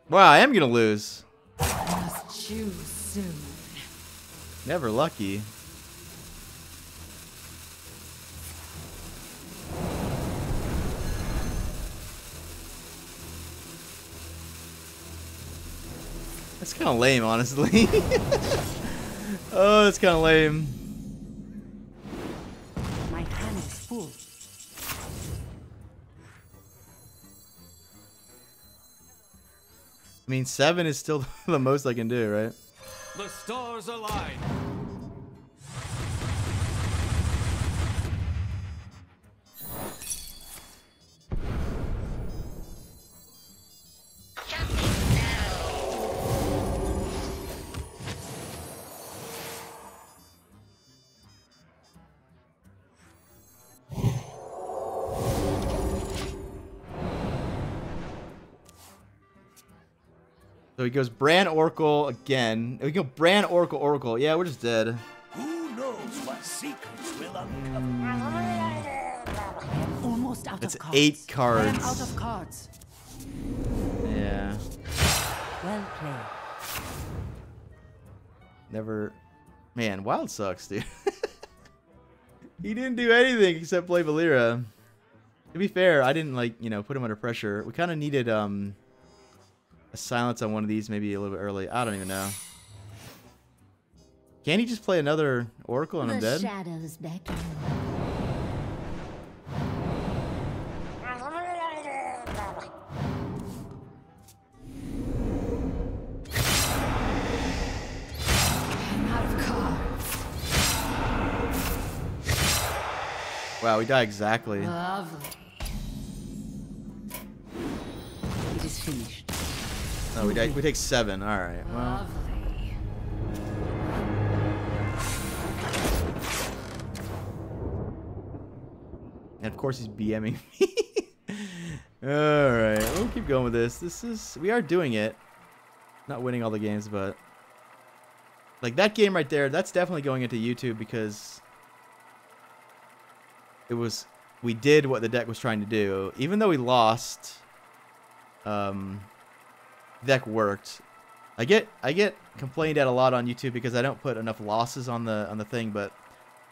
Wow, I am gonna lose. Must choose soon. Never lucky. That's kind of lame, honestly. Oh, that's kind of lame. My hand is full. I mean, 7 is still the most I can do, right? The stars align. So he goes Bran Oracle again. We go Bran Oracle Oracle. Yeah, we're just dead. Who knows what secrets will uncover? I'm almost out That's of cards. 8 cards. I am out of cards. Yeah. Well played. Never. Man, Wild sucks, dude. He didn't do anything except play Valera. To be fair, I didn't put him under pressure. We kind of needed a silence on one of these, maybe a little bit early. I don't even know. Can he just play another Oracle and I'm The dead? shadows beckon. I'm out of cards. Wow, we die exactly. Lovely. Oh, we take 7. All right. Well. Lovely. And of course he's BMing me. All right, we'll keep going with this. We are doing it. Not winning all the games, but like that game right there, that's definitely going into YouTube because we did what the deck was trying to do. Even though we lost, the deck worked. I get complained at a lot on YouTube because I don't put enough losses on the thing, but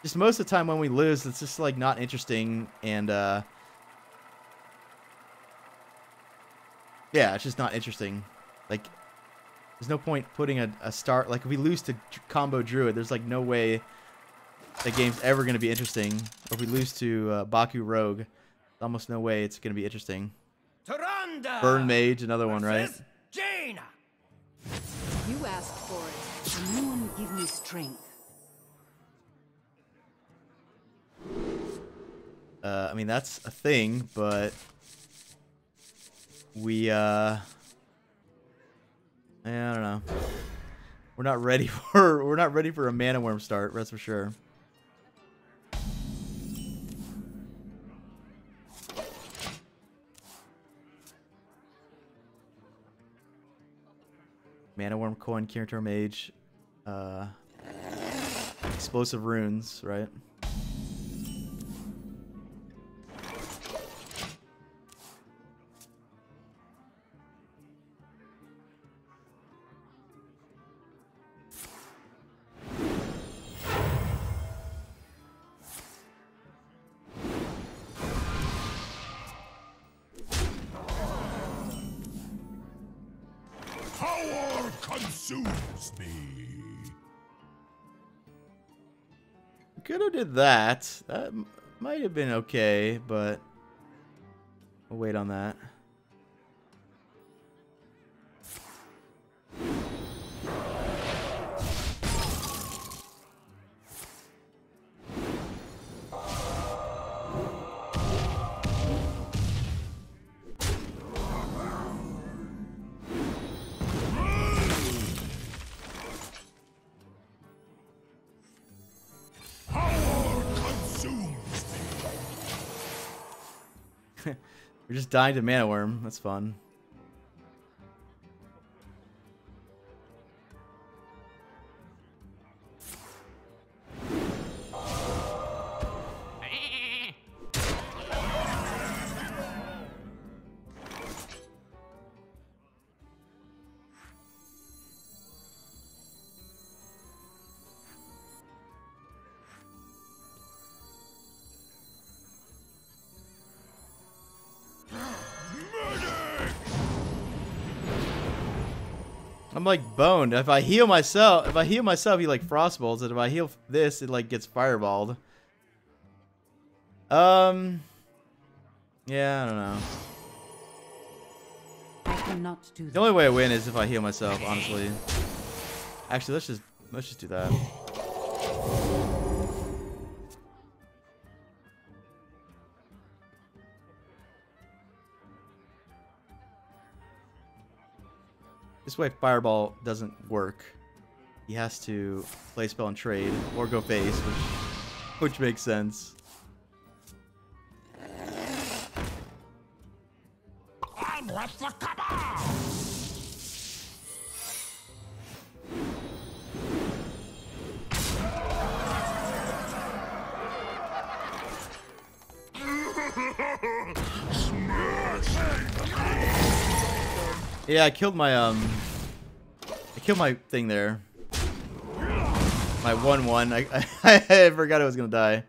just most of the time when we lose, it's just like not interesting, and yeah, it's just not interesting. Like, there's no point putting a start. Like, if we lose to combo Druid, there's like no way the game's ever going to be interesting. Or if we lose to Baku Rogue, there's almost no way it's going to be interesting. Taranda Burn Mage, another one, right? Jaina. You asked for it. The moon give me strength. I mean, that's a thing, but we, yeah, I don't know. We're not ready for a Mana Worm start, that's for sure. Mana Worm, Coin, Character Mage, Explosive Runes, right? Power consumes me. Could have did that. That might have been okay, but we'll wait on that. We're just dying to Mana Worm. That's fun. I'm like boned. If I heal myself, he like frostbolts it. If I heal this, it like gets fireballed. Yeah, I don't know. I cannot do The only way I win is if I heal myself, honestly. Actually, let's just do that. This way Fireball doesn't work. He has to play spell and trade, or go face, which makes sense. I'm with the cabal. Yeah, I killed my thing there. My 1/1. I forgot I was gonna die.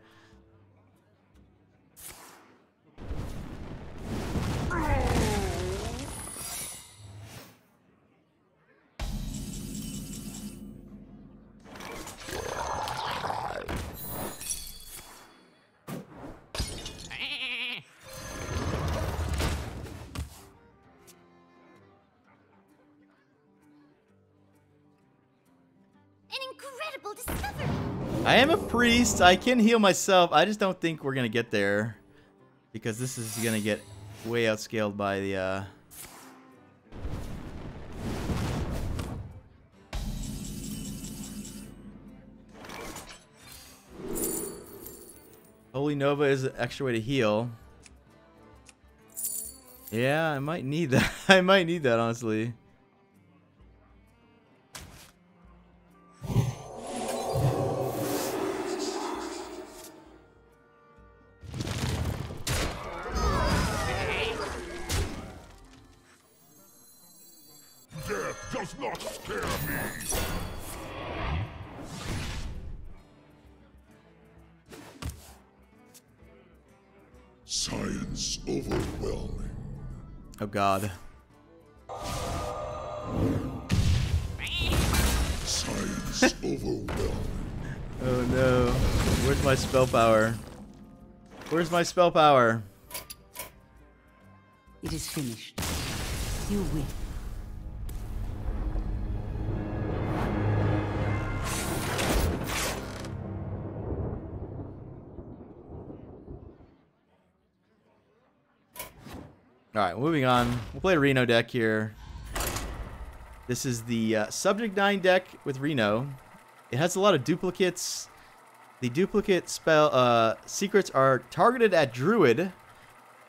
I am a priest. I can heal myself. I just don't think we're gonna get there because this is gonna get way outscaled by the Holy Nova is an extra way to heal. Yeah, I might need that. I might need that, honestly. Death does not scare me. Science overwhelming. Oh god. Science overwhelming. Oh no. Where's my spell power? Where's my spell power? It is finished. You win. Alright, moving on. We'll play a Reno deck here. This is the Subject 9 deck with Reno. It has a lot of duplicates. The duplicate spell secrets are targeted at Druid,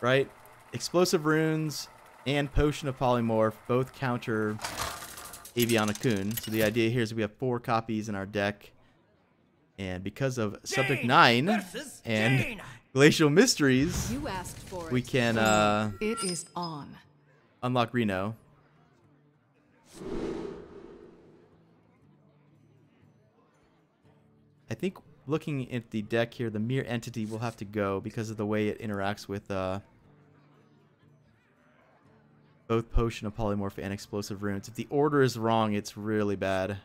right? Explosive Runes and Potion of Polymorph both counter Aviana Kun. So the idea here is we have 4 copies in our deck. And because of Subject 9 and Glacial Mysteries, You asked for we it. can It is on. unlock Reno. I think looking at the deck here, the Mere Entity will have to go because of the way it interacts with both Potion of Polymorph and Explosive Runes. If the order is wrong, it's really bad.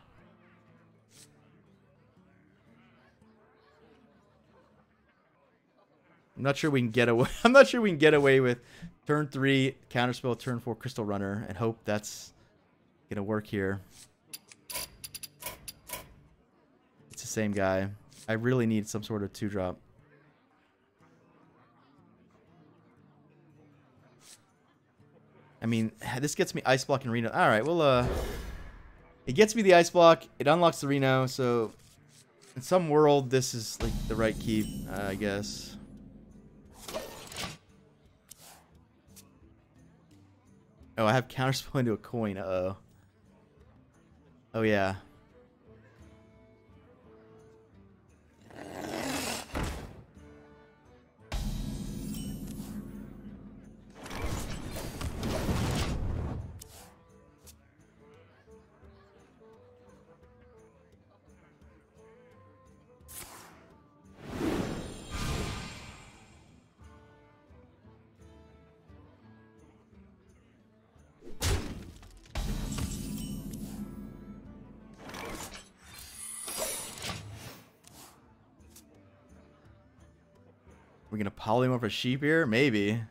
I'm not sure we can get away. I'm not sure we can get away with turn 3 counterspell, turn 4 Crystal Runner, and hope that's gonna work here. It's the same guy. I really need some sort of 2-drop. I mean, this gets me Ice Block and Reno. All right, well, it gets me the Ice Block. It unlocks the Reno. So, in some world, this is like the right keep, I guess. Oh, I have counterspell into a coin. Uh-oh. Oh, yeah. We're gonna polymorph a sheep here? Maybe.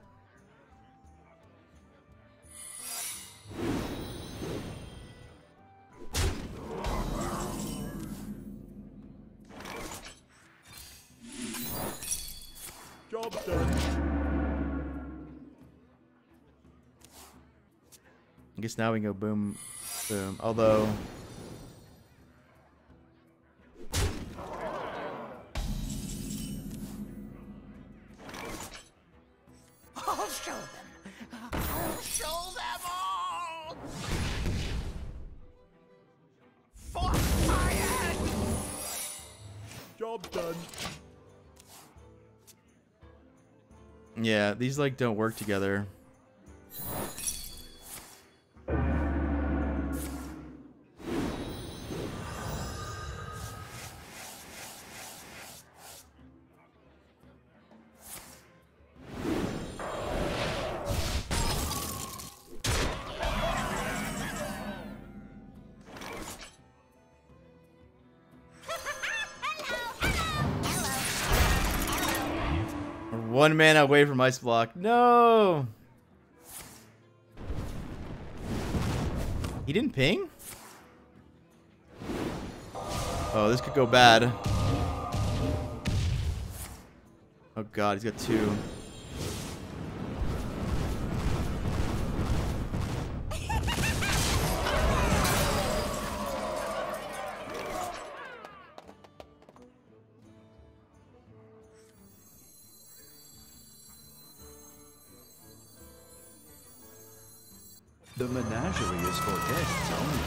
Job done. I guess now we can go boom, boom. Although... I'll show them. I'll show them all. For fire! Job done. Yeah, these like don't work together. We're 1 mana away from Ice Block. No! He didn't ping? Oh, this could go bad. Oh god, he's got 2. The menagerie is for guests only.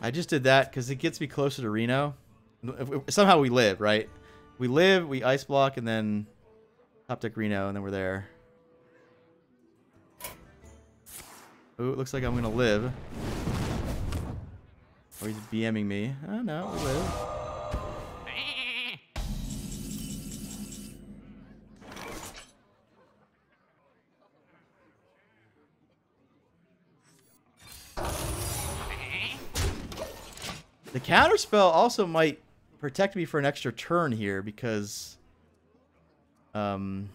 I just did that because it gets me closer to Reno. Somehow we live, right? We live, we ice block, and then top deck Reno, and then we're there. Oh, it looks like I'm gonna live. Or he's BMing me. Oh no, we live. The counterspell also might protect me for an extra turn here because yeah.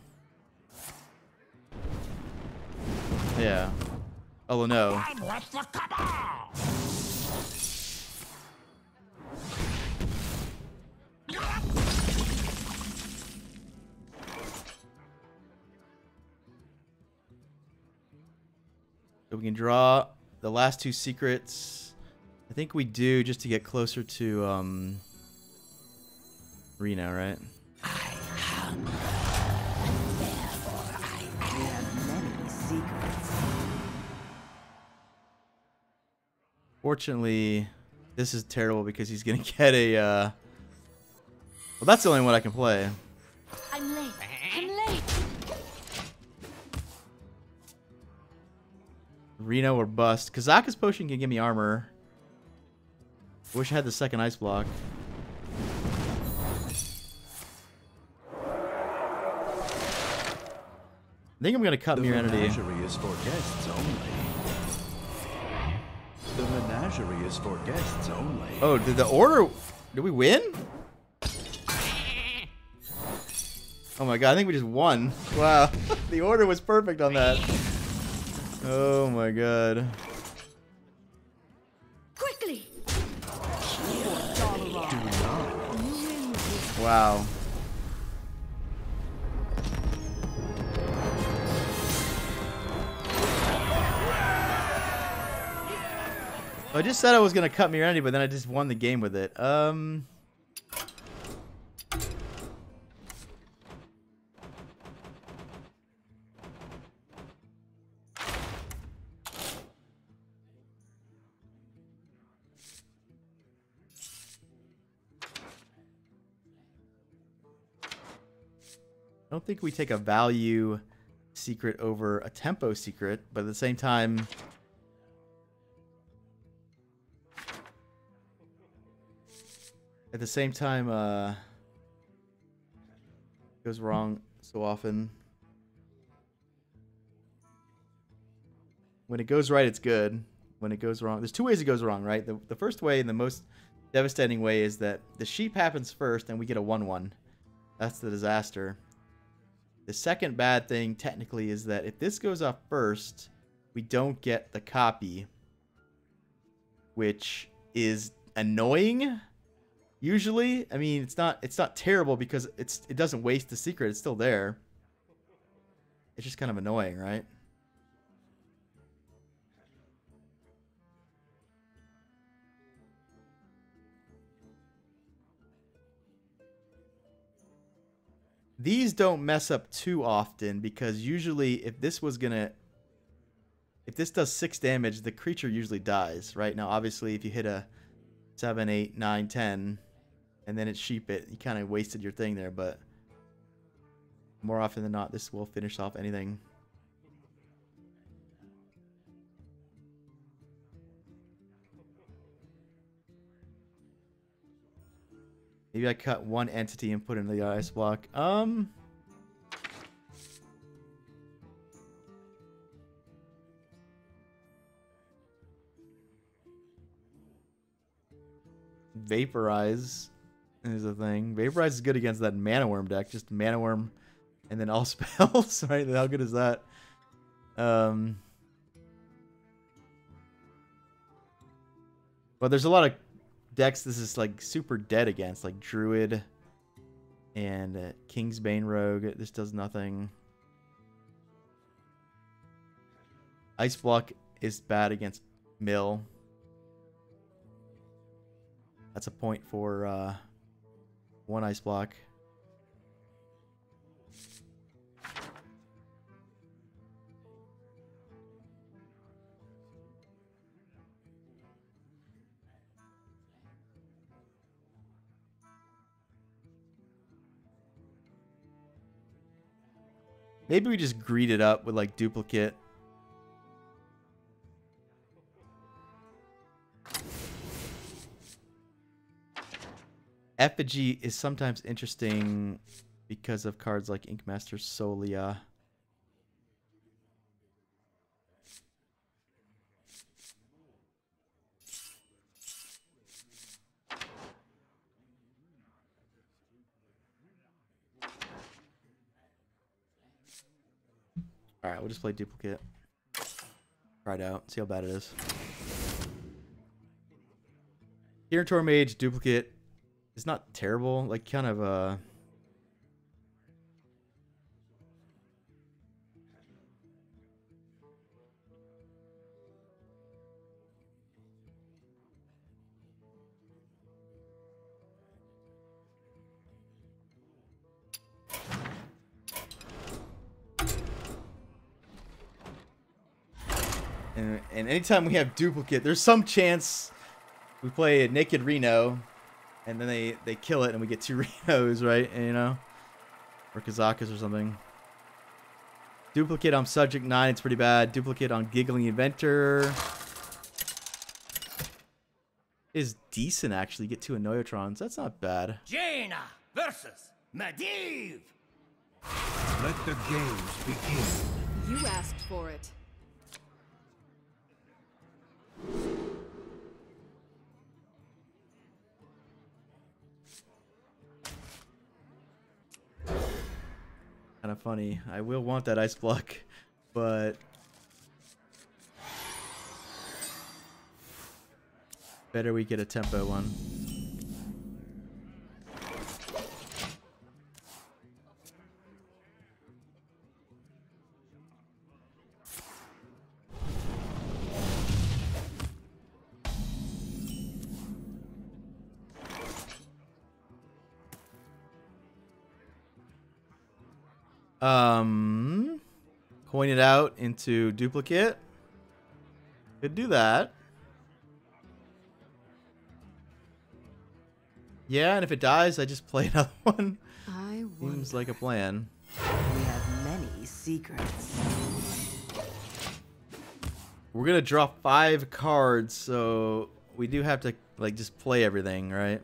Oh no. I'm with the cabal! So we can draw the last two secrets. I think we do just to get closer to Reno, right? I hunger, and therefore I have many secrets. Fortunately, this is terrible because he's gonna get a well, that's the only one I can play. I'm late. I'm late. Reno or bust. Kazaka's potion can give me armor. Wish I had the second ice block. I think I'm gonna cut Mirror The Entity. menagerie is for guests only. The menagerie is for guests only. Oh, did the order? Did we win? Oh my god, I think we just won. Wow, the order was perfect on that. Oh my god. Quickly. Wow. I just said I was gonna cut Mirror Entity, but then I just won the game with it. I don't think we take a value secret over a tempo secret, but at the same time, goes wrong so often. When it goes right, it's good. When it goes wrong, there's two ways it goes wrong, right? The first way and the most devastating way is that the sheep happens first and we get a 1/1. That's the disaster. The second bad thing, technically, is that if this goes off first, we don't get the copy, which is annoying. Usually, I mean, it's not terrible because it doesn't waste the secret. It's still there. It's just kind of annoying, right? These don't mess up too often because usually if this does 6 damage, the creature usually dies, right? Now, obviously, if you hit a 7, 8, 9, 10, and then it sheep it, you kind of wasted your thing there, but more often than not, this will finish off anything. Maybe I cut one entity and put it in the ice block. Vaporize is a thing. Vaporize is good against that Mana Worm deck. Just Mana Worm and then all spells, right? How good is that? But there's a lot of decks this is like super dead against, like Druid and Kingsbane Rogue. This does nothing. Ice Block is bad against Mill. That's a point for 1 ice block. Maybe we just greed it up with like duplicate. Effigy is sometimes interesting because of cards like Inkmaster Solia. Alright, we'll just play duplicate. Try it out, see how bad it is. Here Mage, duplicate. It's not terrible, like kind of and anytime we have duplicate, there's some chance we play a naked Reno and then they kill it and we get 2 Renos, right? And, you know, or Kazakas or something. Duplicate on Subject 9, it's pretty bad. Duplicate on Giggling Inventor is decent, actually. Get 2 Annoyotrons. That's not bad. Jaina versus Medivh. Let the games begin. You asked for it. Kind of funny. I will want that ice block, but better we get a tempo one. Coin it out into duplicate. Could do that. Yeah, and if it dies, I just play another one. Seems like a plan. We have many secrets. We're gonna draw 5 cards, so we do have to like just play everything, right?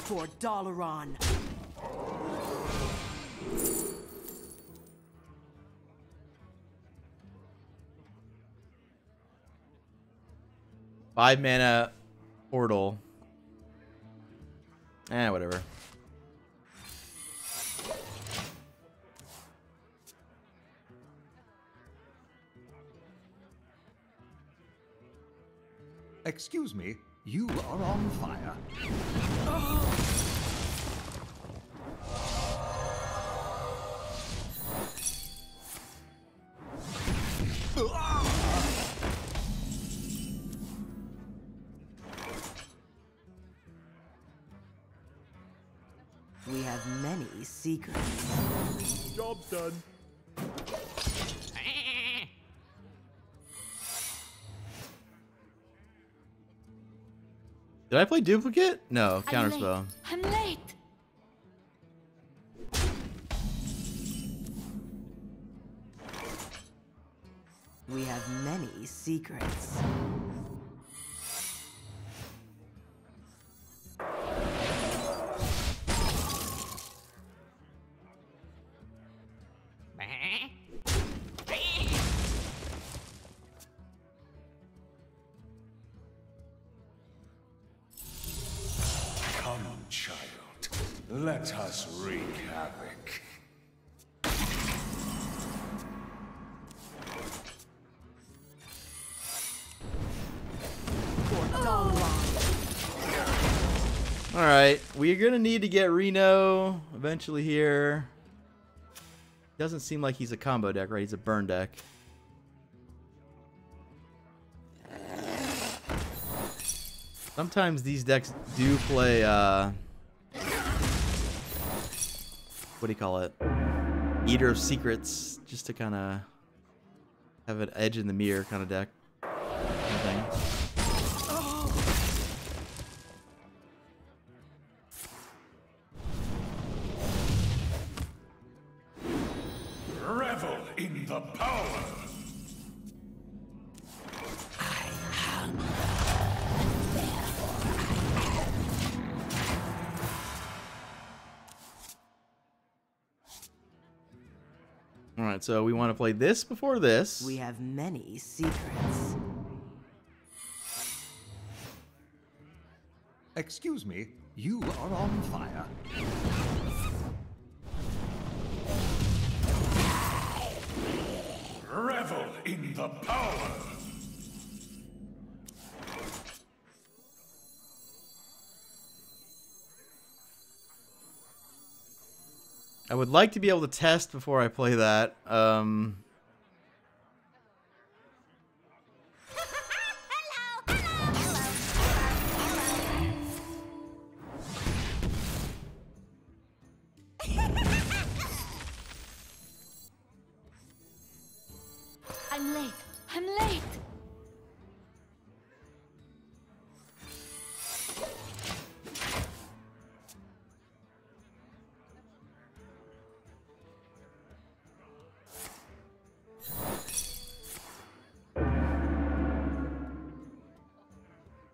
For Dalaran. Five mana portal. Whatever. Excuse me, you are on fire. We have many secrets. Job done. Did I play duplicate? No, counterspell. I'm late. We have many secrets. Come, child. Let us wreak havoc. For Dalaran. Alright, we're gonna need to get Reno eventually here. Doesn't seem like he's a combo deck, right? He's a burn deck. Sometimes these decks do play, what do you call it? Eater of Secrets, just to kind of have an edge in the mirror kind of deck. Thing. Revel in the power. Alright, so we want to play this before this. We have many secrets. Excuse me, you are on fire. Revel in the power. I would like to be able to test before I play that. I'm late. I'm late.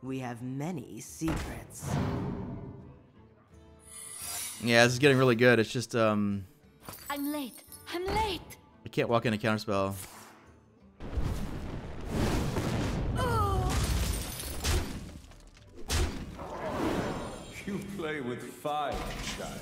We have many secrets. Yeah, this is getting really good. It's just, I'm late. I'm late. I can't walk in a counterspell. You play with fire, child.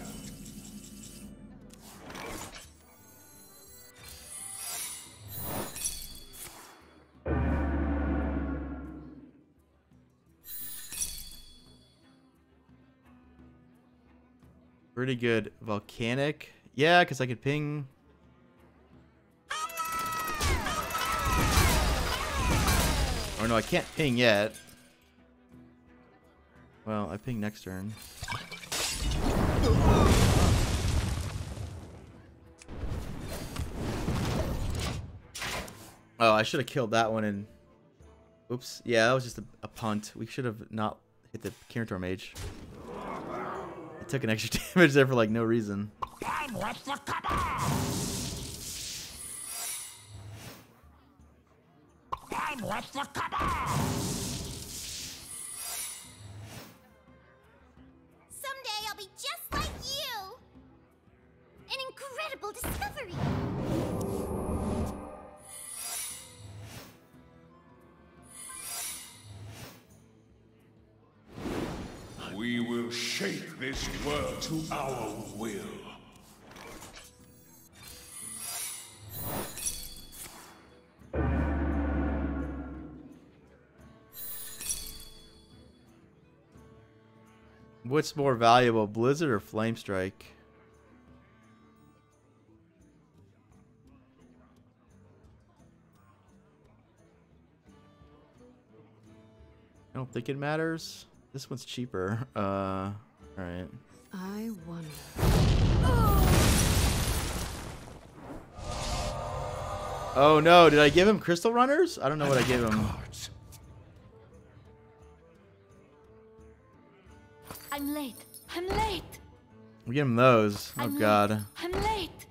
Pretty good. Volcanic. Yeah, because I could ping. Or no, I can't ping yet. Well, I ping next turn. Oh, I should have killed that one and... Oops. Yeah, that was just a punt. We should have not hit the Kirintor Mage. I took an extra damage there for like no reason. I'm with the cabal. I'm with the cabal. Someday I'll be just like you. An incredible discovery. We will shape this world to our will. What's more valuable, Blizzard or Flame Strike? I don't think it matters. This one's cheaper. Alright. I wonder. Oh no, did I give him Crystal Runners? I don't know what I gave him. I'm late. I'm late. We give him those. Oh I'm god. Late. I'm late.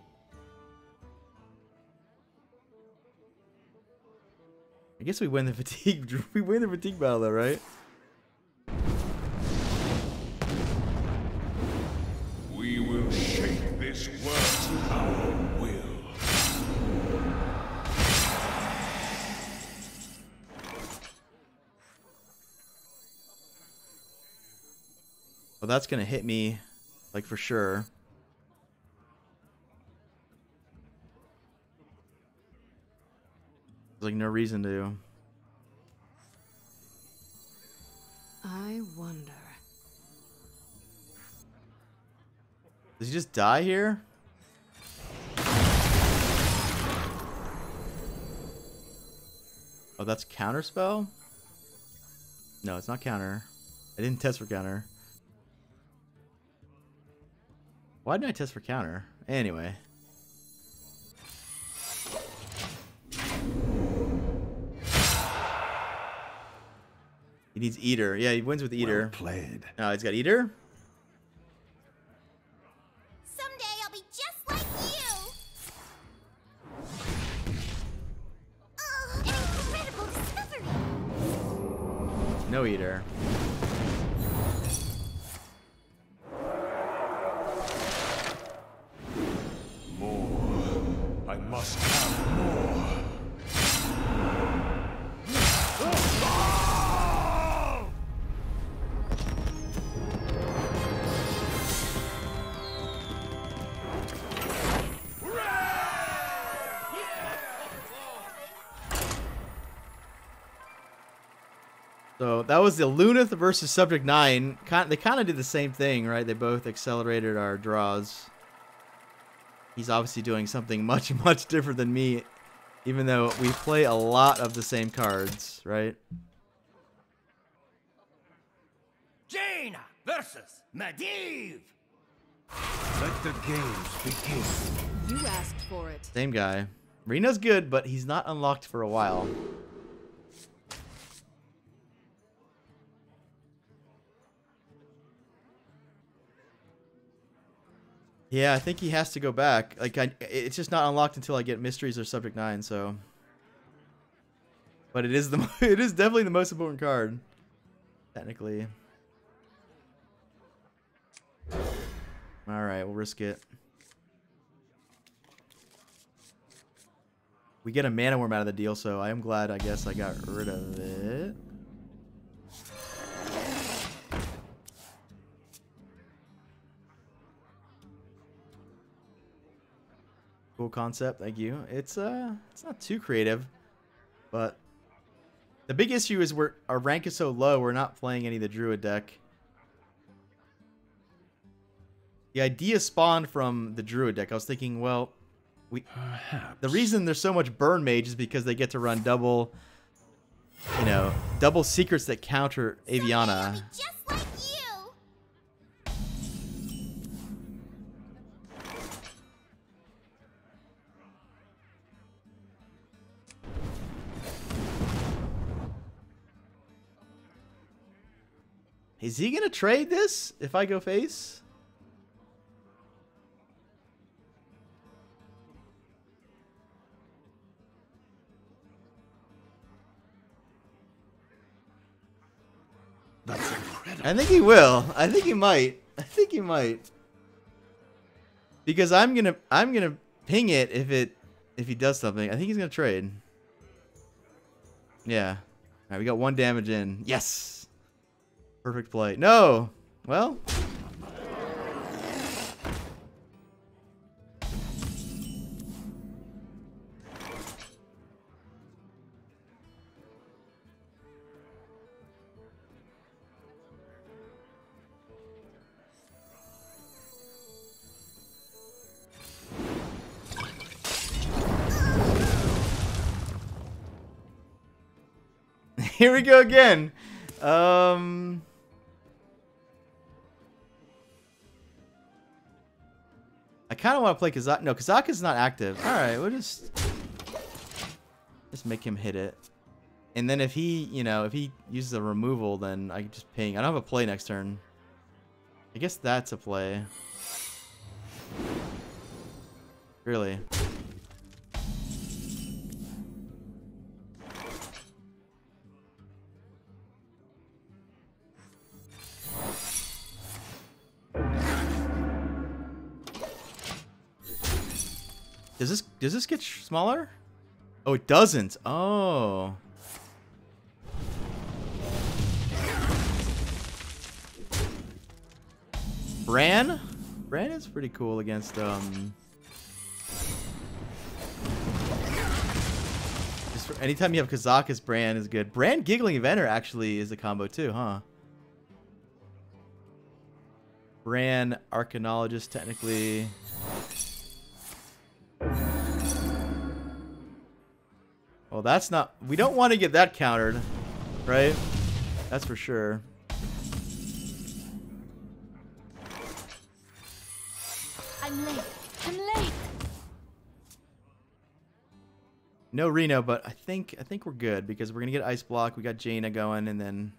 I guess we win the fatigue. We win the fatigue battle though, right? We will shape this world to our will. Well, that's gonna hit me, like for sure. There's like no reason to. I wonder. Does he just die here? Oh, that's counterspell? No, it's not counter. I didn't test for counter. Why didn't I test for counter? Anyway. He needs Eater. Yeah, he wins with Eater. Well played. Oh, he's got Eater? Someday I'll be just like you. Oh, an incredible discovery. No Eater. More. I must have more. So that was the Lunith versus Subject 9. They kind of did the same thing, right? They both accelerated our draws. He's obviously doing something much, much different than me, even though we play a lot of the same cards, right? Jaina versus Medivh. Let the games begin. You asked for it. Same guy. Reno's good, but he's not unlocked for a while. Yeah, I think he has to go back. Like, it's just not unlocked until I get Mysteries or Subject 9, so. But it is it is definitely the most important card, technically. All right, we'll risk it. We get a Mana Worm out of the deal, so I am glad. I guess I got rid of it. Cool concept, thank you. It's not too creative, but the big issue is our rank is so low. We're not playing any of the Druid deck. The idea spawned from the Druid deck. I was thinking, well, the reason there's so much Burn Mage is because they get to run double, double secrets that counter Aviana. Someday I'll be just like you. Is he gonna trade this if I go face? That's incredible. I think he will. I think he might. I think he might. Because I'm gonna ping it if he does something. I think he's gonna trade. Yeah. Alright, we got 1 damage in. Yes! Perfect play. No! Well. Here we go again. I kind of want to play Kazak. No, Kazaka's not active. All right, we'll just make him hit it. And then if he, if he uses a removal, then I can just ping. I don't have a play next turn. I guess that's a play. Really. Does this get smaller? Oh, it doesn't. Oh. Bran? Bran is pretty cool against anytime you have Kazakus, Bran is good. Bran Giggling Inventor actually is a combo too, huh? Ran Archaeologist technically. Well, that's not... We don't want to get that countered, right? That's for sure. I'm late. I'm late. No Reno, but I think we're good because we're gonna get Ice Block. We got Jaina going, and then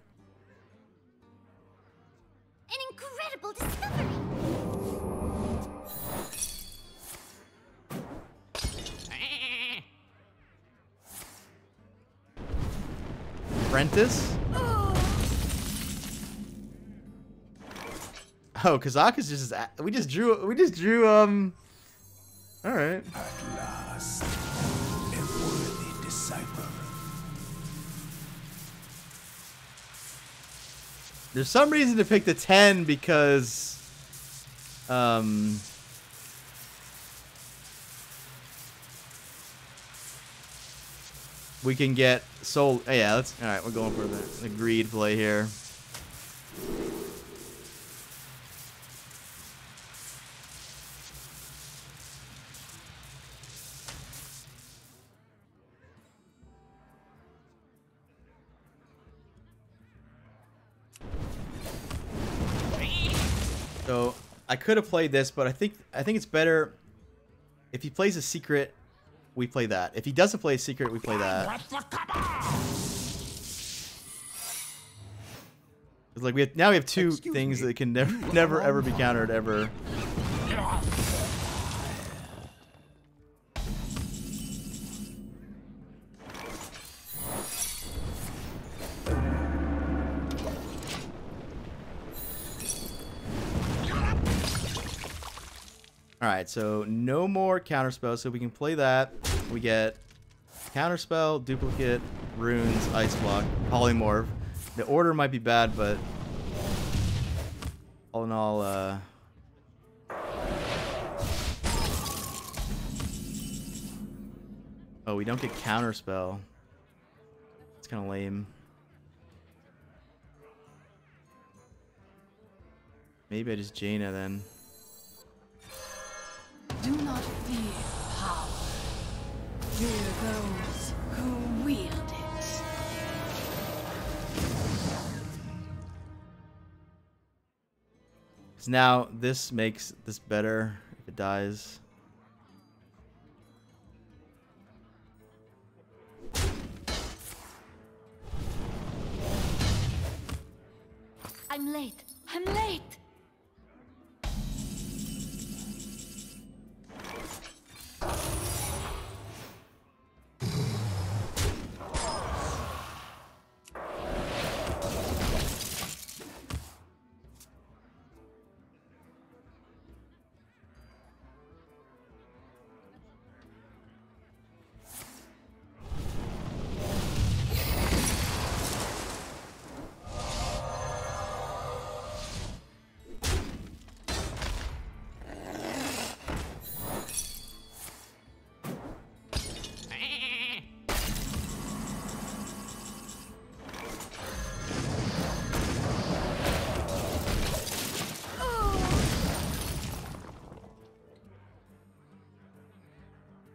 An incredible discovery. Apprentice. Oh, Kazaka's just... We just drew... All right. At last, a worthy disciple. There's some reason to pick the 10 because... we can get soul... Oh, yeah, let's... Alright, we're going for the greed play here. So I could have played this, but I think it's better if he plays a secret, we play that. If he doesn't play a secret, we play that. It's like now we have two things that can never ever be countered ever. Alright, so no more counterspell, so we can play that. We get counterspell, duplicate, runes, ice block, polymorph. The order might be bad, but all in all, oh, we don't get counterspell. It's kind of lame. Maybe I just Jaina then. Do not fear power. Fear those who wield it. Because now this makes this better if it dies. I'm late. I'm late.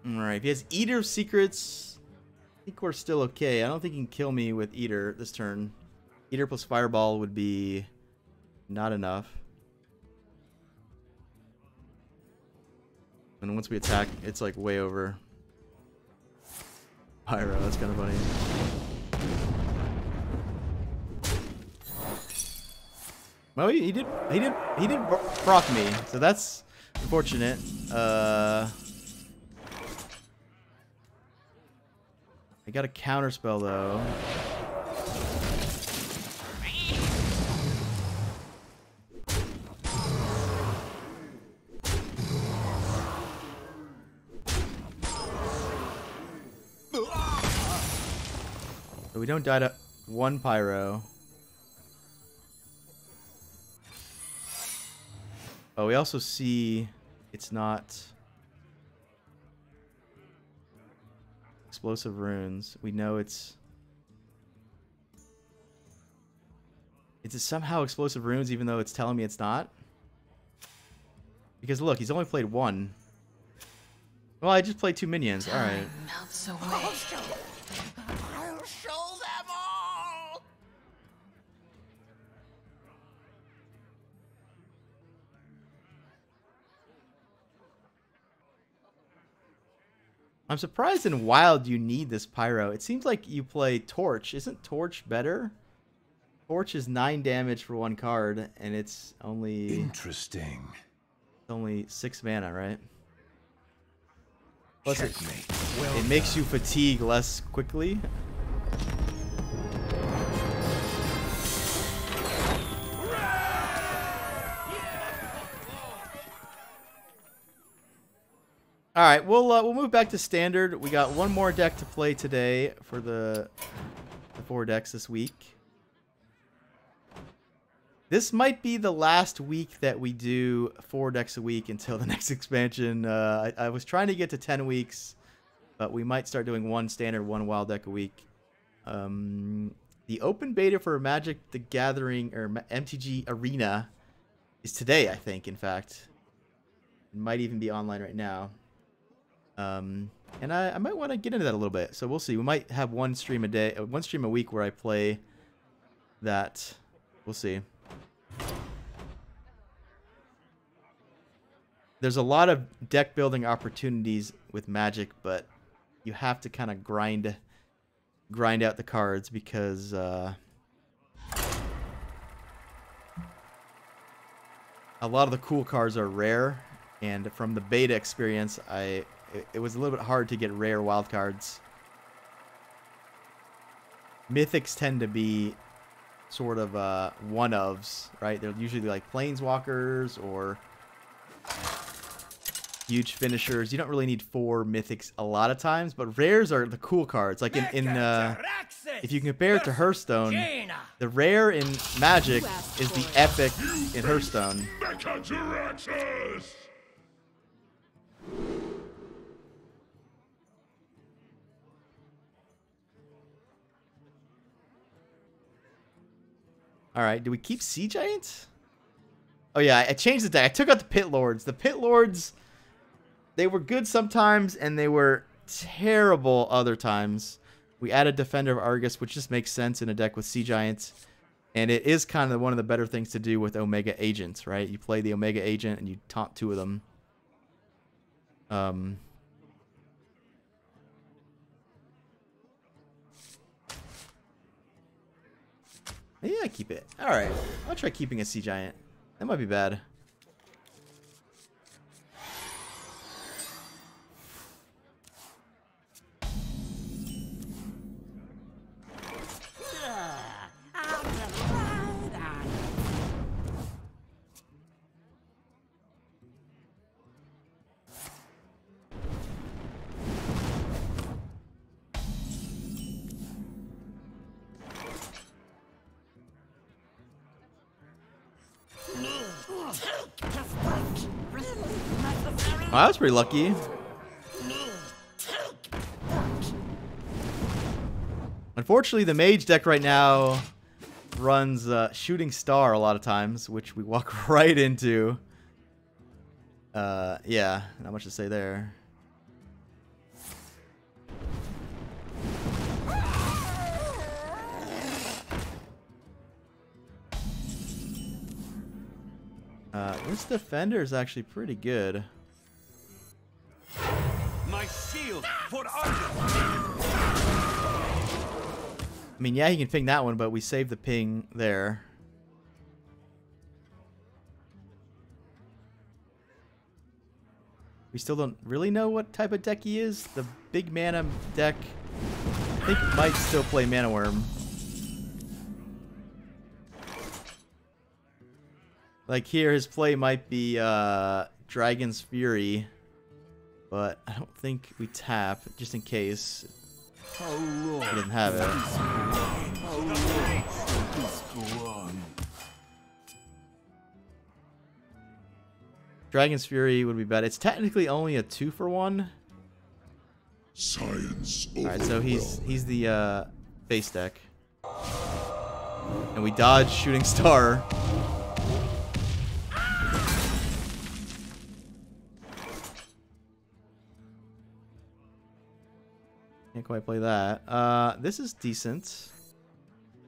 Alright, if he has Eater of Secrets, I think we're still okay. I don't think he can kill me with Eater this turn. Eater plus Fireball would be not enough. And once we attack, it's like way over. Pyro, that's kind of funny. Well, he did proc me, so that's unfortunate. I got a counterspell though. So we don't die to one pyro. Oh, we also see it's not explosive runes. We know it's somehow explosive runes, even though it's telling me it's not. Because look, he's only played one. Well, I just played 2 minions. All right. Melts away. I'll show them all. I'm surprised in Wild you need this pyro. It seems like you play Torch. Isn't Torch better? Torch is 9 damage for 1 card, and it's only... Interesting. It's only 6 mana, right? Plus Checkmate. it makes you fatigue less quickly. All right, we'll move back to standard. We got one more deck to play today for the 4 decks this week. This might be the last week that we do 4 decks a week until the next expansion. I was trying to get to 10 weeks, but we might start doing 1 standard, 1 wild deck a week. The open beta for Magic the Gathering or MTG Arena is today, I think. In fact, it might even be online right now. And I might want to get into that a little bit. So we'll see. We might have 1 stream a day, 1 stream a week where I play that. We'll see. There's a lot of deck building opportunities with Magic, but you have to kind of grind out the cards because a lot of the cool cards are rare, and from the beta experience, it was a little bit hard to get rare wild cards. Mythics tend to be sort of one-ofs, right? They're usually like planeswalkers or huge finishers. You don't really need 4 mythics a lot of times, but rares are the cool cards. Like if you compare it to Hearthstone, the rare in Magic is the epic in Hearthstone. All right, do we keep Sea Giants? Oh yeah, I changed the deck. I took out the Pit Lords. The Pit Lords, they were good sometimes, and they were terrible other times. We added Defender of Argus, which just makes sense in a deck with Sea Giants. And it is kind of one of the better things to do with Omega Agents, right? You play the Omega Agent, and you taunt 2 of them. Yeah, keep it. All right, I'll try keeping a Sea Giant. That might be bad. Oh, I was pretty lucky. Unfortunately, the Mage deck right now runs Shooting Star a lot of times, which we walk right into. Yeah, not much to say there. This Defender is actually pretty good. My shield for Argus. I mean, yeah, he can ping that one, but we saved the ping there. We still don't really know what type of deck he is. The big mana deck, I think, might still play Mana Worm. Like here, his play might be Dragon's Fury, but I don't think we tap, just in case. He doesn't have it. Dragon's Fury would be bad. It's technically only a 2-for-1. Science. Alright, so he's the base deck. And we dodge Shooting Star. Can't quite play that. This is decent.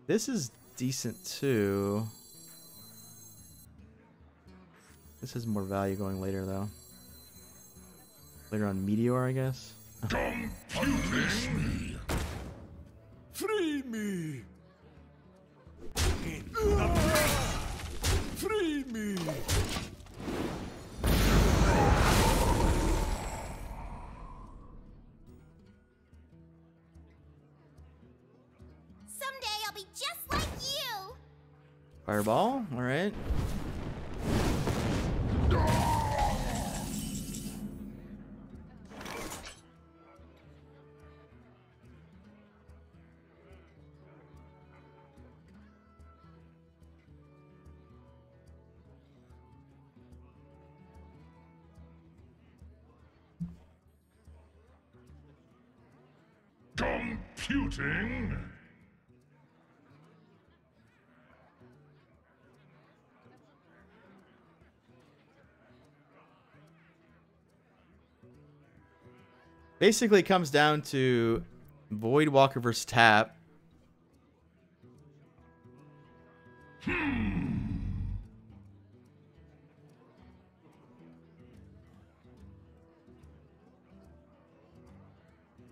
This is decent too. This has more value going later though. Later on Meteor, I guess. Unleash me. Free me! Free me! Someday I'll be just like you. Fireball, alright. Computing. Basically, it comes down to Voidwalker versus Tap.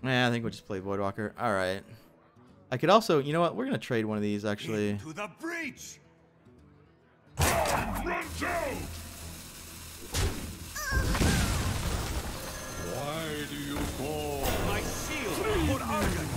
Yeah, I think we'll just play Voidwalker. All right. I could also, you know what? We're gonna trade one of these actually. To the breach. Run down. Why do you call? My shield for Argon.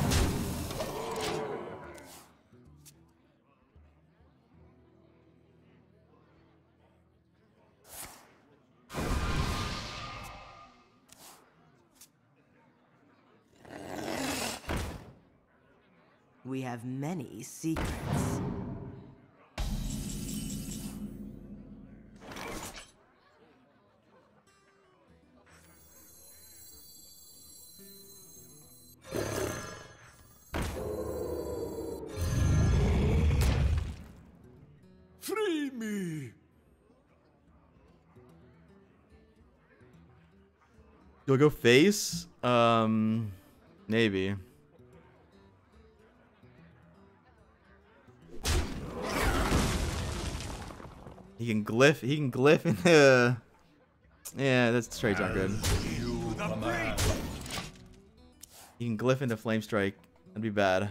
We have many secrets. Free me! Do I go face? Maybe. He can glyph in the... Yeah, that's trades aren't good. He can glyph into Flame Strike. That'd be bad.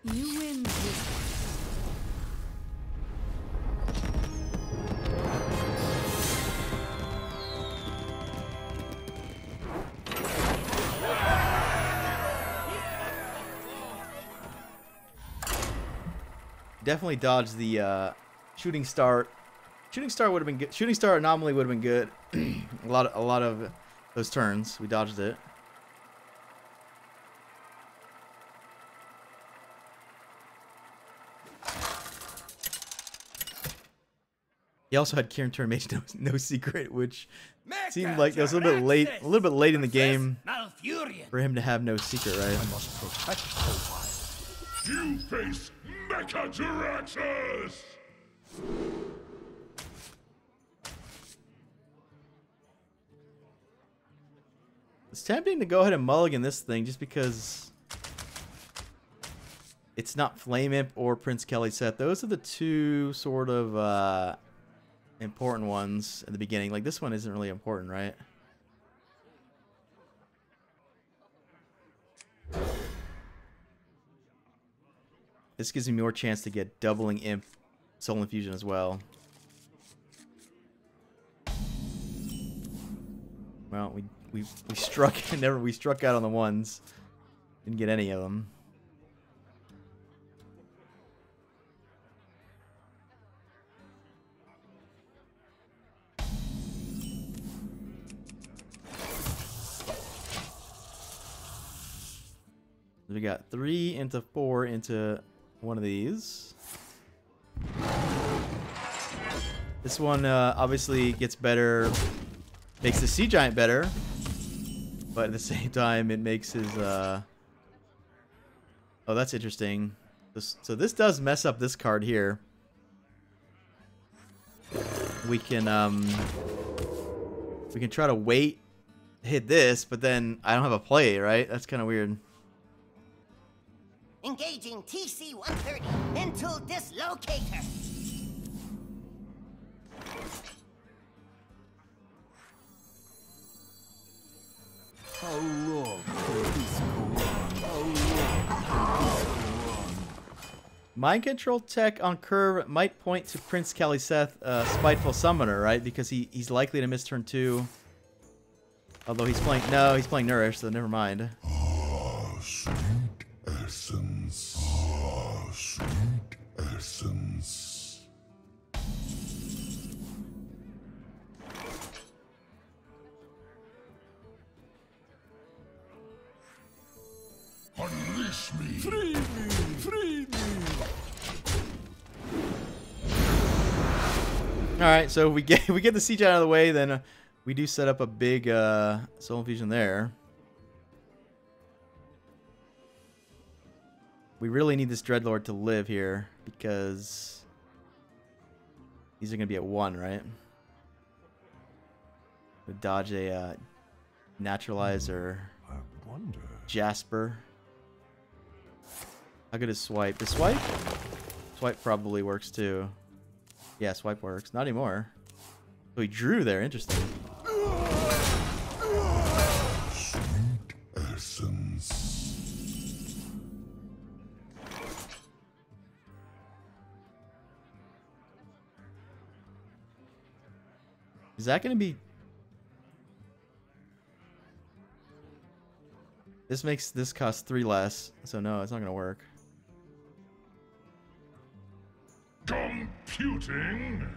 You win this one. Definitely dodged the shooting star. Shooting star would have been good. Shooting star anomaly would have been good. a lot of those turns. We dodged it. He also had Kieran turn Mage no secret, which seemed like it was a little bit late in the game for him to have no secret, right? You face Mecha Jiraxxus! It's tempting to go ahead and mulligan this thing just because it's not Flame Imp or Prince Kelly set. Those are the two sort of important ones at the beginning. Like, this one isn't really important, right? This gives me more chance to get doubling Imp Soul Infusion as well. Well, we struck we struck out on the ones. Didn't get any of them. We got 3 into 4 into one of these. This one obviously gets better, makes the Sea Giant better, but at the same time it makes his oh, that's interesting. So this does mess up this card here. We can try to wait hit this, but then I don't have a play, right? That's kind of weird. Engaging TC-130 into dislocator. How long can this go on? How long can this go on? Mind control tech on curve might point to Prince Kaliseth, Spiteful Summoner, right? Because he's likely to miss turn 2. Although he's playing... No, he's playing Nourish, so never mind. Ah, sweet essence. Ah, sweet essence. Unleash me. Free me! Free me! Alright, so we get the siege out of the way, then we do set up a big Soul Infusion there. We really need this Dreadlord to live here, because these are going to be at 1, right? We dodge a Naturalizer, I wonder. Jasper. How good is Swipe? Is Swipe? Swipe probably works too. Yeah, Swipe works. Not anymore. So he drew there. Interesting. Sweet essence. Is that going to be... This makes this cost 3 less. So no, it's not going to work. Computing.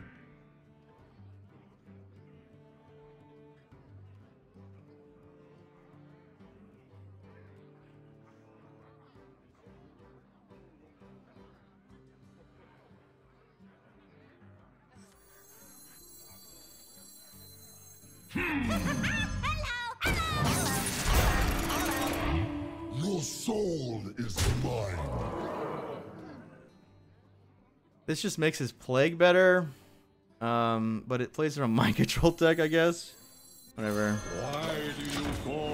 Your soul is mine. This just makes his Plague better. But it plays around Mind Control tech, I guess. Whatever. Why do you call?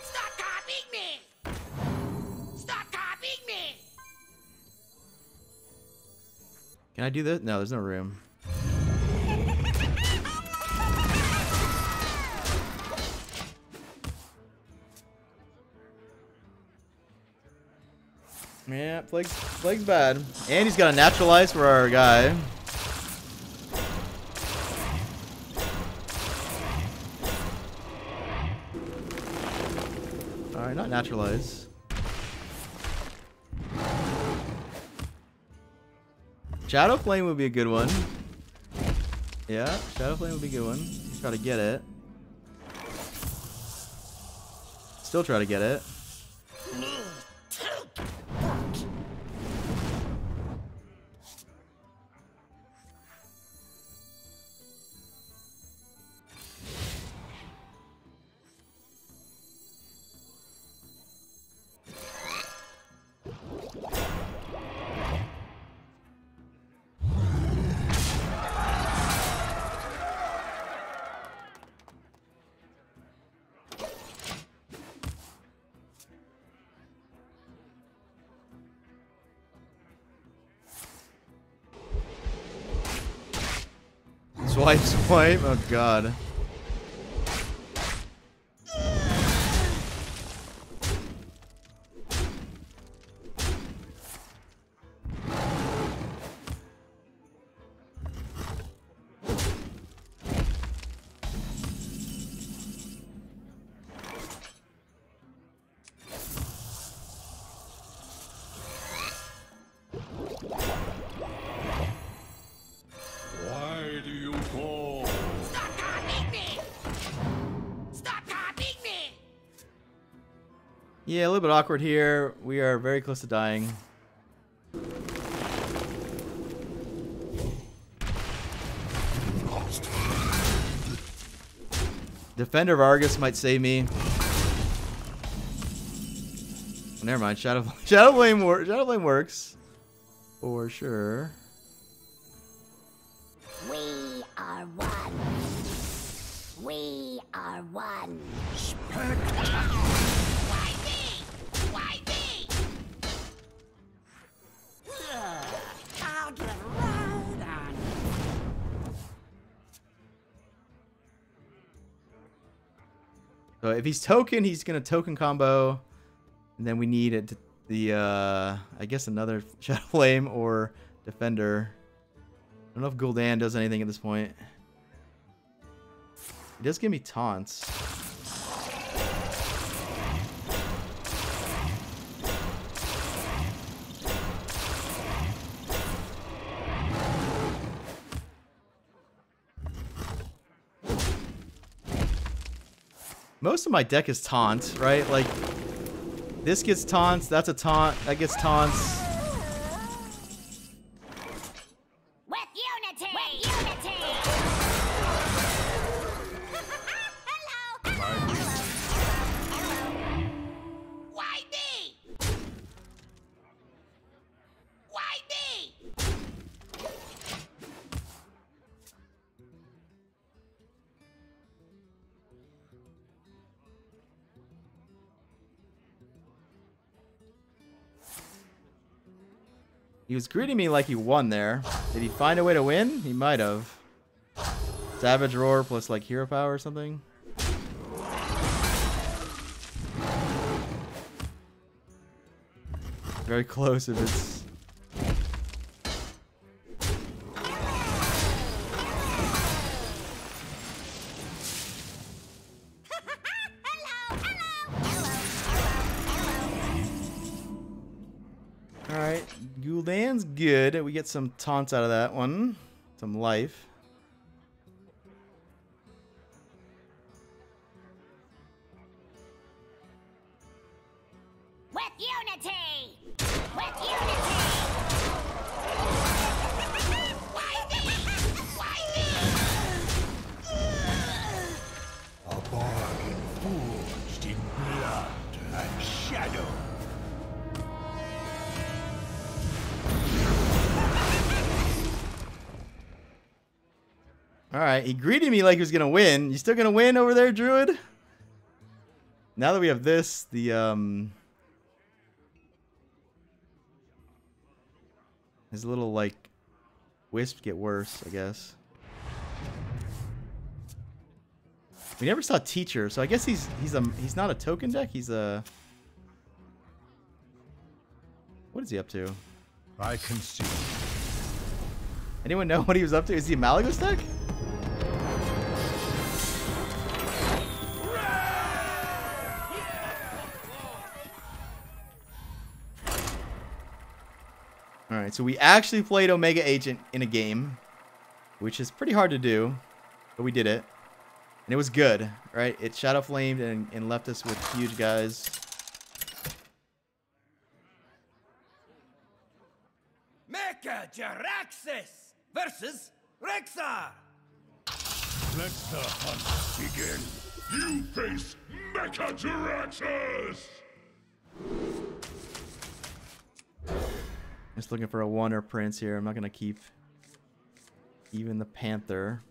Stop copying me! Stop copying me! Can I do this? No, there's no room. Yeah, Plague's bad. And he's got a Naturalize for our guy. Alright, not Naturalize. Shadow Flame would be a good one. Yeah, Shadow Flame would be a good one. Try to get it. Still try to get it. Swipe, swipe. Oh god. Yeah, a little bit awkward here. We are very close to dying. Defender of Argus might save me. Oh, never mind. Shadow Flame works for sure. We are one. We are one. Why me? Why me? I'll get right on. So if he's token, he's gonna token combo, and then we need it to, I guess another Shadow Flame or Defender. I don't know if Gul'dan does anything at this point. He does give me taunts. Most of my deck is taunt, right? Like, this gets taunts, that's a taunt, that gets taunts. With unity! With unity! Hello! Why me? Why me? He was greeting me like he won there. Did he find a way to win? He might have. Savage Roar plus like hero power or something. Very close if it's... Alright, Gul'dan's good. We get some taunts out of that one. Some life. With unity! With unity! Why me? Why me? A bargain forged in blood and shadow. Alright, he greeted me like he was gonna win. You still gonna win over there, Druid? Now that we have this, the his little like wisps get worse, I guess. We never saw Teacher, so I guess he's not a token deck, he's a... What is he up to? I can see. Anyone know what he was up to? Is he a Malagos deck? Alright, so we actually played Omega Agent in a game, which is pretty hard to do, but we did it. And it was good, right? It Shadow Flamed and left us with huge guys. Mecha Jaraxxus versus Rexar. Let the hunt begin. You face Mechajaraxxus! Just looking for a Wonder Prince here. I'm not going to keep even the Panther.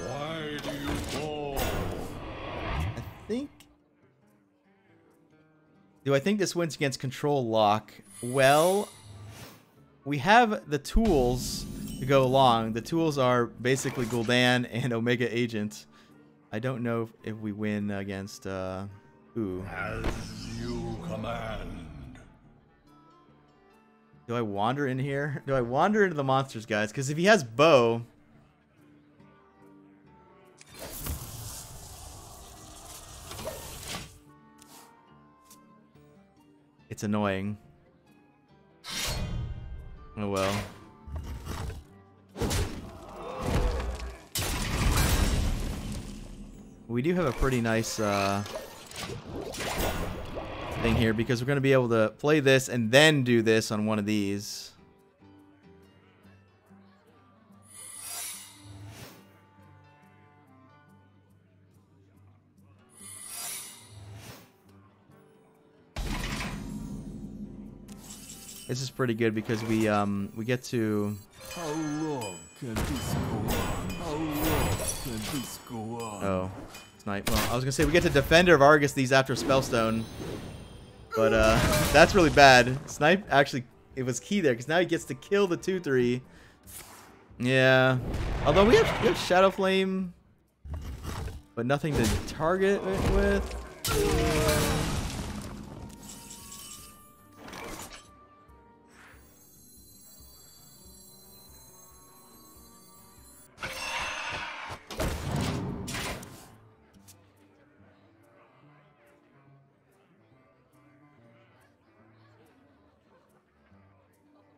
Why do you fall? I think... Do I think this wins against Control Lock? Well, we have the tools to go along. The tools are basically Gul'dan and Omega Agent. I don't know if we win against ooh. As you command. Do I wander in here? Do I wander into the monsters, guys? Because if he has bow, it's annoying. Oh well. We do have a pretty nice thing here because we're going to be able to play this and then do this on one of these. This is pretty good because we get to. How long can this go on? How long can this go on? Oh, snipe. Well, I was gonna say we get to Defender of Argus these after Spellstone, but that's really bad. Snipe actually it was key there because now he gets to kill the 2/3. Yeah, although we have Shadow Flame, but nothing to target it with.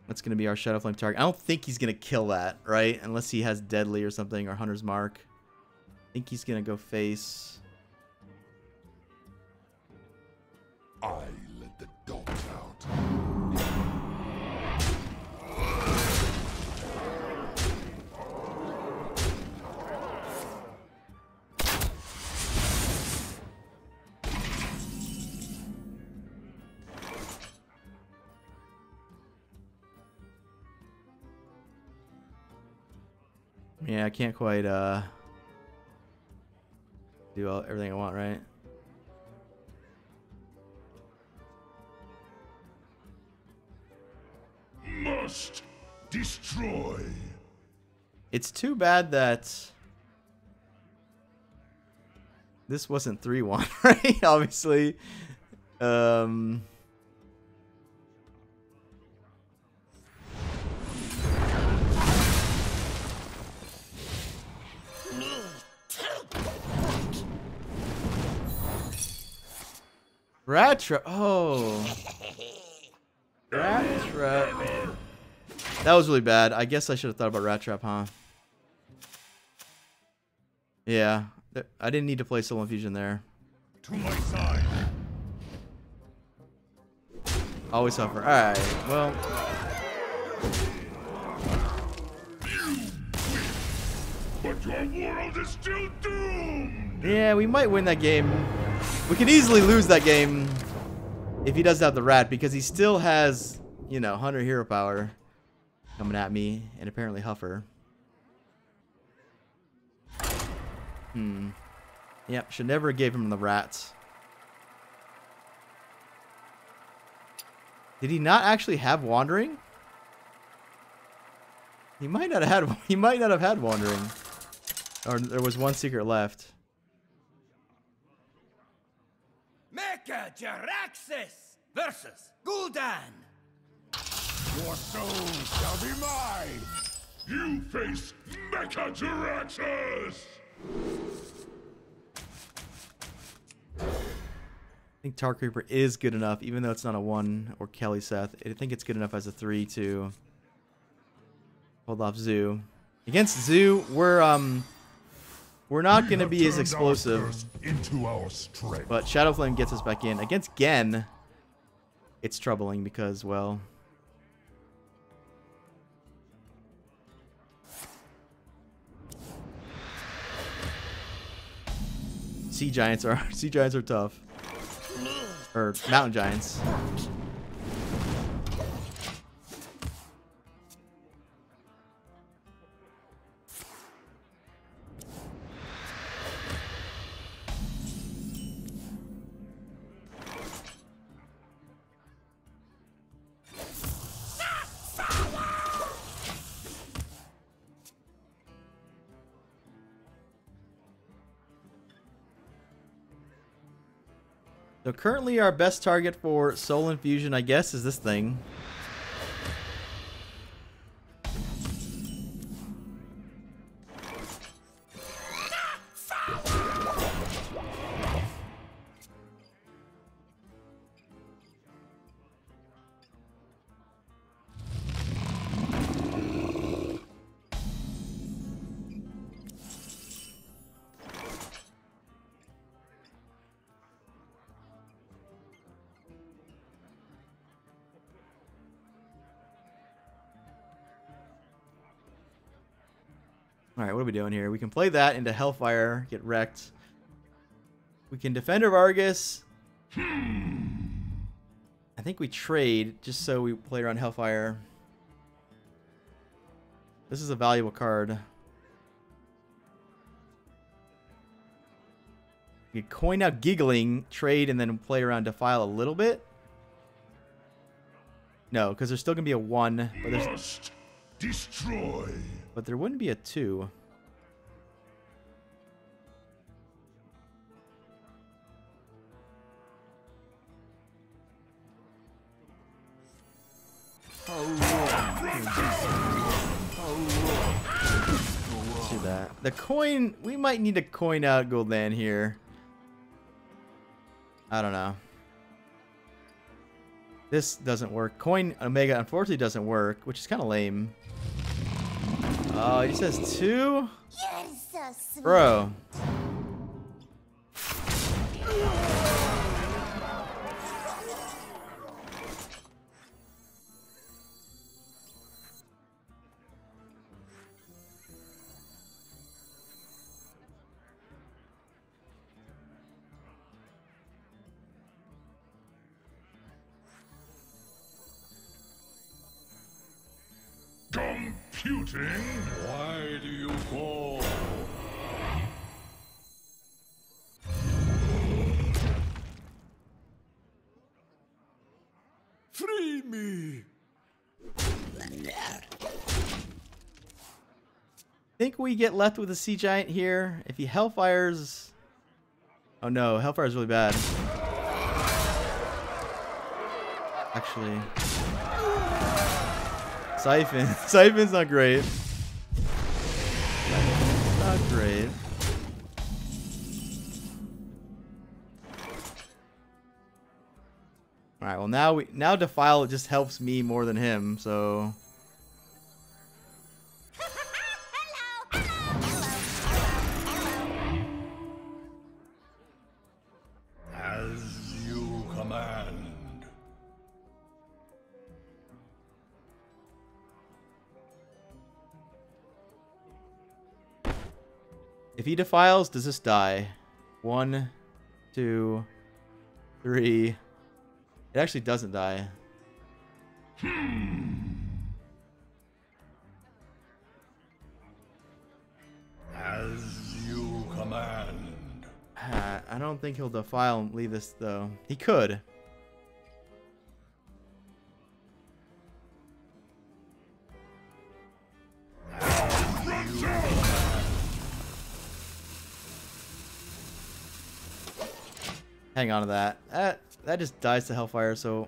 That's going to be our Shadow Flame target. I don't think he's going to kill that, right? Unless he has Deadly or something, or Hunter's Mark. I think he's going to go face. I let the dogs out. Yeah, I can't quite do everything I want, right? Must destroy. It's too bad that this wasn't 3-1, right? Obviously. Rat trap. Oh. Rat trap. That was really bad. I guess I should have thought about rat trap, huh? Yeah. I didn't need to play Soul Infusion there. To my side. Always suffer. Alright, well. But your world is still doomed. Yeah, we might win that game. We could easily lose that game if he does have the rat, because he still has, you know, Hunter hero power coming at me, and apparently Huffer. Yep, should never have gave him the rats. Did he not actually have Wandering? He might not have had. He might not have had Wandering, or there was one secret left. Mecha Jaraxxus versus Gul'dan. Your soul shall be mine. You face Mecha Jaraxxus. I think Tar Creeper is good enough, even though it's not a 1 or Kelly Seth. I think it's good enough as a 3 to hold off Zoo. Against Zoo, we're not going to be as explosive. Into our strength. But Shadow Flame gets us back in. Against Gen, it's troubling because, well, Sea Giants are tough. Or Mountain Giants. So currently our best target for Soul Infusion, I guess, is this thing. Alright, what are we doing here? We can play that into Hellfire, get wrecked. We can defend our Argus. I think we trade just so we play around Hellfire. This is a valuable card. We could coin out Giggling, trade, and then play around Defile a little bit. No, because there's still going to be a 1. But Must destroy. But there wouldn't be a 2. Do that. The coin, we might need to coin out Goldland here. I don't know. This doesn't work. Coin Omega unfortunately doesn't work, which is kind of lame. Oh, he just has 2? You're so sweet. Bro. Computing? Why do you call? Free me! Think we get left with a Sea Giant here. If he Hellfires... Oh no, Hellfire's really bad. Actually... Siphon. Siphon's not great. Not great. Alright, well now Defile just helps me more than him, so... As you command. If he Defiles, does this die? 1, 2, 3. It actually doesn't die. As you command. I don't think he'll Defile and leave this though. He could. Hang on to that. That just dies to Hellfire, so...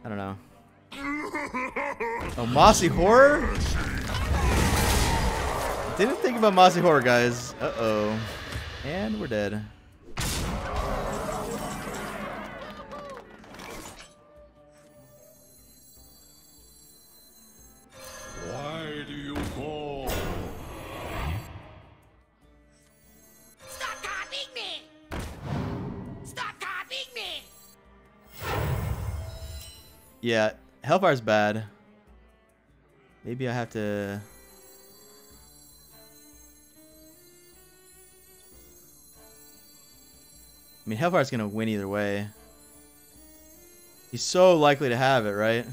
I don't know. Oh, Mossy Horror? Didn't think about Mossy Horror, guys. Uh-oh. And we're dead. Why do you call? Stop copying me! Stop copying me! Yeah, Hellfire's bad. Maybe I have to... I mean, Hellfire's gonna win either way. He's so likely to have it, right?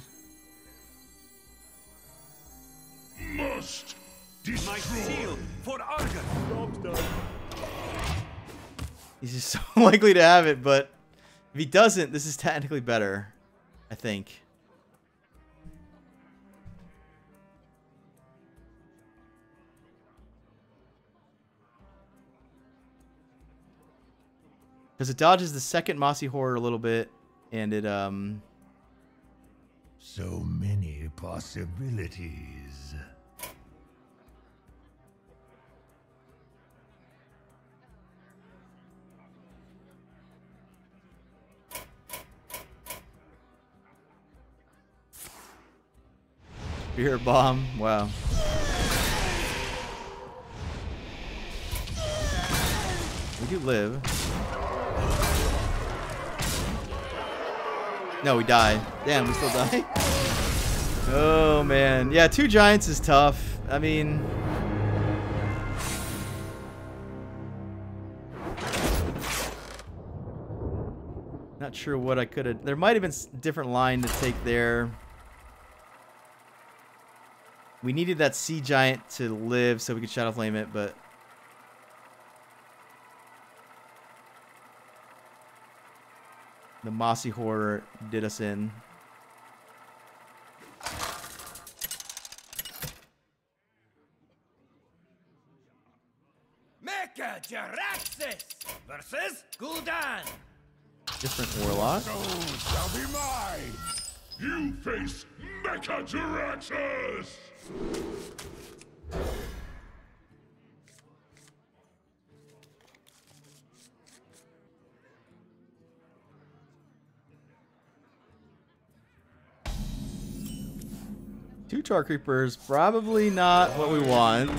Must My destroy. seal for Argus. He's just so likely to have it, but if he doesn't, this is technically better, I think. Because it dodges the second Mossy Horror a little bit, and it, So many possibilities. Spear Bomb, wow. We do live. No, we die. Damn, we still die. Oh man, yeah, 2 giants is tough. I mean, Not sure what I could have. There might have been a different line to take there. We needed that sea giant to live so we could Shadow Flame it, but the Mossy Horror did us in. Mecha Jaraxxus versus Gul'dan. Different Warlock. Those shall be mine! You face Mecha Jaraxxus! Two Tar Creepers, probably not what we want.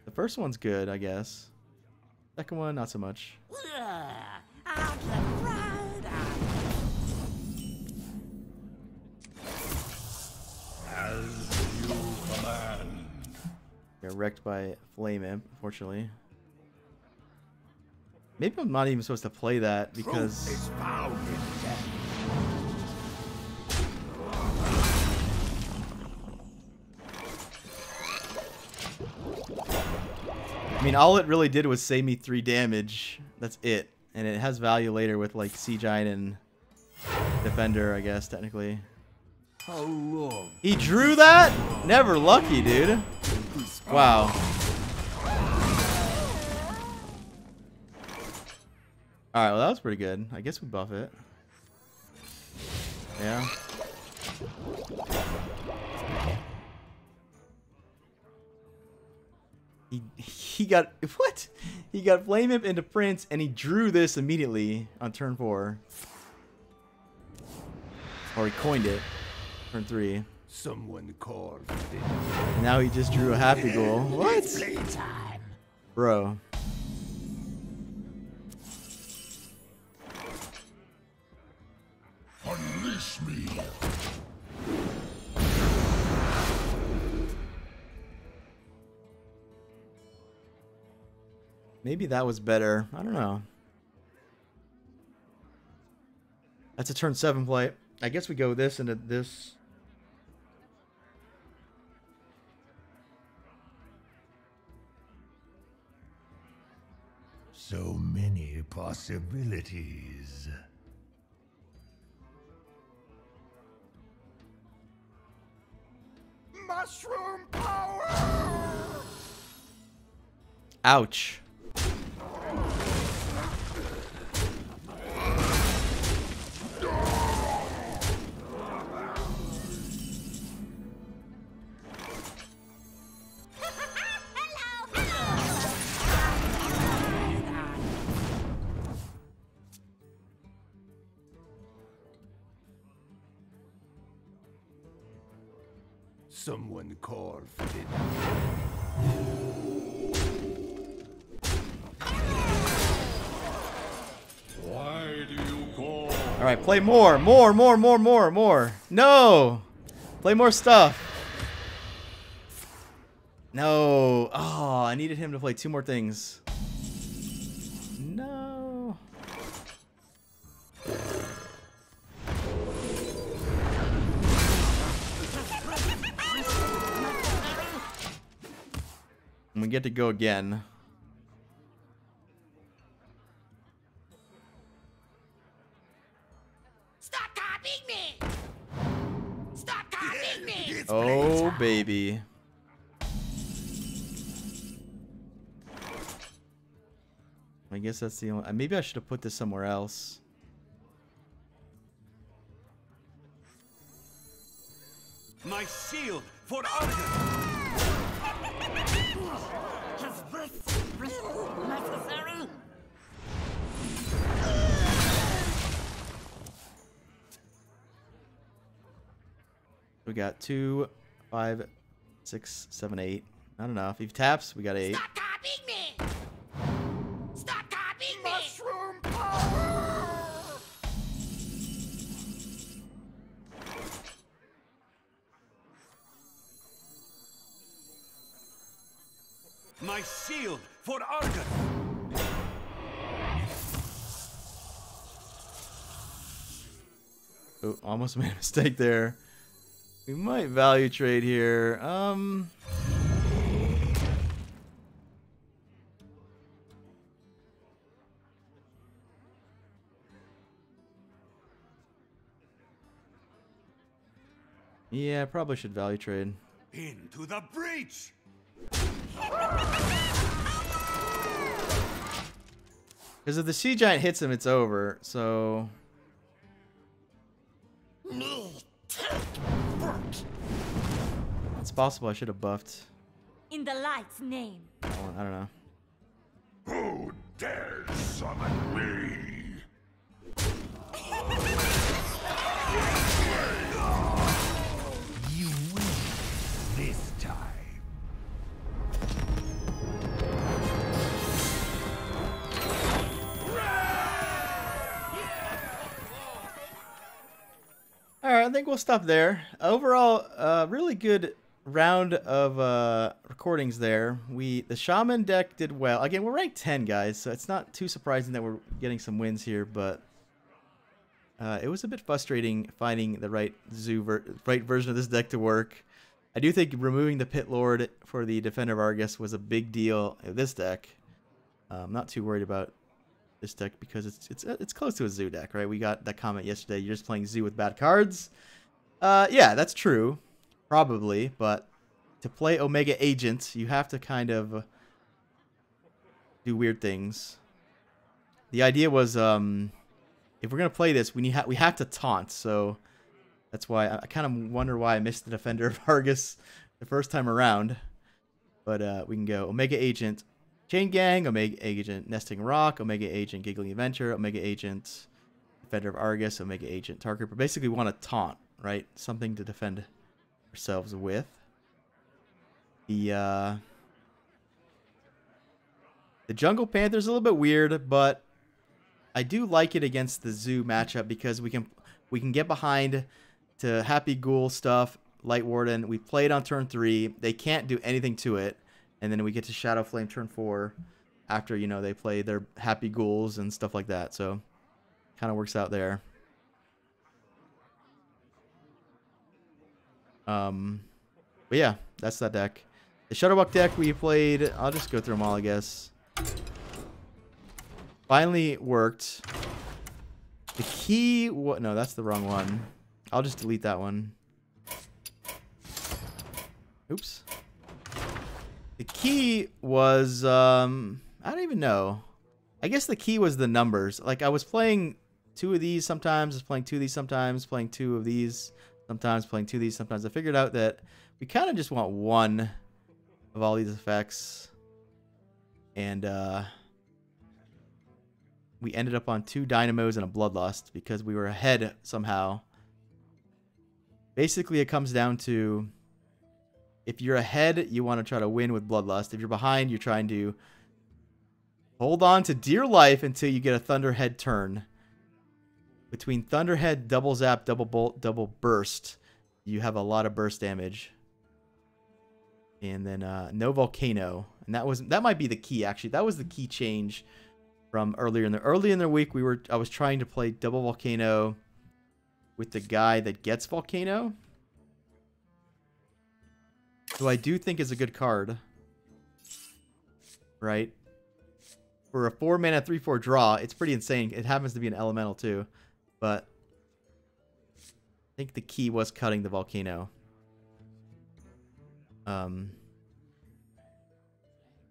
The first one's good, I guess. Second one, not so much. As you command. Got wrecked by Flame Imp, unfortunately. Maybe I'm not even supposed to play that because Truth is found in death. I mean, all it really did was save me 3 damage. That's it. And it has value later with like Sea Giant and Defender, I guess, technically. How long? He drew that? Never lucky, dude. Wow. Alright, well that was pretty good. I guess we buff it. Yeah. He got what? He got Flame Imp into Prince and he drew this immediately on turn 4. Or he coined it. Turn 3. Someone called. And now he just drew a Happy Ghoul. What? Bro. Unleash me. Maybe that was better. I don't know. That's a turn 7 play. I guess we go this into this. So many possibilities. Mushroom power! Ouch. Someone called. Why do you call? All right, play more. No. Play more stuff. No. Oh, I needed him to play 2 more things. No. And we get to go again. Stop copying me! Stop copying me! Oh, baby. I guess that's the only... Maybe I should have put this somewhere else. My shield for Arden! Is this really necessary? We got 2, 5, 6, 7, 8. Not enough. If he taps, we got 8. Stop copying me! Stop copying me! Mushroom power! My shield for Argus! Oh, almost made a mistake there. We might value trade here. Yeah, probably should value trade. Into the breach! Because if the Sea Giant hits him, it's over. So it's possible I should have buffed. In the light's name. Oh, I don't know. Who dares summon me? You win this time. Alright, I think we'll stop there. Overall, really good round of recordings there. The Shaman deck did well. Again, we're ranked 10, guys, so it's not too surprising that we're getting some wins here, but it was a bit frustrating finding the right right version of this deck to work. I do think removing the Pit Lord for the Defender of Argus was a big deal in this deck. I'm not too worried about this deck because it's close to a Zoo deck, right? We got that comment yesterday. You're just playing Zoo with bad cards. Yeah, that's true, probably. But to play Omega Agent, you have to kind of do weird things. The idea was, if we're gonna play this, we have to taunt. So that's why I kind of wonder why I missed the Defender of Argus the first time around. But we can go Omega Agent. Chain Gang, Omega Agent, Nesting Rock, Omega Agent, Giggling Adventure, Omega Agent, Defender of Argus, Omega Agent, Tar Creeper. Basically, we want to taunt, right? Something to defend ourselves with. The Jungle Panther's a little bit weird, but I do like it against the Zoo matchup because we can get behind to Happy Ghoul stuff, Light Warden. We played on turn 3. They can't do anything to it. And then we get to Shadow Flame turn 4 after, you know, they play their Happy Ghouls and stuff like that. So, kind of works out there. But yeah, that's that deck. The Shutterbuck deck we played, I'll just go through them all, I guess. Finally worked. The key, no, that's the wrong one. I'll just delete that one. Oops. The key was, I don't even know. I guess the key was the numbers. Like, I was playing 2 of these sometimes, I was playing 2 of these sometimes, playing 2 of these sometimes, playing 2 of these sometimes. I figured out that we kind of just want 1 of all these effects. And, we ended up on 2 Dynamos and a Bloodlust because we were ahead somehow. Basically, it comes down to, if you're ahead, you want to try to win with Bloodlust. If you're behind, you're trying to hold on to dear life until you get a Thunderhead turn. Between Thunderhead, Double Zap, Double Bolt, Double Burst, you have a lot of burst damage. And then no Volcano. And that might be the key, actually. That was the key change from earlier in the week. I was trying to play Double Volcano with the guy that gets Volcano, who I do think is a good card, right? For a 4-mana 3/4 draw, it's pretty insane. It happens to be an elemental too, but I think the key was cutting the Volcano.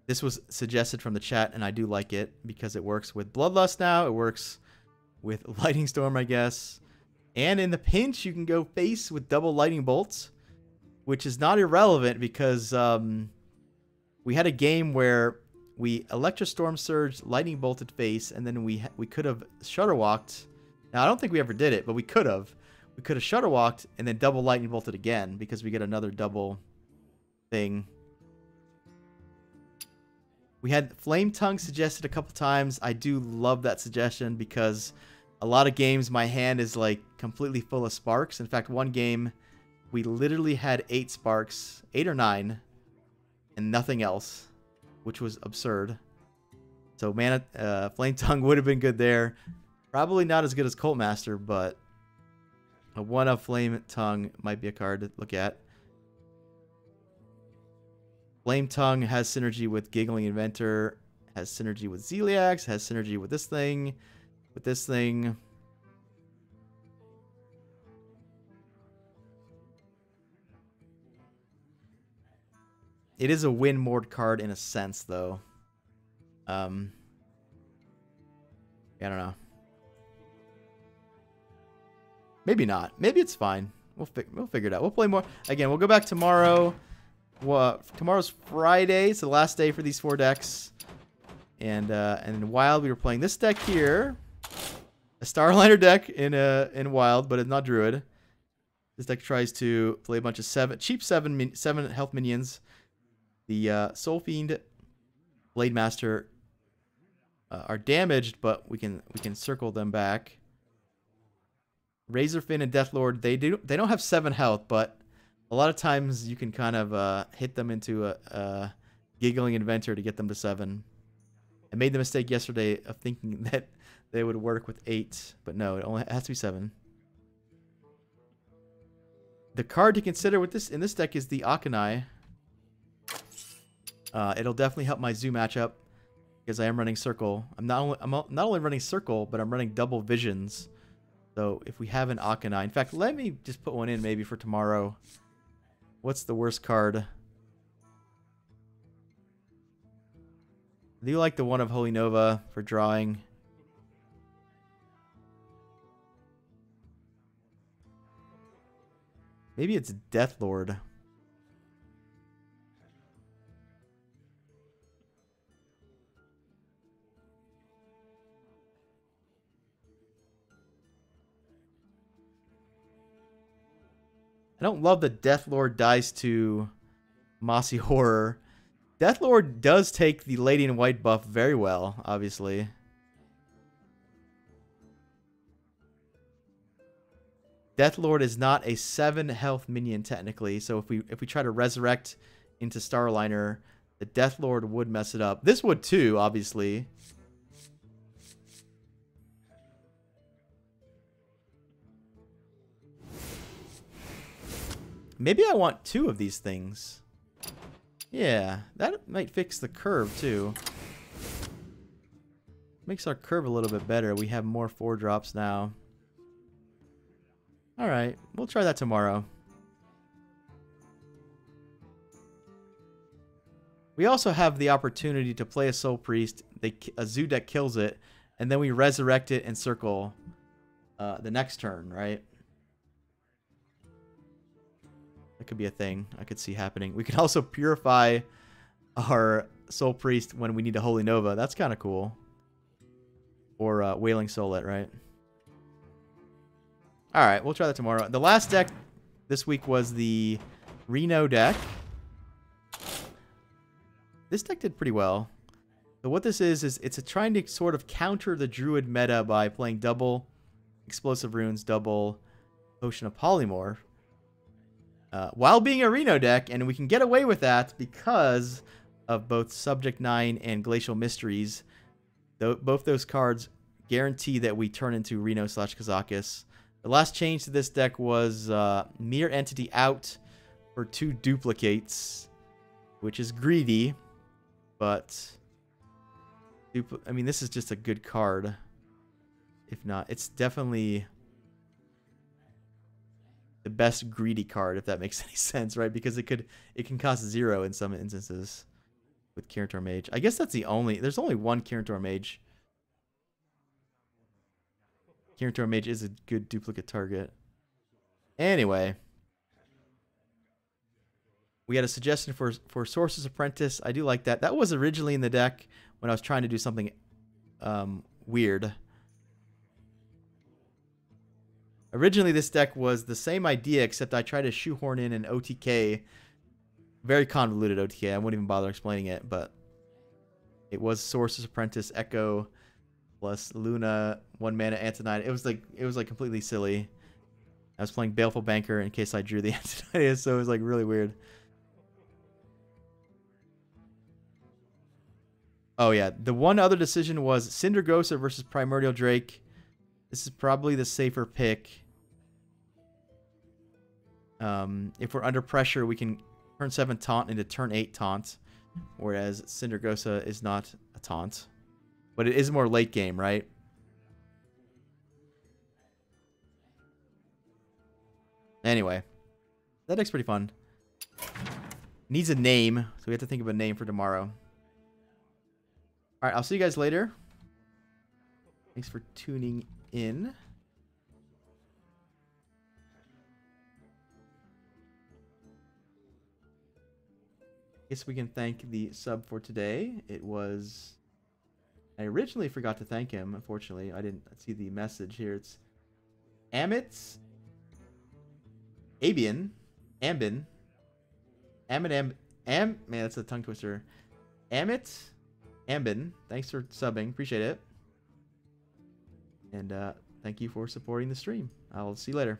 This was suggested from the chat, and I do like it because it works with Bloodlust now. It works with Lightning Storm, I guess. And in the pinch, you can go face with double Lightning Bolts, which is not irrelevant because we had a game where we Electro Storm Surge, Lightning Bolted face, and then we could have Shudderwalked. Now, I don't think we ever did it, but we could have. We could have Shudderwalked and then double Lightning Bolted again because we get another double thing. We had Flame Tongue suggested a couple times. I do love that suggestion because a lot of games my hand is like completely full of sparks. In fact, one game we literally had 8 sparks, 8 or 9, and nothing else. which was absurd. So mana, Flame Tongue would have been good there. Probably not as good as Cult Master, but a 1-of Flame Tongue might be a card to look at. Flame Tongue has synergy with Giggling Inventor, has synergy with Zeliax, has synergy with this thing, with this thing. It is a win mode card in a sense, though. I don't know. Maybe not.Maybe it's fine. We'll figure it out. We'll play more. Again, we'll go back tomorrow. Tomorrow's Friday. It's the last day for these 4 decks. And in Wild, we were playing this deck here. A Starliner deck in Wild, but it's not Druid. This deck tries to play a bunch of cheap 7 health minions. The Soul Fiend, Blade Master are damaged, but we can circle them back. Razorfin and Deathlord, they don't have 7 health, but a lot of times you can kind of hit them into a Giggling Inventor to get them to 7. I made the mistake yesterday of thinking that they would work with 8, but no, it has to be 7. The card to consider with in this deck is the Akanai. It'll definitely help my Zoo matchup because I am running Circle. I'm not only running Circle, but I'm running double Visions. So if we have an Akanai, in fact, let me just put one in maybe for tomorrow. What's the worst card? I do like the 1 of Holy Nova for drawing. Maybe it's Deathlord. I don't love that Deathlord dies to Mossy Horror. Deathlord does take the Lady in White buff very well, obviously. Deathlord is not a 7 health minion technically, so if we try to resurrect into Starliner, the Deathlord would mess it up. This would too, obviously. Maybe I want 2 of these things. Yeah, that might fix the curve too. Makes our curve a little bit better. We have more 4-drops now. Alright, we'll try that tomorrow. We also have the opportunity to play a Soul Priest. A Zoo deck kills it, and then we resurrect it and circle the next turn, right? That could be a thing I could see happening. We can also purify our Soul Priest when we need a Holy Nova. That's kind of cool. Or Wailing Soulet, right? Alright, we'll try that tomorrow. The last deck this week was the Reno deck. This deck did pretty well. So what this is it's trying to sort of counter the Druid meta by playing double Explosive Runes, double Potion of Polymorph. While being a Reno deck, and we can get away with that because of both Subject 9 and Glacial Mysteries. Both those cards guarantee that we turn into Reno/Kazakus. The last change to this deck was Mere Entity out for 2 duplicates, which is greedy, but I mean, this is just a good card. If not, it's definitely the best greedy card, if that makes any sense, right? Because it can cost 0 in some instances with Kirintor Mage. I guess that's there's only one Kirintor Mage. Kirintor Mage is a good duplicate target. Anyway, we had a suggestion for Sorcerer's Apprentice. I do like that. That was originally in the deck when I was trying to do something weird. Originally, this deck was the same idea, except I tried to shoehorn in an OTK. Very convoluted OTK. I won't even bother explaining it, but it was Sorcerer's Apprentice, Echo, plus Luna, 1 mana Antonidas. It was like completely silly. I was playing Baleful Banker in case I drew the Antonidas, so it was like really weird. Oh, yeah. The one other decision was Cindergosa versus Primordial Drake. This is probably the safer pick. If we're under pressure, we can turn 7 taunt into turn 8 taunt. Whereas Cindergosa is not a taunt. But it is more late game, right? Anyway. That deck's pretty fun. Needs a name, so we have to think of a name for tomorrow. Alright, I'll see you guys later. Thanks for tuning in. Guess we can thank the sub for today. It was... I originally forgot to thank him, unfortunately. I didn't see the message here. It's Amit... Ambin. Man, that's a tongue twister. Ambin. Thanks for subbing. Appreciate it. And thank you for supporting the stream. I'll see you later.